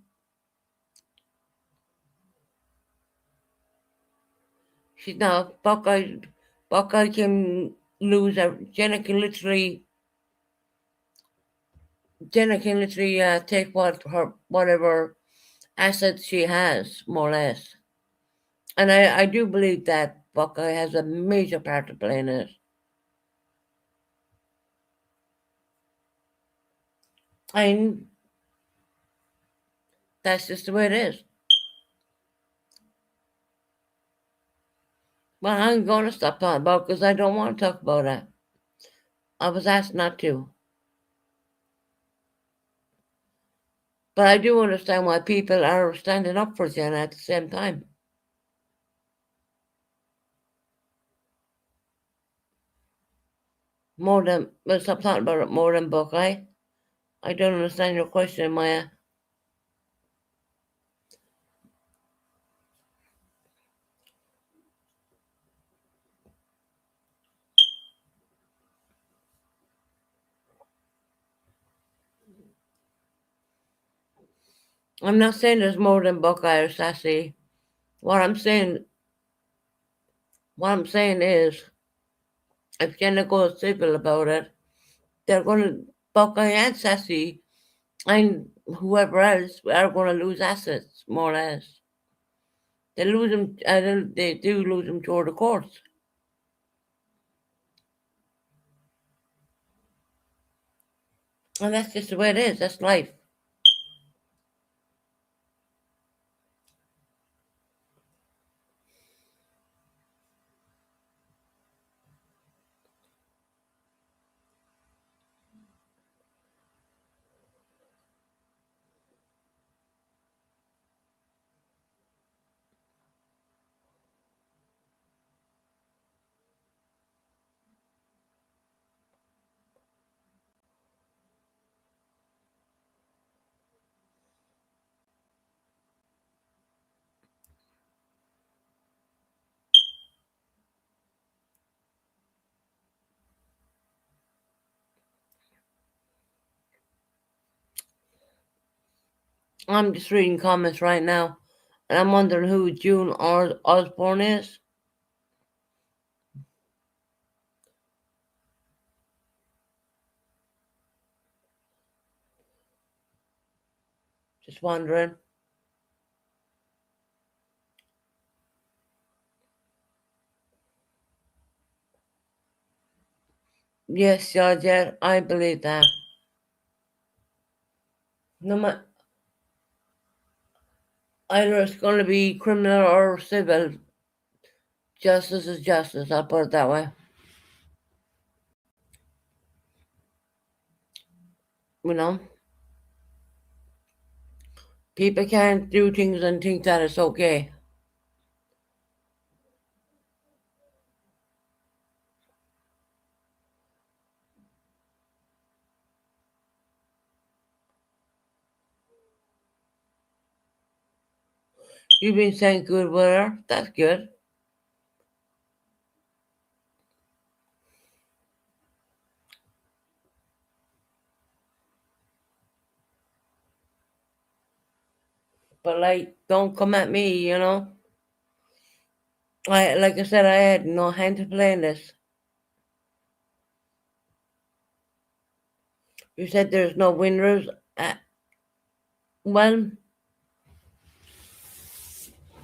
She's not. Buckeye can lose. Jenna can literally take whatever assets she has, more or less. And I do believe that Buckeye has a major part to play in it. And That's just the way it is. Well, I'm going to stop talking about it because I don't want to talk about it. I was asked not to. But I do understand why people are standing up for Jenna at the same time. Well, stop talking about it more than Buckeye. I don't understand your question, Maya. I'm not saying there's more than Buckeye or Sassy. What I'm saying is, if Jenna goes civil about it, they're going to Buckeye and Sassy and whoever else are going to lose assets, more or less. They lose them. They do lose them toward the courts. And that's just the way it is. That's life. I'm just reading comments right now, and I'm wondering who June Osborne is. Just wondering. Yes, Georgia, I believe that. No matter, either it's going to be criminal or civil. Justice is justice. I'll put it that way. You know, people can't do things and think that it's okay. You've been saying good with her. That's good. But like, don't come at me. You know. Like I said, I had no hand to play in this. You said there's no winners. Well,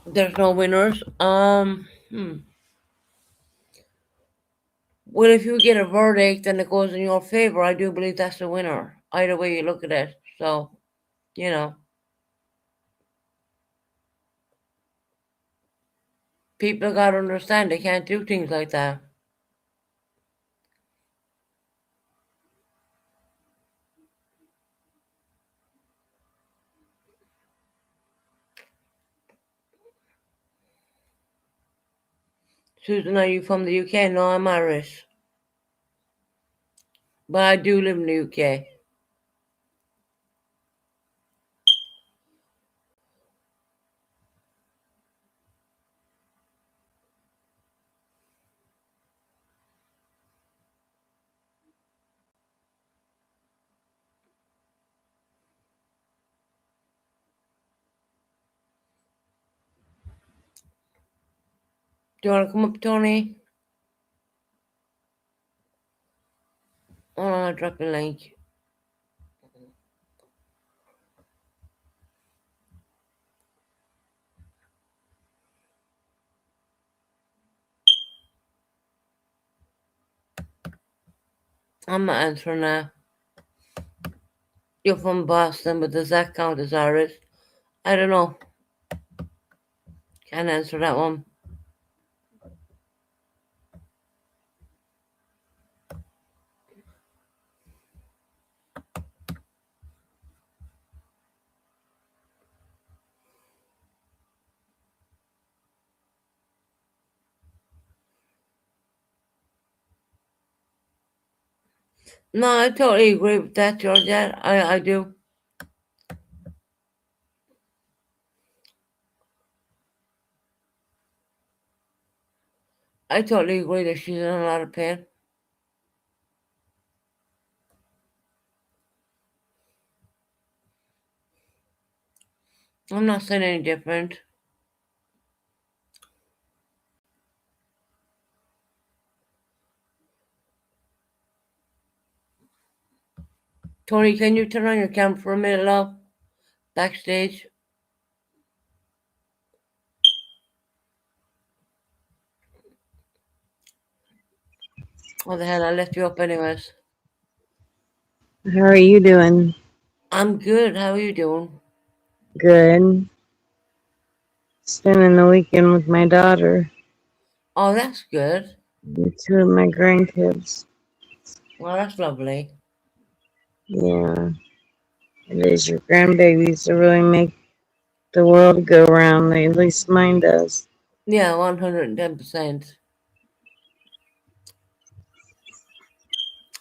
there's no winners. Well, if you get a verdict and it goes in your favor, I do believe that's the winner. Either way you look at it. So, you know, people gotta understand they can't do things like that. Susan, are you from the UK? No, I'm Irish. But I do live in the UK. Do you want to come up, Tony? I'll drop a link. I'm not answering that. You're from Boston, but does that count as Irish? I don't know. Can't answer that one. No, I totally agree with that, Georgette. I do. I totally agree that she's in a lot of pain. I'm not saying any different. Tony, can you turn on your camera for a minute, love? Backstage. What the hell? I left you up anyways. How are you doing? I'm good. How are you doing? Good. Spending the weekend with my daughter Oh, that's good. and two of my grandkids. Well, that's lovely. Yeah, it is. Your grandbabies that really make the world go round. At least mine does. Yeah, 110%.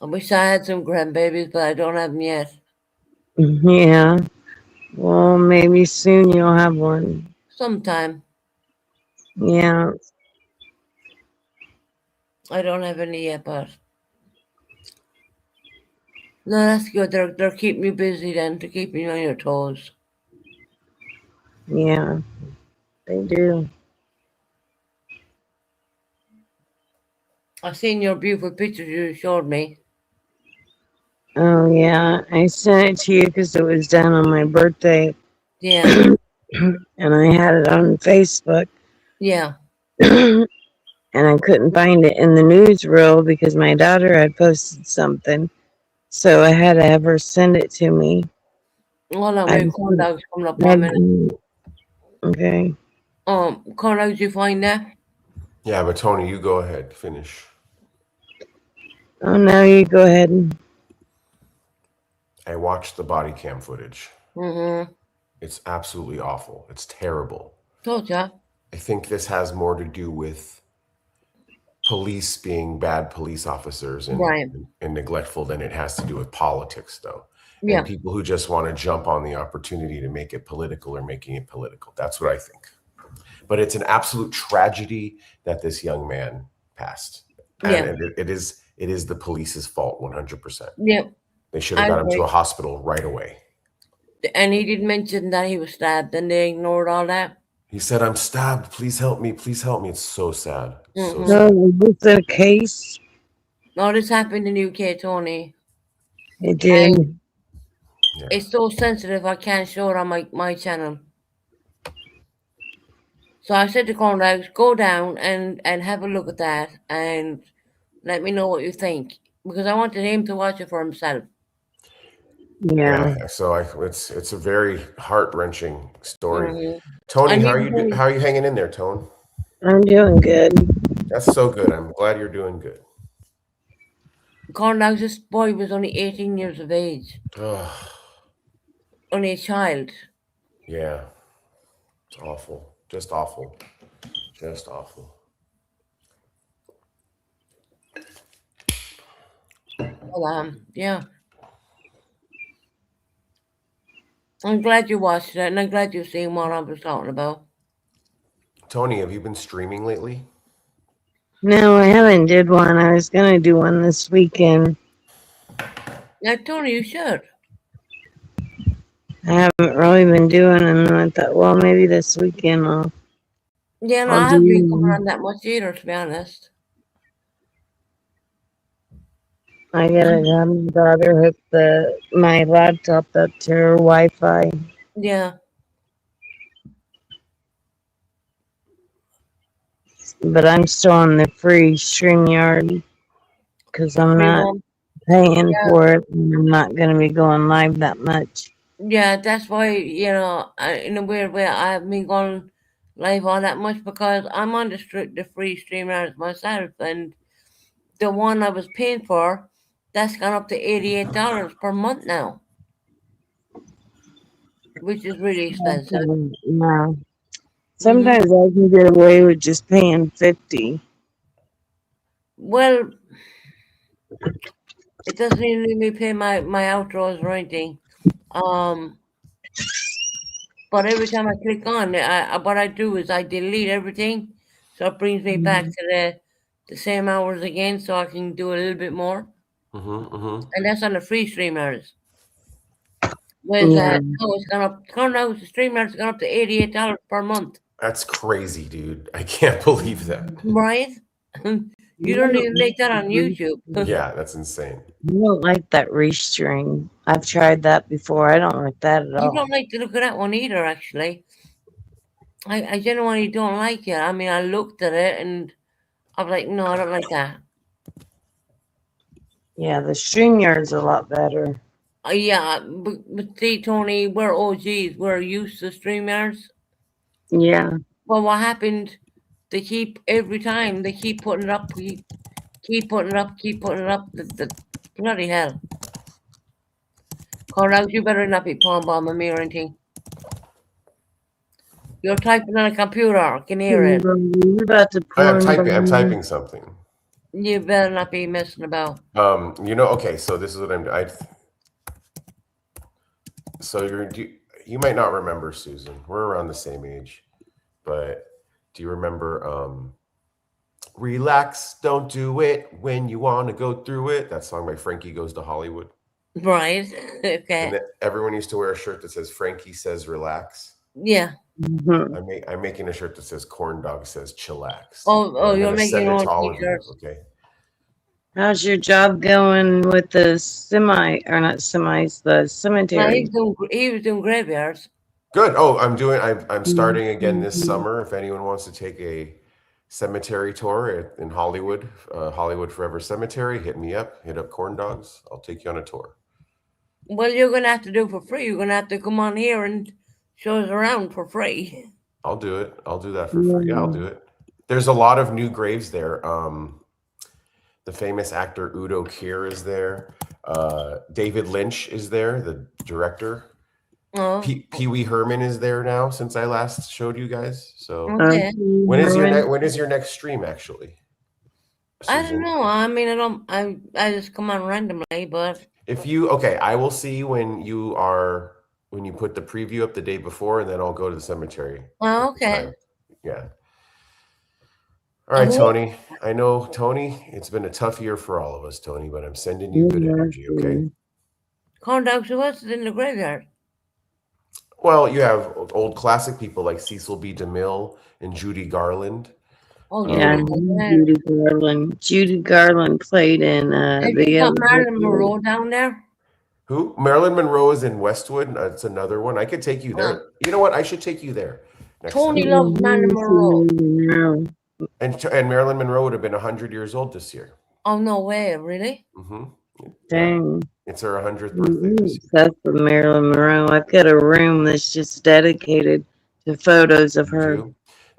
I wish I had some grandbabies, but I don't have them yet. Yeah. Well, maybe soon you'll have one. Sometime. Yeah. I don't have any yet, but no, that's good. They're keeping you busy then to keep you on your toes. Yeah. They do. I seen your beautiful pictures you showed me. Oh, yeah. I sent it to you because it was done on my birthday. Yeah, And I had it on Facebook. yeah. And I couldn't find it in the newsreel because my daughter had posted something. So I had to have her send it to me. Hold on, I, wait, corn dogs coming up 1 minute. okay. Corn dogs, you find that? Yeah, but Tony, you go ahead, finish. Oh, no, you go ahead. I watched the body cam footage. Mm-hmm. It's absolutely awful. It's terrible. Told ya. I think this has more to do with police being bad police officers Right. and neglectful than it has to do with politics, though. Yeah. And people who just want to jump on the opportunity to make it political or making it political. That's what I think. But it's an absolute tragedy that this young man passed. Yeah. And it is the police's fault 100%. Yep. They should have I got him to agree. a hospital right away. And he did mention that he was stabbed and they ignored all that. He said, "I'm stabbed. Please help me. Please help me." It's so sad. So Mhm. sad. So, was it a case? No, this happened in UK, Tony. It did. Yeah. It's so sensitive I can't show it on my channel. So I said to corn dogs, go down and have a look at that and let me know what you think. Because I wanted him to watch it for himself. Yeah. So it's a very heart-wrenching story. Mhm. Tony, And how are even you hanging in there, Tone? I'm doing good. That's so good. I'm glad you're doing good. corn dogs, this boy was only 18 years of age. Oh, Only a child. yeah. It's awful. Just awful. Just awful. Well, yeah. I'm glad you watched it and I'm glad you've seen what I was talking about. Tony, have you been streaming lately? No, I haven't did one. I was gonna do one this weekend. Yeah, Tony, you should. I haven't really been doing them. And I thought, well, maybe this weekend Yeah, no, I'll I haven't been coming do. on that much either, to be honest. I gotta have my daughter hook my laptop up to her Wi-Fi. Yeah. But I'm still on the free StreamYard because I'm Free not one. paying Yeah. for it. And I'm not gonna be going live that much. Yeah, that's why, in a weird way, I haven't been going live all that much because I'm on the free streamers myself, and the one I was paying for, that's gone up to $88 per month now, which is really expensive. Yeah. Hmm. Sometimes I can get away with just paying 50. Well, it doesn't even let me pay my outros or anything. Um, but every time I click on it, what I do is I delete everything, so it brings me back to the same hours again, so I can do a little bit more. And that's on the free streamers. Whereas Yeah. now it's gone up. Now the streamers gone up to $88 per month, That's crazy, dude. I can't believe that. right? You don't even make that on YouTube. Yeah, that's insane. I don't like that restream. I've tried that before. I don't like that at You all. don't like to look at that one either, actually. I genuinely don't like it. I mean, I looked at it and I was like, no, I don't like that. Yeah, the StreamYard's a lot better. Yeah, but see, Tony, we're OGs. We're used to StreamYards. Yeah. Well, what happened? They keep every time they keep putting it up, keep putting it up, keep putting it up. The bloody hell! Call out, you better not be palm bombing me or anything. You're typing on a computer. I can hear it. You're about to I'm porn typing. I'm bomb me. typing something. You better not be messing about. Okay, so this is what so you might not remember Susan. We're around the same age, but do you remember Relax, don't do it when you want to go through it? That song by Frankie Goes to Hollywood. Right. Okay. And everyone used to wear a shirt that says Frankie says relax. Yeah. I'm making a shirt that says Corn Dog says chillax. Oh, I'm you're gonna making send your it own to all of you, t-shirts. okay? How's your job going with the semi, or not semis, the No, cemetery? he was doing graveyards. Good. Oh, I'm starting again this summer. If anyone wants to take a cemetery tour in Hollywood, Hollywood Forever Cemetery, hit me up. Hit up Corn Dogs. I'll take you on a tour. Well, you're gonna have to do it for free. You're gonna have to come on here and show us around for free. I'll do it. I'll do that for free. Yeah, I'll do it. There's a lot of new graves there. The famous actor Udo Kier is there. David Lynch is there, the director. Oh, Pee Wee Herman is there now since I last showed you guys. So okay. when is your next stream actually? I don't Susan? know. I mean, I just come on randomly, but I will see when you put the preview up the day before, and then I'll go to the cemetery. oh, okay. Time. Yeah. All right, Tony. I know, Tony, it's been a tough year for all of us, Tony, but I'm sending you good energy, okay? Corn dogs who else is in the graveyard? Well, you have old classic people like Cecil B. DeMille and Judy Garland. Oh, Yeah, Judy Garland. Judy Garland played in have you got Marilyn Monroe down there? Who? Marilyn Monroe is in Westwood. That's another one. I could take you there. You know what? I should take you there. Tony loves Marilyn Monroe. And Marilyn Monroe would have been 100 years old this year. Oh, no way. Really? Mm-hmm. Dang. It's her 100th birthday. That's for Marilyn Monroe. I've got a room that's just dedicated to photos of her.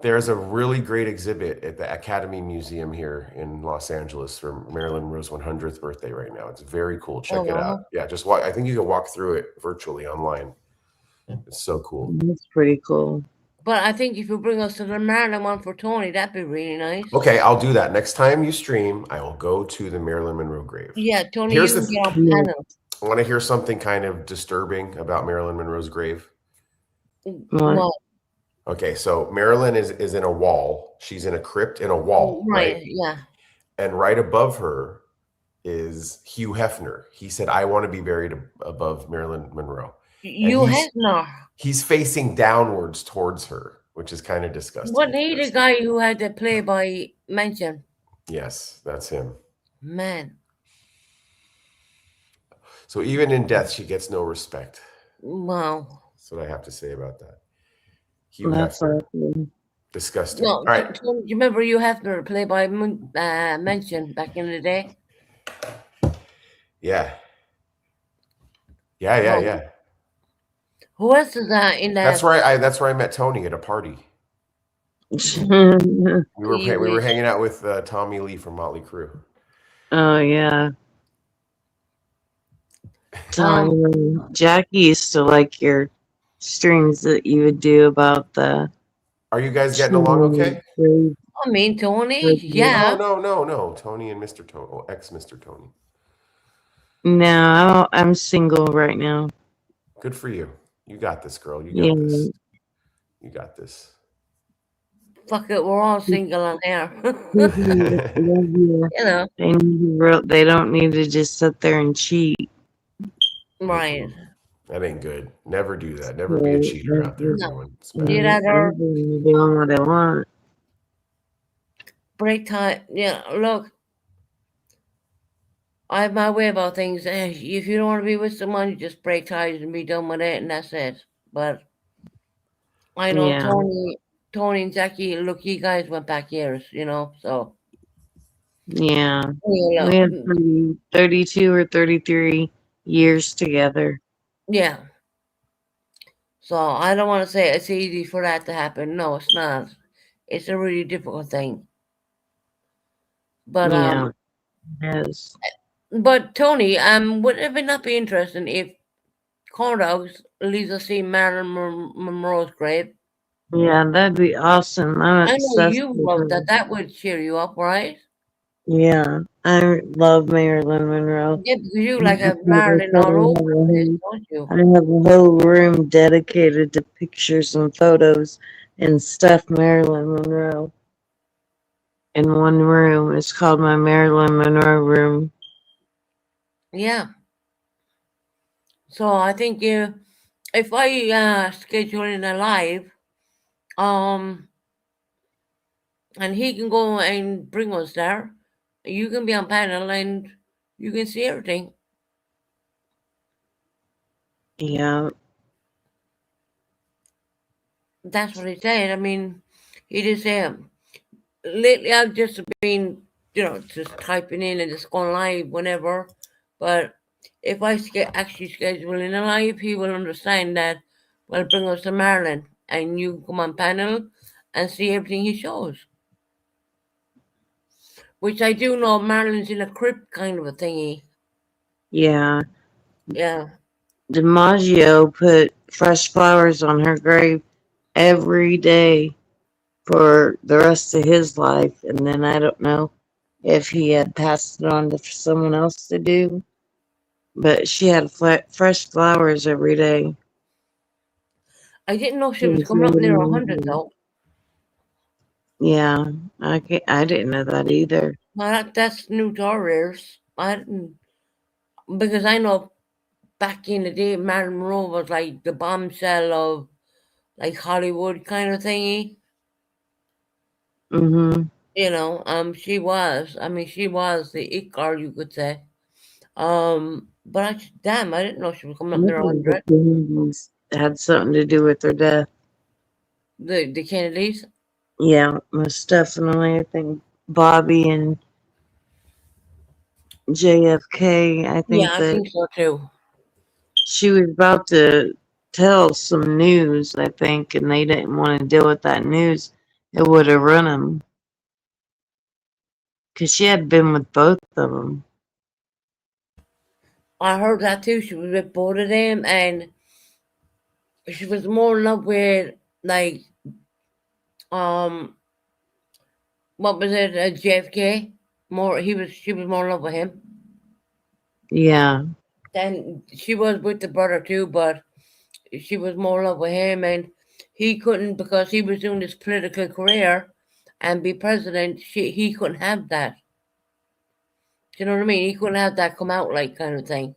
There's a really great exhibit at the Academy Museum here in Los Angeles for Marilyn Monroe's 100th birthday right now. It's very cool. Check it out. Yeah, just walk. I think you can walk through it virtually online. It's so cool. That's pretty cool. But I think if you bring us to the Marilyn one for Tony, that'd be really nice. Okay, I'll do that. Next time you stream, I will go to the Marilyn Monroe grave. Yeah, Tony, you can get on panel. I want to hear something kind of disturbing about Marilyn Monroe's grave. What? Okay, so Marilyn is in a wall. She's in a crypt in a wall. Right, yeah. And right above her is Hugh Hefner. He said, I want to be buried above Marilyn Monroe. Hugh Hefner. He's facing downwards towards her, which is kind of disgusting. Wasn't he the guy who had the Playboy mansion? Yes, that's him. Man. So even in death, she gets no respect. Wow. That's what I have to say about that. That's disgusting. No, all right. Do you remember Hugh Hefner Playboy mansion back in the day? Yeah. Yeah. Who else is that in That's that? right. That's where I met Tony at a party. Oh You We were wish. hanging out with Tommy Lee from Motley Crue. yeah. Um, Jackie used to like your strings that you would do about the Are you guys getting along chimney okay? breeze. I mean, Tony. No, Yeah. no. Tony and Mr. Tony, ex Mr. Tony. No, I'm single right now. Good for you. You got this, girl. You Yeah. got this. You got this. Fuck it, we're all single on here. People that love you, You know, they don't need to just sit there and cheat. right. That ain't good. Never do that. Never be a cheater out there, No. everyone. It's You bad. rather Doing what I want. break time. Yeah, look, I have my way about things. If you don't want to be with someone, you just break ties and be done with it, and that's it. But I know Yeah. Tony and Jackie. Look, you guys went back years, you know. So Yeah. you We had know, 32 or 33 years together. yeah. So I don't want to say it's easy for that to happen. No, it's not. It's a really difficult thing. But Yeah. Yes. but Tony, would it not be interesting if Corn Dogs leads us see Marilyn Monroe's grave? Yeah, that'd be awesome. I'm I know obsessed you with love her. that. That would cheer you up, right? Yeah. I love Marilyn Monroe. Yeah, because you I like a Marilyn all over the place, don't you? have a whole room dedicated to pictures and photos and stuff Marilyn Monroe. In one room. It's called my Marilyn Monroe room. Yeah. So I think if I schedule in a live, um, and he can go and bring us there, you can be on panel and you can see everything. Yeah. That's what he said. I mean, he just said lately I've just been, just typing in and just going live whenever. But if I actually schedule in a live, he will understand that. Well, bring us to Maryland and you can come on panel and see everything he shows. Which I do know Maryland's in a crypt kind of a thingy. Yeah. Yeah. DiMaggio put fresh flowers on her grave every day for the rest of his life. And then I don't know if he had passed it on to someone else to do, but she had fresh flowers every day. I didn't know she was coming up near 100 though. Yeah, I didn't know that either. Well, that's new to our ears. I didn't, because I know back in the day, Marilyn Monroe was like the bombshell of like Hollywood kind of thingy. Mm-hmm. She was. I mean, she was the it girl, you could say. But damn, I didn't know she was coming up near 100. Had something to do with her death. The Kennedys. Yeah, most definitely. I think Bobby and JFK. I think Yeah, I that think so too. she was about to tell some news, I think, and they didn't want to deal with that news. It would have run them. Because she had been with both of them. I heard that too. She was with both of them, and she was more in love with like um what was it, JFK? She was more in love with him. Yeah. Then she was with the brother too, but she was more in love with him, and he couldn't because he was doing his political career and be president. He couldn't have that. Do you know what I mean? He couldn't have that come out like kind of thing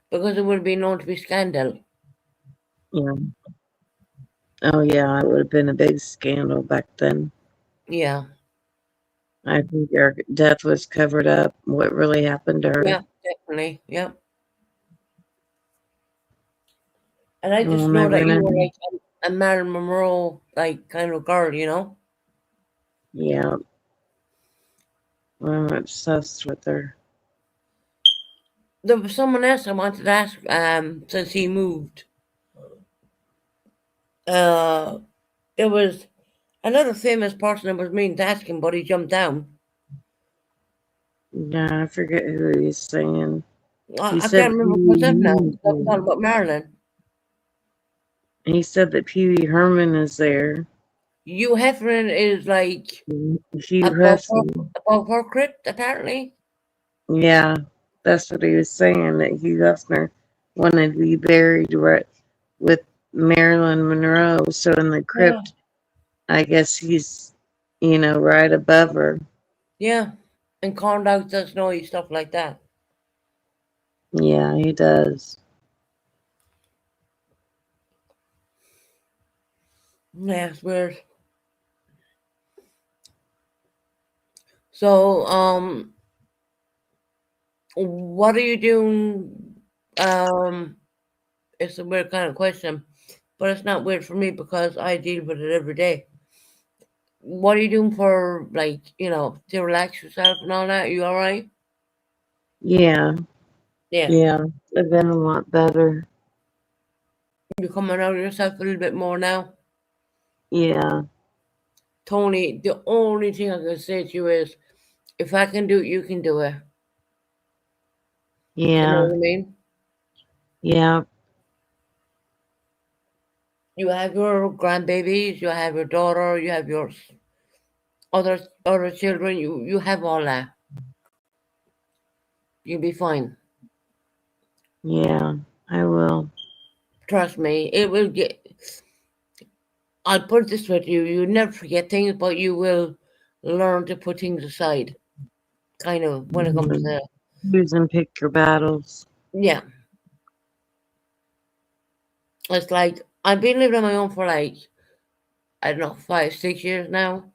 because it would be known to be scandal. Yeah. Oh, yeah. It would have been a big scandal back then. Yeah. I think her death was covered up. What really happened to her? Yeah, definitely. Yeah. And I just know that you were like a Marilyn Monroe like kind of girl, you know? Yeah. I'm obsessed with her. There was someone else I wanted to ask since he moved. Uh, there was another famous person that was mean to ask him, but he jumped down. Yeah, I forget who he's saying. He I said can't remember what's up now. Pee-wee I'm talking Herman. about Marilyn. He said that Pee Wee Herman is there. Hugh Heffernan is like Hugh Hefner. above her crypt, apparently. Yeah, that's what he was saying, that Hugh Hefner wanted to be buried right with Marilyn Monroe. So in the Yeah. crypt, I guess he's, right above her. Yeah. And corn dogs does know stuff like that. Yeah, he does. Yeah, it's weird. So, what are you doing? It's a weird kind of question, but it's not weird for me because I deal with it every day. What are you doing for, like, to relax yourself and all that? You all right? Yeah, Yeah. yeah. I've been a lot better. You coming out of yourself a little bit more now? Yeah, Tony, the only thing I can say to you is if I can do it, you can do it. You know yeah, what I mean? yeah, You have your grandbabies, you have your daughter, you have your other children, you have all that. You'll be fine. yeah. I will. Trust me, it will get. I'll put it this way to you: you never forget things, but you will learn to put things aside. Kind of when it comes Mhm. to Choose and pick your battles. yeah. It's like I've been living on my own for like I don't know 5 6 years now,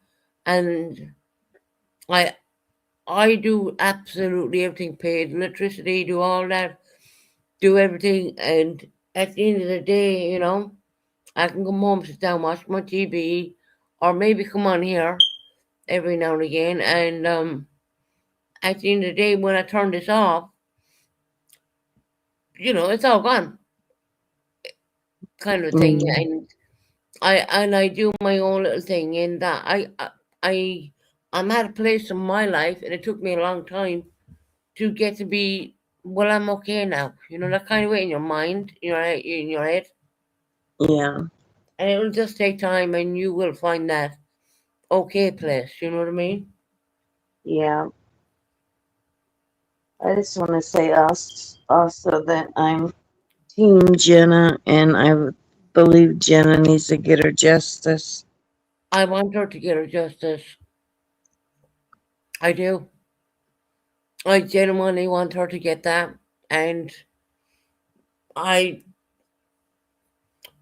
and I I do absolutely everything paid electricity, do all that, do everything, and at the end of the day, I can come home, sit down, watch my TV, or maybe come on here every now and again. And at the end of the day, when I turn this off, it's all gone, kind of thing. Mm, And I do my own little thing in that I I'm at a place in my life, and it took me a long time to get to be well. I'm okay now. That kind of way in your mind, in your head, yeah, and it will just take time, and you will find that okay place. You know what I mean? yeah. I just want to say also that I'm Team Jenna, and I believe Jenna needs to get her justice. I want her to get her justice. I do. I genuinely want her to get that. And I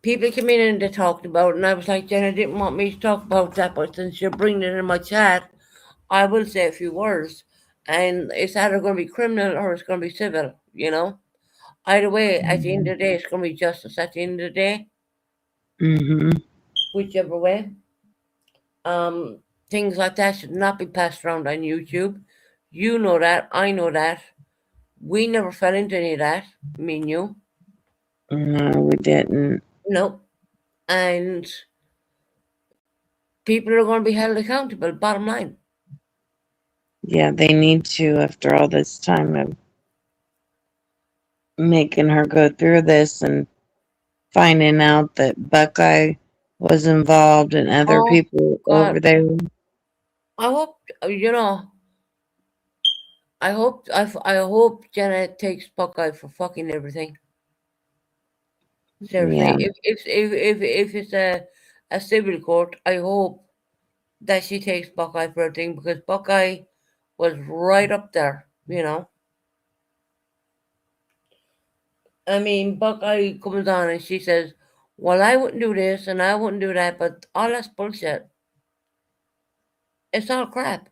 people came in and they talked about it, and I was like, Jenna didn't want me to talk about that, but since you're bringing it in my chat, I will say a few words. And it's either going to be criminal or it's going to be civil. Either way, at the end of the day, it's going to be justice at the end of the day, Mm-hmm. whichever way. Um, Things like that should not be passed around on YouTube. You know that. I know that. We never fell into any of that. Me and you. No, we didn't. Nope. And people are going to be held accountable, bottom line. Yeah, they need to after all this time of making her go through this and finding out that Buckeye was involved and other Oh, people over God. there. I hope, I hope Janet takes Buckeye for fucking everything. Seriously. Yeah, If it's a civil court, I hope that she takes Buckeye for everything because Buckeye was right up there. I mean, Buckeye comes on and she says, well, I wouldn't do this and I wouldn't do that, but all that's bullshit. It's all crap.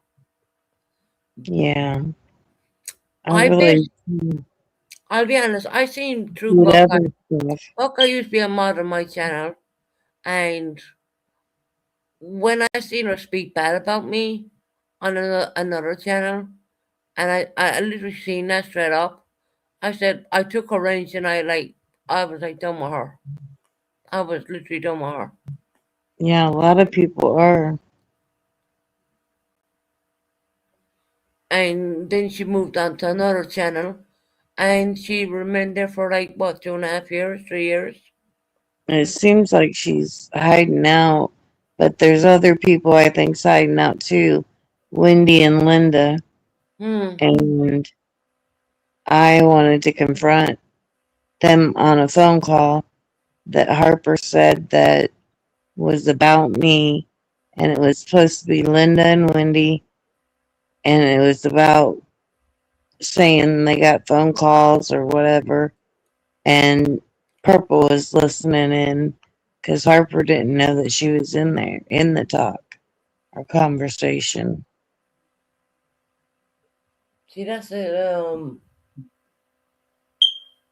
yeah. I I bet, really I'll be honest, I seen through did Buckeye. other stuff. Buckeye used to be a mod on my channel, and when I seen her speak bad about me on another channel, and I literally seen that straight up, I said, I took her range and I was like done with her. I was literally done with her. Yeah, a lot of people are. And then she moved on to another channel, and she remained there for like what, 2.5 years, 3 years. It seems like she's hiding out, but there's other people I think's hiding out too. Wendy and Linda. Hmm. And I wanted to confront them on a phone call that Harper said that was about me, and it was supposed to be Linda and Wendy, and it was about saying they got phone calls or whatever, and Purple was listening in because Harper didn't know that she was in there in the talk or conversation. See, that's it.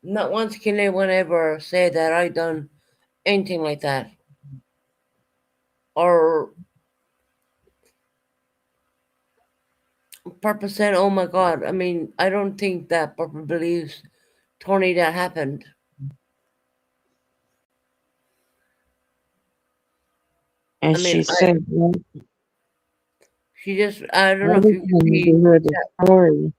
Not once can anyone ever say that I done anything like that, or Purple said, "Oh my God." I mean, I don't think that Purple believes Tony that happened. And I mean, she said, well, she just, I don't know if you can everything to see. hear the story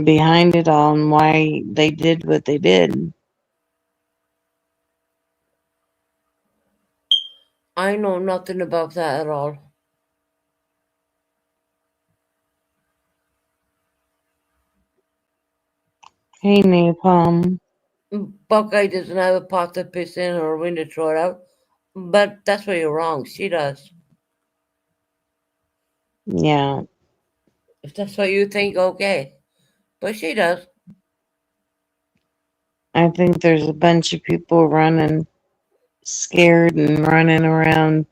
behind it all and why they did what they did. I know nothing about that at all. Hey, Napalm. Buckeye doesn't have a pot to piss in or a wind to throw it out, but that's where you're wrong. She does. Yeah, If that's what you think, okay, but she does. I think there's a bunch of people running scared and running around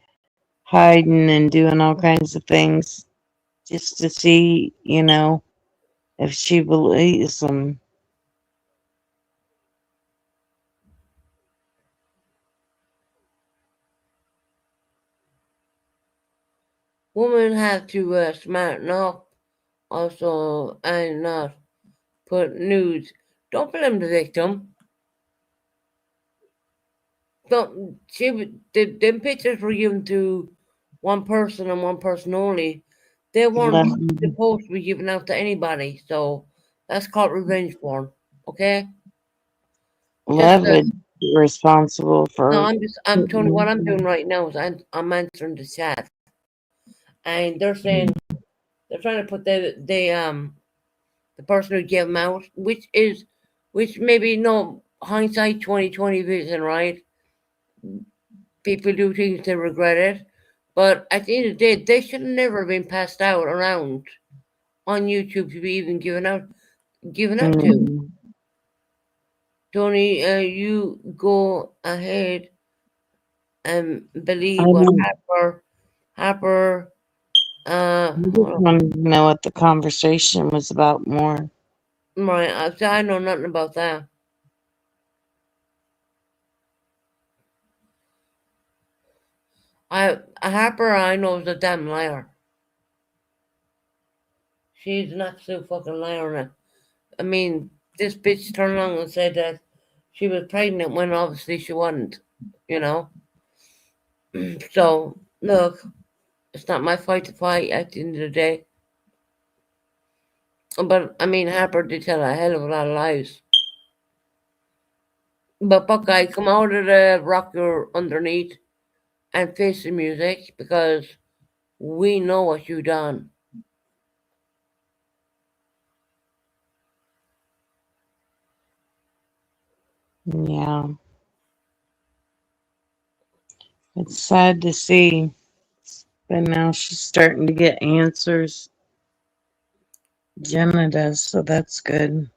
hiding and doing all kinds of things just to see, if she believes them. Women have to smarten up also and not put nudes. Don't blame the victim. Don't. Them pictures were given to one person and one person only. They weren't Love, supposed to be given out to anybody. So that's called revenge porn. Okay. Just love is responsible no. for. I'm Tony. What I'm doing right now is I'm answering the chat, and they're saying they're trying to put the person who gave them out, which maybe no hindsight 2020 vision, right? People do things they regret it, but at the end of the day, they should have never been passed out around on YouTube to be even given out to. Mm, Tony, you go ahead and I believe what don't- Harper. I just Hold on. wanted to know what the conversation was about more. Right, I know nothing about that. Harper, I know is a damn liar. She's an absolute fucking liar. I mean, this bitch turned around and said that she was pregnant when obviously she wasn't, you know? So, look, it's not my fight to fight at the end of the day. But, I mean, Harper did tell a hell of a lot of lies. But, Buckeye, come out of the rock you're underneath and face the music because we know what you done. Yeah, it's sad to see, but now she's starting to get answers. Jenna does, so that's good.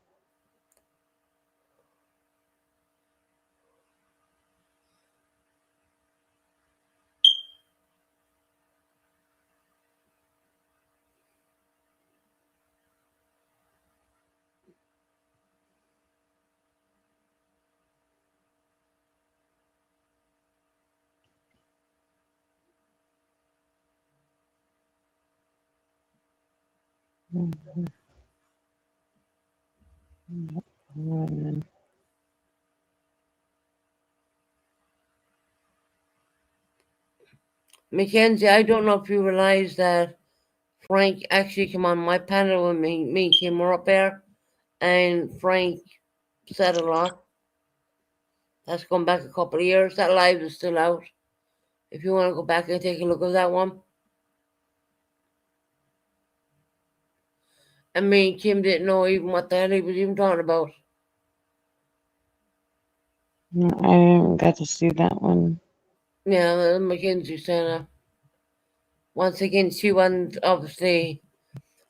Mackenzie, I don't know if you realize that Frank actually came on my panel when me and Kim were up there, and Frank said a lot. That's gone back a couple of years. That live is still out. If you want to go back and take a look at that one. And me and Kim didn't know even what the hell he was even talking about. I didn't get to see that one. Yeah, Mackenzie said once again she wasn't obviously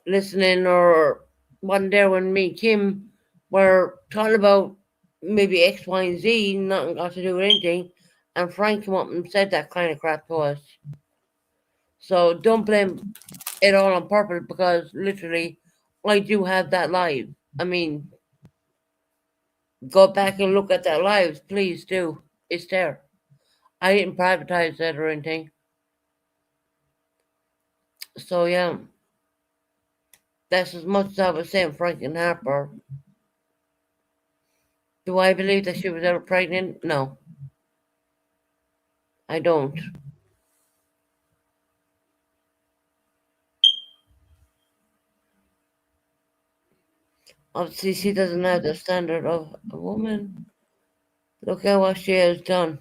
listening or wasn't there when me and Kim were talking about maybe X, Y, and Z, nothing got to do with anything. And Frank came up and said that kind of crap to us. So don't blame it all on purpose because literally I do have that live. I mean, go back and look at that live, please do. It's there. I didn't privatize that or anything. So yeah, that's as much as I was saying Frank and Harper. Do I believe that she was ever pregnant? No, I don't. Obviously, she doesn't have the standard of a woman. Look at what she has done.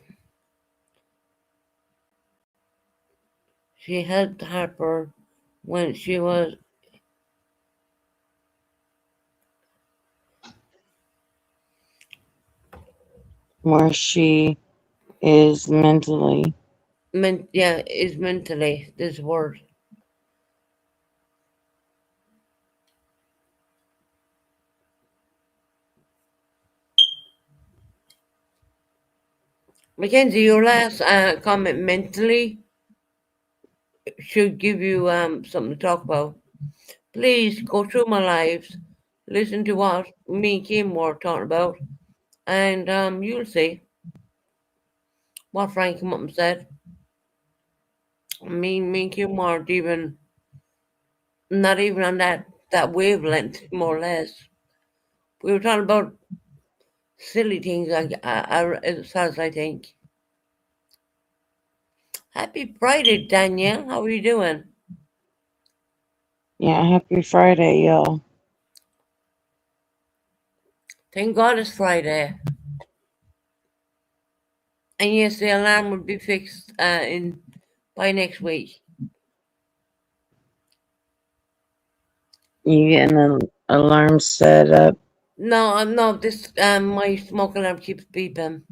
She helped Harper when she was Where she is mentally. is mentally this word. Mackenzie, your last comment mentally should give you something to talk about. Please go through my lives, listen to what me and Kim were talking about, and you'll see what Frank come up and said. Me and Kim weren't even not even on that wavelength, more or less. We were talking about silly things, as far as I think. Happy Friday, Danielle. How are you doing? Yeah, happy Friday, y'all. Thank God it's Friday. And yes, the alarm will be fixed in by next week. You getting an alarm set up? No, I'm not. This my smoke alarm keeps beeping.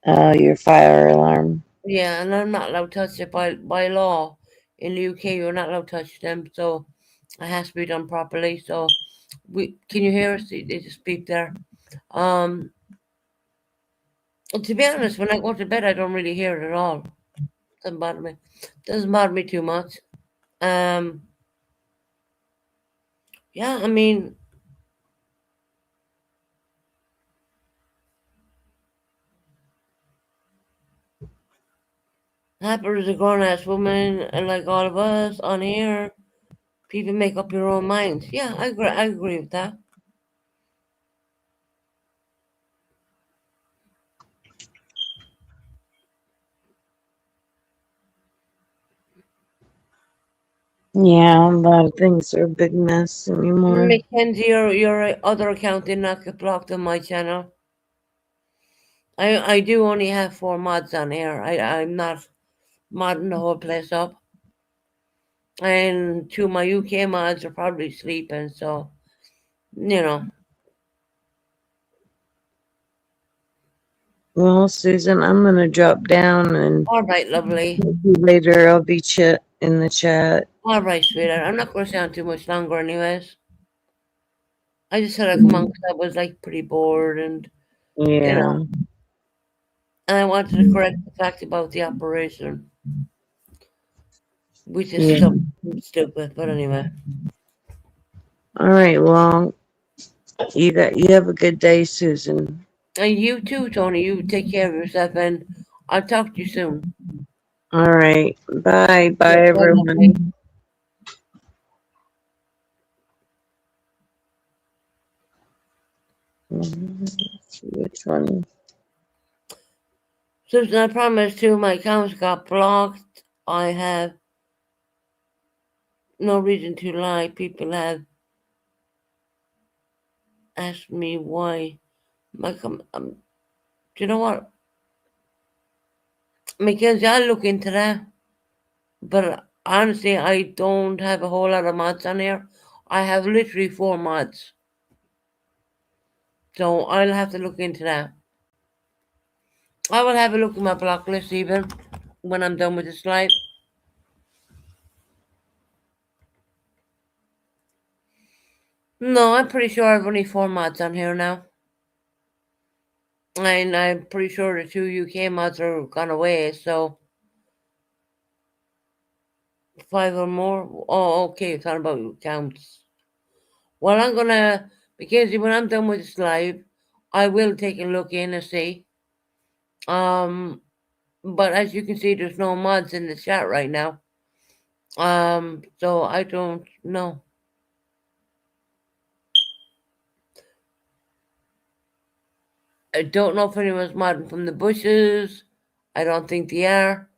Your fire alarm. Yeah, and I'm not allowed to touch it by law. In the UK, you're not allowed to touch them, so it has to be done properly. So, can you hear us? They just beep there. To be honest, when I go to bed, I don't really hear it at all. Doesn't bother me. Doesn't bother me too much. Um, yeah, I mean, Harper is a grown ass woman, and like all of us on here, people make up your own minds. Yeah, I agree. I agree with that. Yeah, a lot of things are a big mess anymore. Mackenzie, your other account did not get blocked on my channel. I do only have 4 mods on here. I'm not modding the whole place up. And 2 of my UK mods are probably sleeping, so you know. Well, Susan, I'm gonna drop down and All right, lovely. later I'll be in the chat. All right, sweetheart. I'm not going to stay on too much longer, anyways. I just said I'd come on because I was like pretty bored, and Yeah. and I wanted to correct the fact about the operation, which is Yeah. stupid. But anyway. All right. Well, you have a good day, Susan. And you too, Tony. You take care of yourself, and I'll talk to you soon. All right. Bye. Bye, Yeah, bye, everyone. lovely. Let's see which one. Susan, I promise you my accounts got blocked. I have no reason to lie. People have asked me why. Do you know what? Mackenzie, I'll look into that. But honestly, I don't have a whole lot of mods on here. I have literally 4 mods. So I'll have to look into that. I will have a look at my block list even when I'm done with this live. No, I'm pretty sure I've only 4 mods on here now. And I'm pretty sure the 2 UK mods are gone away, so 5 or more. Oh, okay, it's talking about counts. Well, I'm gonna, because when I'm done with this live, I will take a look in and see. But as you can see, there's no mods in the chat right now. So I don't know. I don't know if anyone's modding from the bushes. I don't think they are.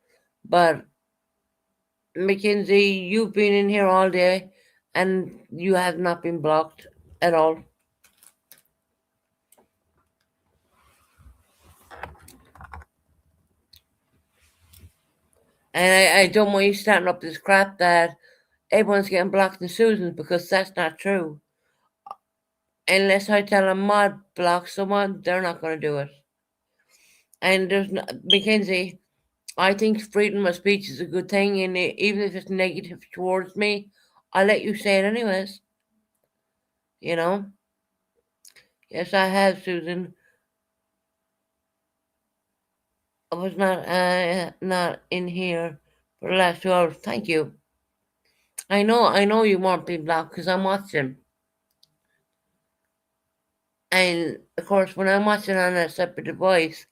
But Mackenzie, you've been in here all day and you have not been blocked at all. And I don't want you starting up this crap that everyone's getting blocked in Susan, because that's not true. Unless I tell a mod block someone, they're not going to do it. And there's no, Mackenzie, I think freedom of speech is a good thing, and even if it's negative towards me, I'll let you say it anyways. You know? Yes, I have, Susan. I was not in here for the last 2 hours. Thank you. I know you won't be blocked because I'm watching. And of course, when I'm watching on a separate device,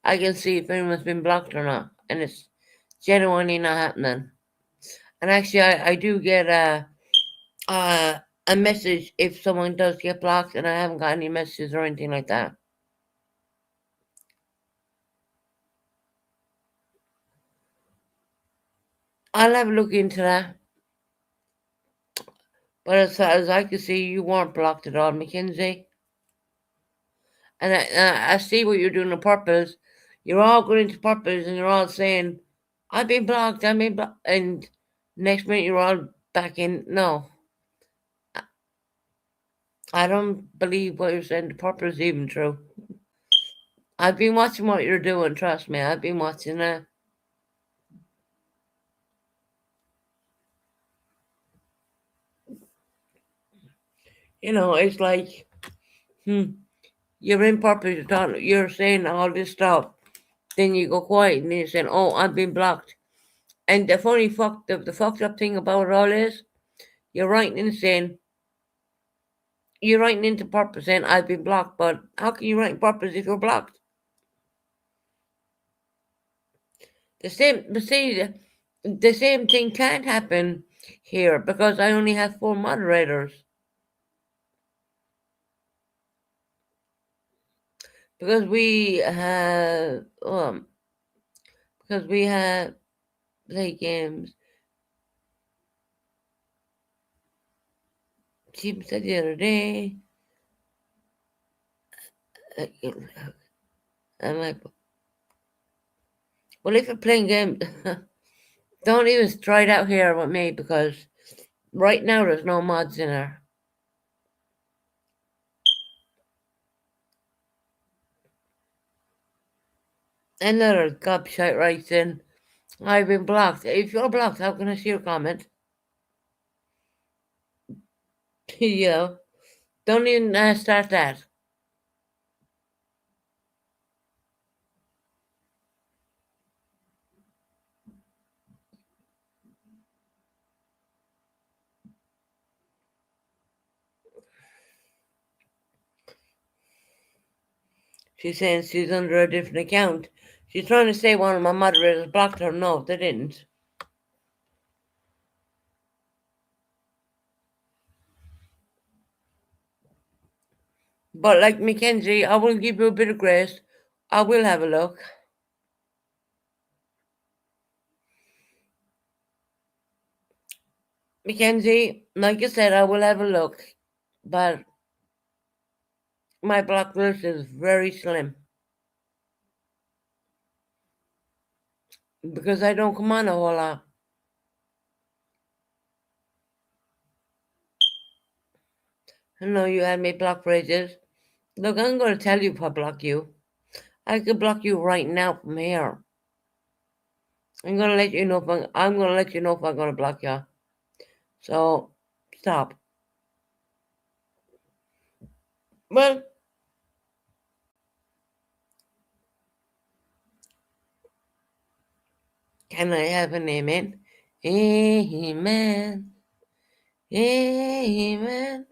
I can see if anyone's been blocked or not, and it's genuinely not happening. And actually, I do get a message if someone does get blocked, and I haven't got any messages or anything like that. I'll have a look into that. But as far as I can see, you weren't blocked at all, Mackenzie. And I see what you're doing on purpose. You're all going into purpose and you're all saying, I've been blocked, and next minute you're all back in. No. I don't believe what you're saying. The purpose is even true. I've been watching what you're doing, trust me. I've been watching that. You know, it's like, you're in purpose, you're saying all this stuff. Then you go quiet and you're saying, oh, I've been blocked. And the funny the fucked up thing about it all is, you're writing in saying, you're writing into purpose saying, I've been blocked, but how can you write in purpose if you're blocked? The same thing can't happen here because I only have 4 moderators. Because we have play games. She said the other day. I'm like, well, if you're playing games, don't even try it out here with me, because right now there's no mods in there. Another gobshite writes in, I've been blocked. If you're blocked, how can I see your comment? You know, don't even start that. She's saying she's under a different account. She's trying to say one of my moderators blocked her. No, they didn't. But like Mackenzie, I will give you a bit of grace. I will have a look. Mackenzie, like I said, I will have a look, but my block list is very slim because I don't come on a whole lot. I know you had me block phrases. Look, I'm going to tell you if I block you. I could block you right now from here. I'm going to let you know if I'm going to let you know if I'm going to block you. So, stop. Well, can I have an amen? Amen. Amen.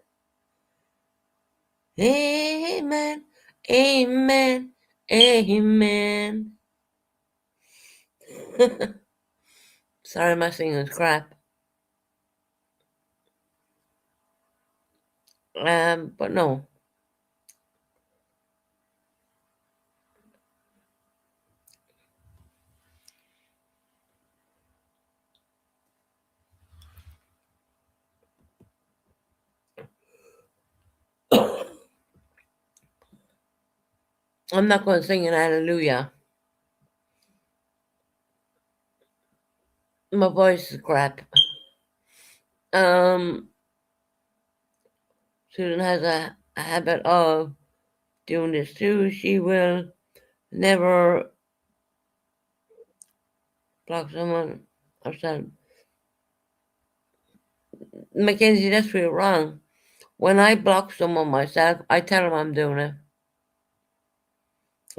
Amen. Amen. Amen. Sorry, my singing's crap. But no. I'm not going to sing an hallelujah. My voice is crap. Susan has a habit of doing this too. She will never block someone herself. Mackenzie, that's really wrong. When I block someone myself, I tell them I'm doing it.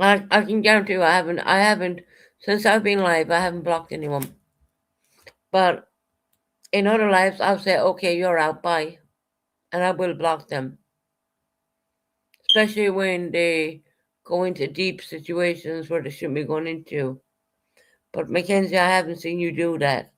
I can guarantee you I haven't, since I've been live, I haven't blocked anyone. But in other lives, I'll say, okay, you're out, bye. And I will block them. Especially when they go into deep situations where they shouldn't be going into. But Mackenzie, I haven't seen you do that.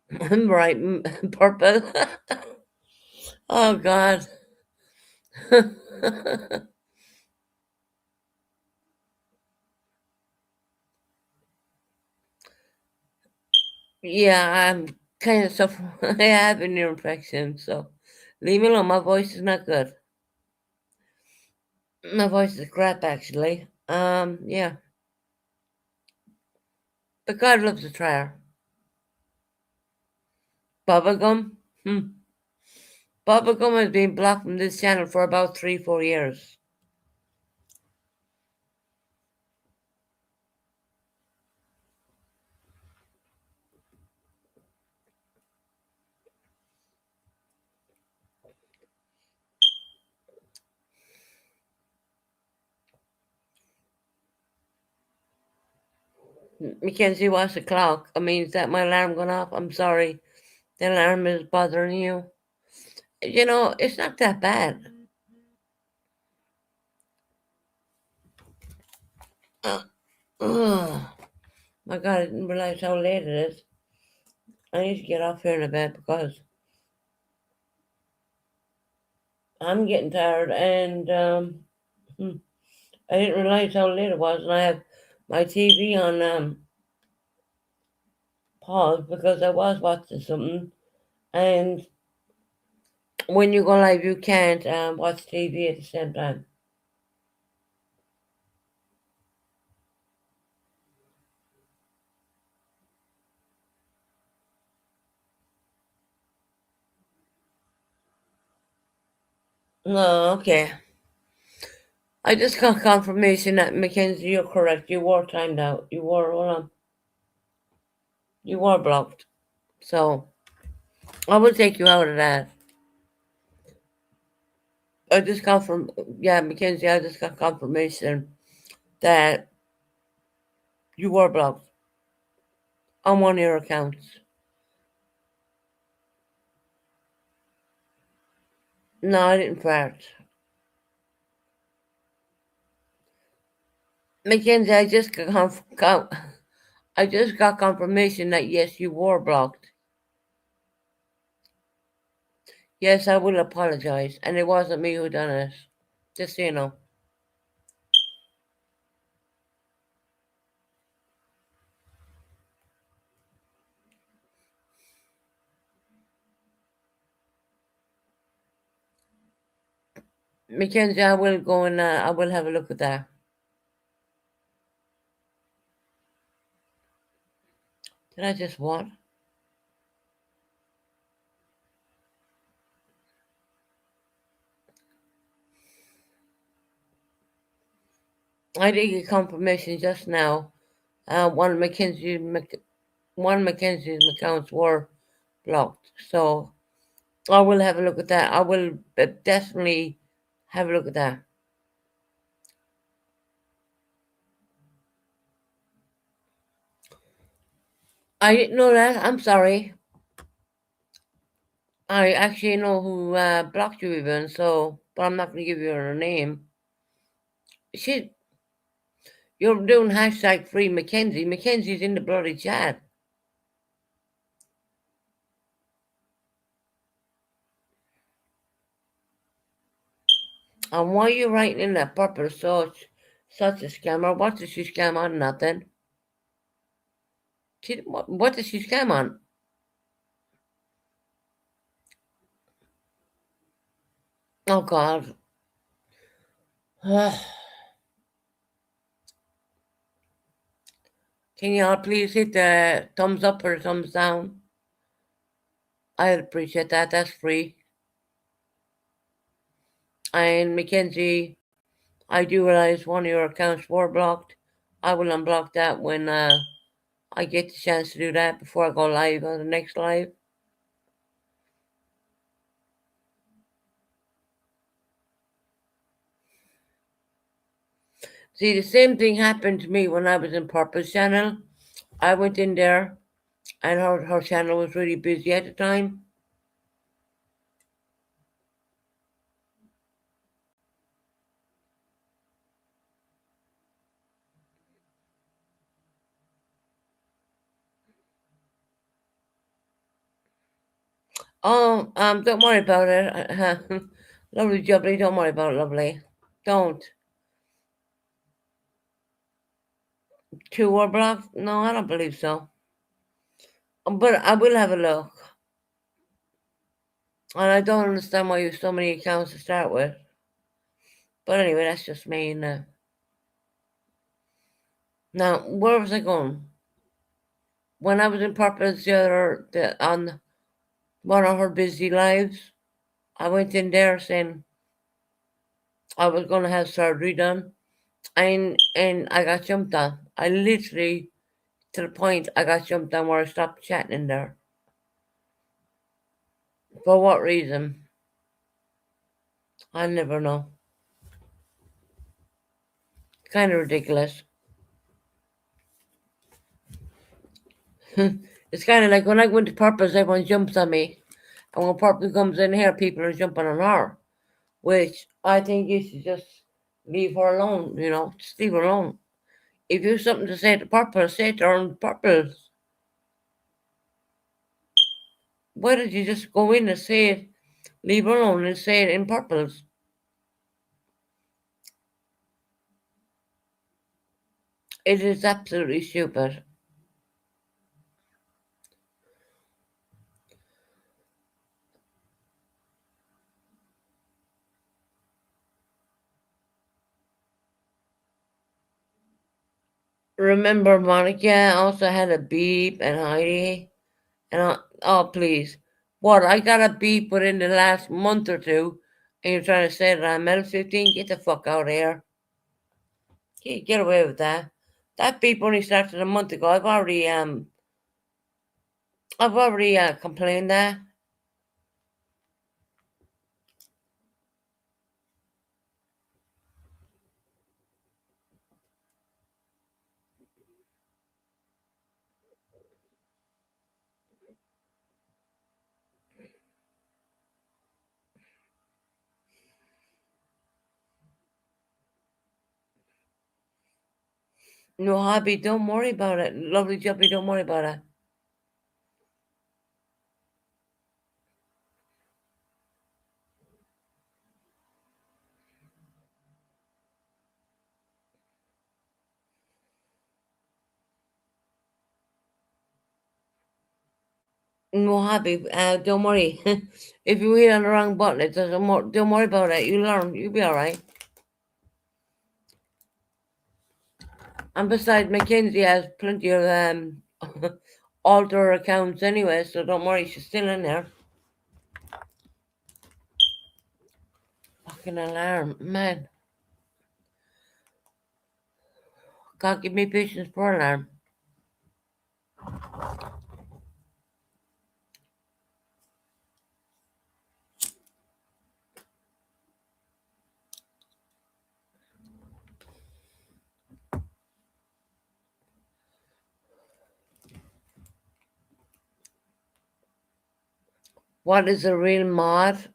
Right, purple. Oh, God. Yeah, I'm kind of suffering. I have an ear infection, so leave me alone. My voice is not good. My voice is crap, actually. Yeah. But God loves a trier. Bubblegum? Bubblegum has been blocked from this channel for about 3-4 years. Mackenzie, what's the clock? I mean, is that my alarm going off? I'm sorry. The alarm is bothering you. You know, it's not that bad. Oh, my God, I didn't realize how late it is. I need to get off here in a bit because I'm getting tired and I didn't realize how late it was, and I have my TV on pause because I was watching something, and when you go live, you can't watch TV at the same time. No, okay. I just got confirmation that Mackenzie, you're correct. You were timed out. You were, hold on. You were blocked. So I will take you out of that. I just Mackenzie, I just got confirmation that you were blocked on one of your accounts. No, I didn't fart. Mackenzie, I just got confirmation that yes, you were blocked. Yes, I will apologize. And it wasn't me who done it. Just so you know. Mackenzie, I will go and I will have a look at that. Did I just what? I did get confirmation just now. One of Mackenzie's accounts were blocked. So I will have a look at that. I will definitely have a look at that. I didn't know that. I'm sorry. I actually know who blocked you even, so but I'm not gonna give you her name. She You're doing hashtag free Mackenzie. Mackenzie's in the bloody chat. And why are you writing in that purple such a scammer? What does she scam on? Nothing. What does she scam on? Oh God. Can you all please hit the thumbs up or thumbs down? I'd appreciate that. That's free. And Mackenzie, I do realize one of your accounts were blocked. I will unblock that when I get the chance to do that before I go live on the next live. See, the same thing happened to me when I was in Purple's channel. I went in there and her channel was really busy at the time. Oh, don't worry about it. Lovely jubbly, don't worry about it, lovely. Don't. Two were blocked? No, I don't believe so. But I will have a look. And I don't understand why you have so many accounts to start with. But anyway, that's just me. Now, where was I going? When I was in Purpose on one of her busy lives, I went in there saying I was going to have surgery done. And I got jumped on. I literally, to the point, I got jumped on where I stopped chatting in there. For what reason? I never know. Kind of ridiculous. It's kind of like when I go into Purpose, everyone jumps on me. And when Purpose comes in here, people are jumping on her. Which I think you should just leave her alone, just leave her alone. If you have something to say to Purpose, say it to her on Purpose. Why did you just go in and say it, leave her alone and say it in Purpose? It is absolutely stupid. Remember, Monica also had a beep and Heidi. And oh, please. What? I got a beep within the last month or two, and you're trying to say that I'm L15? Get the fuck out of here. Get away with that. That beep only started a month ago. I've already complained that. No, hobby, don't worry about it. Lovely Jubbly, don't worry about it. No happy. Don't worry. If you hit on the wrong button, it doesn't. Don't worry about it. You learn. You'll be all right. And besides, Mackenzie has plenty of alter accounts anyway, so don't worry. She's still in there. Fucking alarm, man. God give me patience for alarm. What is a real mod?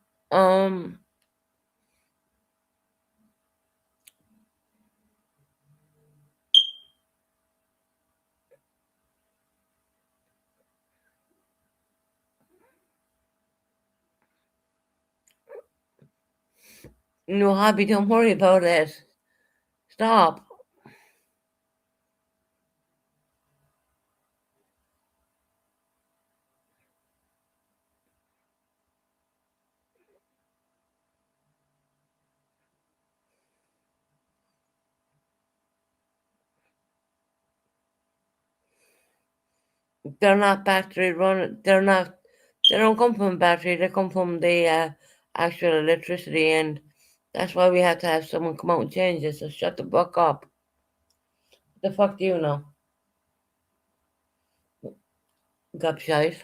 No hobby, don't worry about it. Stop. They're not battery run. They're not. They don't come from battery. They come from the actual electricity, and that's why we have to have someone come out and change it. So shut the fuck up. The fuck do you know? Gobshite.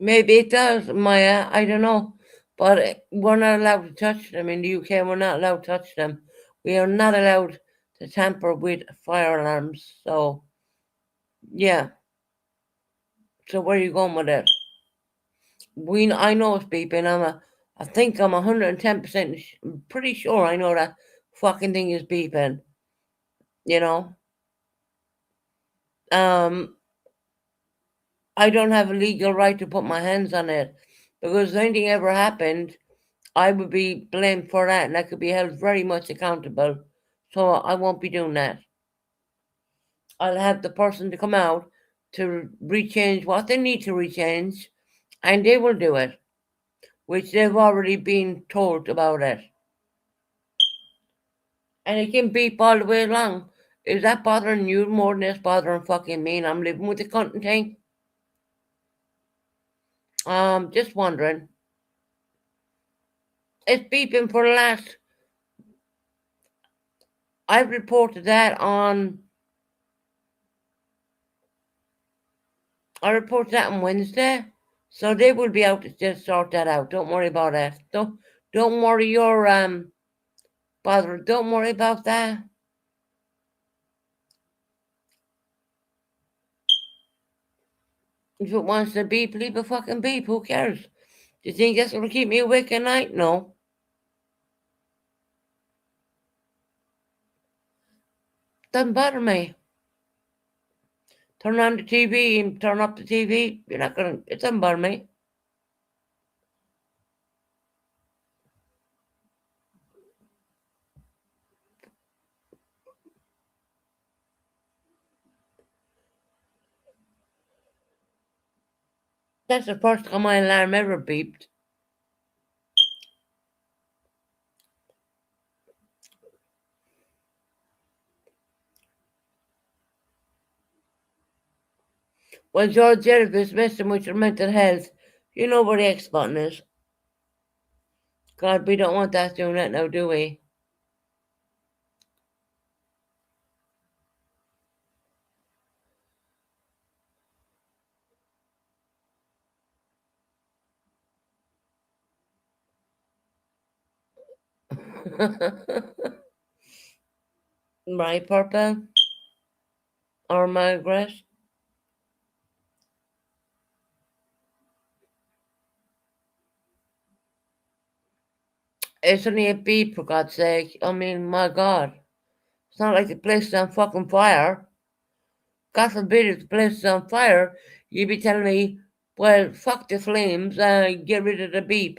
Maybe it does, Maya. I don't know. But we're not allowed to touch them in the UK. We're not allowed to touch them. We are not allowed to tamper with fire alarms. So, yeah. So where are you going with it? I know it's beeping. I think I'm 110% pretty sure I know that fucking thing is beeping. You know. I don't have a legal right to put my hands on it because if anything ever happened, I would be blamed for that and I could be held very much accountable. So I won't be doing that. I'll have the person to come out to rechange what they need to rechange and they will do it, which they've already been told about it. And it can beep all the way along. Is that bothering you more than it's bothering fucking me and I'm living with the cunt thing? Just wondering. It's beeping for the last. I reported that on. I reported that on Wednesday, so they will be out to just sort that out. Don't worry about that. Don't worry your bother. Don't worry about that. If it wants to beep, leave a fucking beep. Who cares? Do you think that's gonna keep me awake at night? No. Doesn't bother me. Turn on the TV and turn up the TV. You're not gonna. It doesn't bother me. That's the first time my alarm ever beeped. When George Jervis messing with your mental health, you know where the X button is. God, we don't want that doing that now, do we? Right, Purple? Or Margaret? It's only a beep, for God's sake. I mean, my God. It's not like the place is on fucking fire. God forbid if the place is on fire, you'd be telling me, well, fuck the flames, get rid of the beep.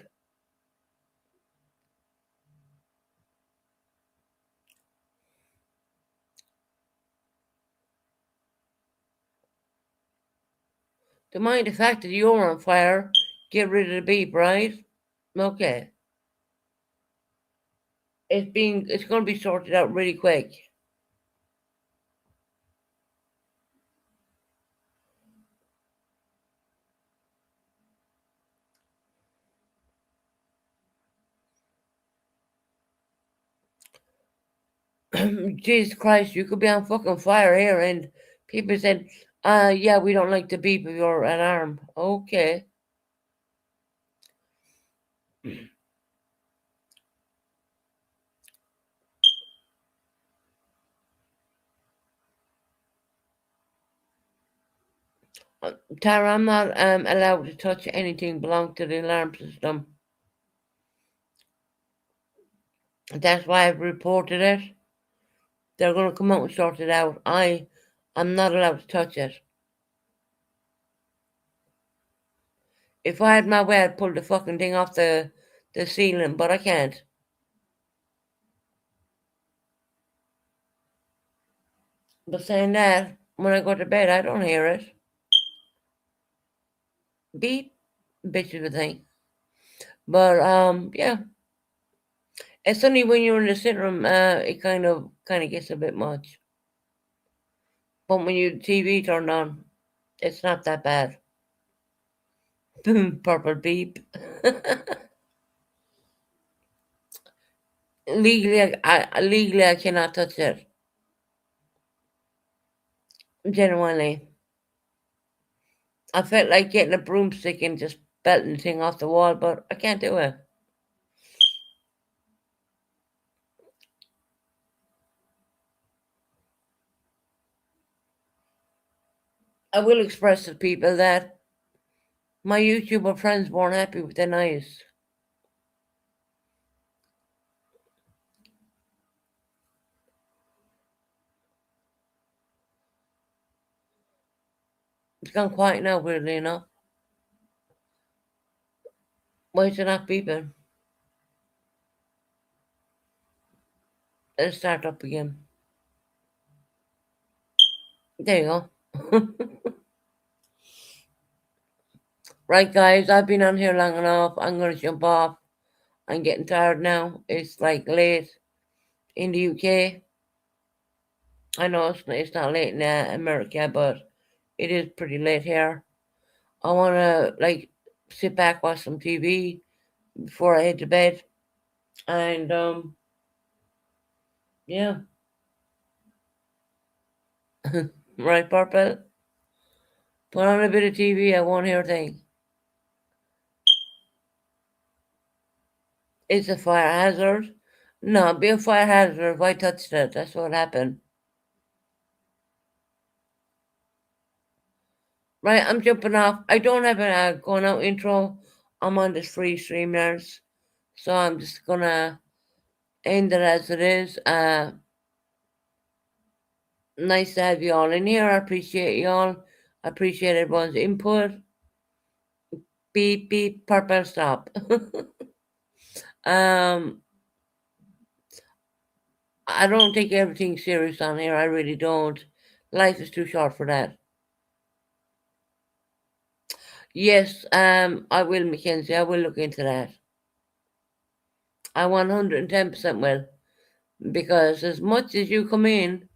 Don't mind the fact that you're on fire, get rid of the beep, right? Okay. It's gonna be sorted out really quick. Jesus Christ, you could be on fucking fire here and people said, yeah, we don't like the beep of your alarm. Okay. Tara, I'm not allowed to touch anything belonging to the alarm system. That's why I've reported it. They're going to come out and sort it out. I'm not allowed to touch it. If I had my way, I'd pull the fucking thing off the ceiling, but I can't. But saying that, when I go to bed, I don't hear it. Beep, bitch of a thing. But yeah, it's only when you're in the sitting room, it kind of gets a bit much. But when you TV turned on, it's not that bad. Purple beep. Legally, I cannot touch it. Genuinely, I felt like getting a broomstick and just belting the thing off the wall, but I can't do it. I will express to people that my YouTuber friends weren't happy with the noise. It's gone quiet now, weirdly enough. Why is it not beeping? Let's start up again. There you go. Right, guys, I've been on here long enough. I'm going to jump off. I'm getting tired now. It's like late in the UK. I know it's not late in America, but it is pretty late here. I want to sit back, watch some TV before I head to bed, and yeah, right, Purple. Put on a bit of TV. I won't hear a thing. It's a fire hazard. No, it'd be a fire hazard if I touched it. That's what happened. Right, I'm jumping off. I don't have a going out intro. I'm on this free StreamYards, so I'm just gonna end it as it is. Nice to have you all in here. I appreciate you all. I appreciate everyone's input. Beep beep, Purple, stop. I don't take everything serious on here. I really don't. Life is too short for that. Yes, I will, Mackenzie. I will look into that. I 110% will. Because as much as you come in,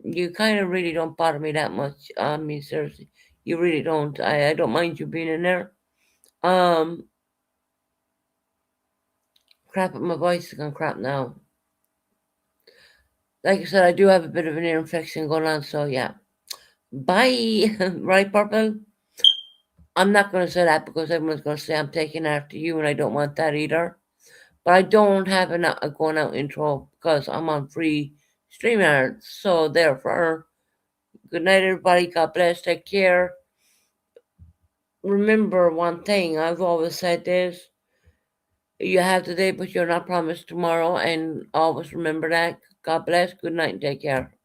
you kind of really don't bother me that much. I mean, seriously, you really don't. I don't mind you being in there. Crap, my voice is gone crap now. Like I said, I do have a bit of an ear infection going on, so yeah. Bye. Right, Purple? I'm not going to say that because everyone's going to say I'm taking after you, and I don't want that either. But I don't have a going out intro because I'm on free StreamYard. So therefore, good night, everybody. God bless. Take care. Remember one thing. I've always said this. You have today, but you're not promised tomorrow. And always remember that. God bless. Good night and take care.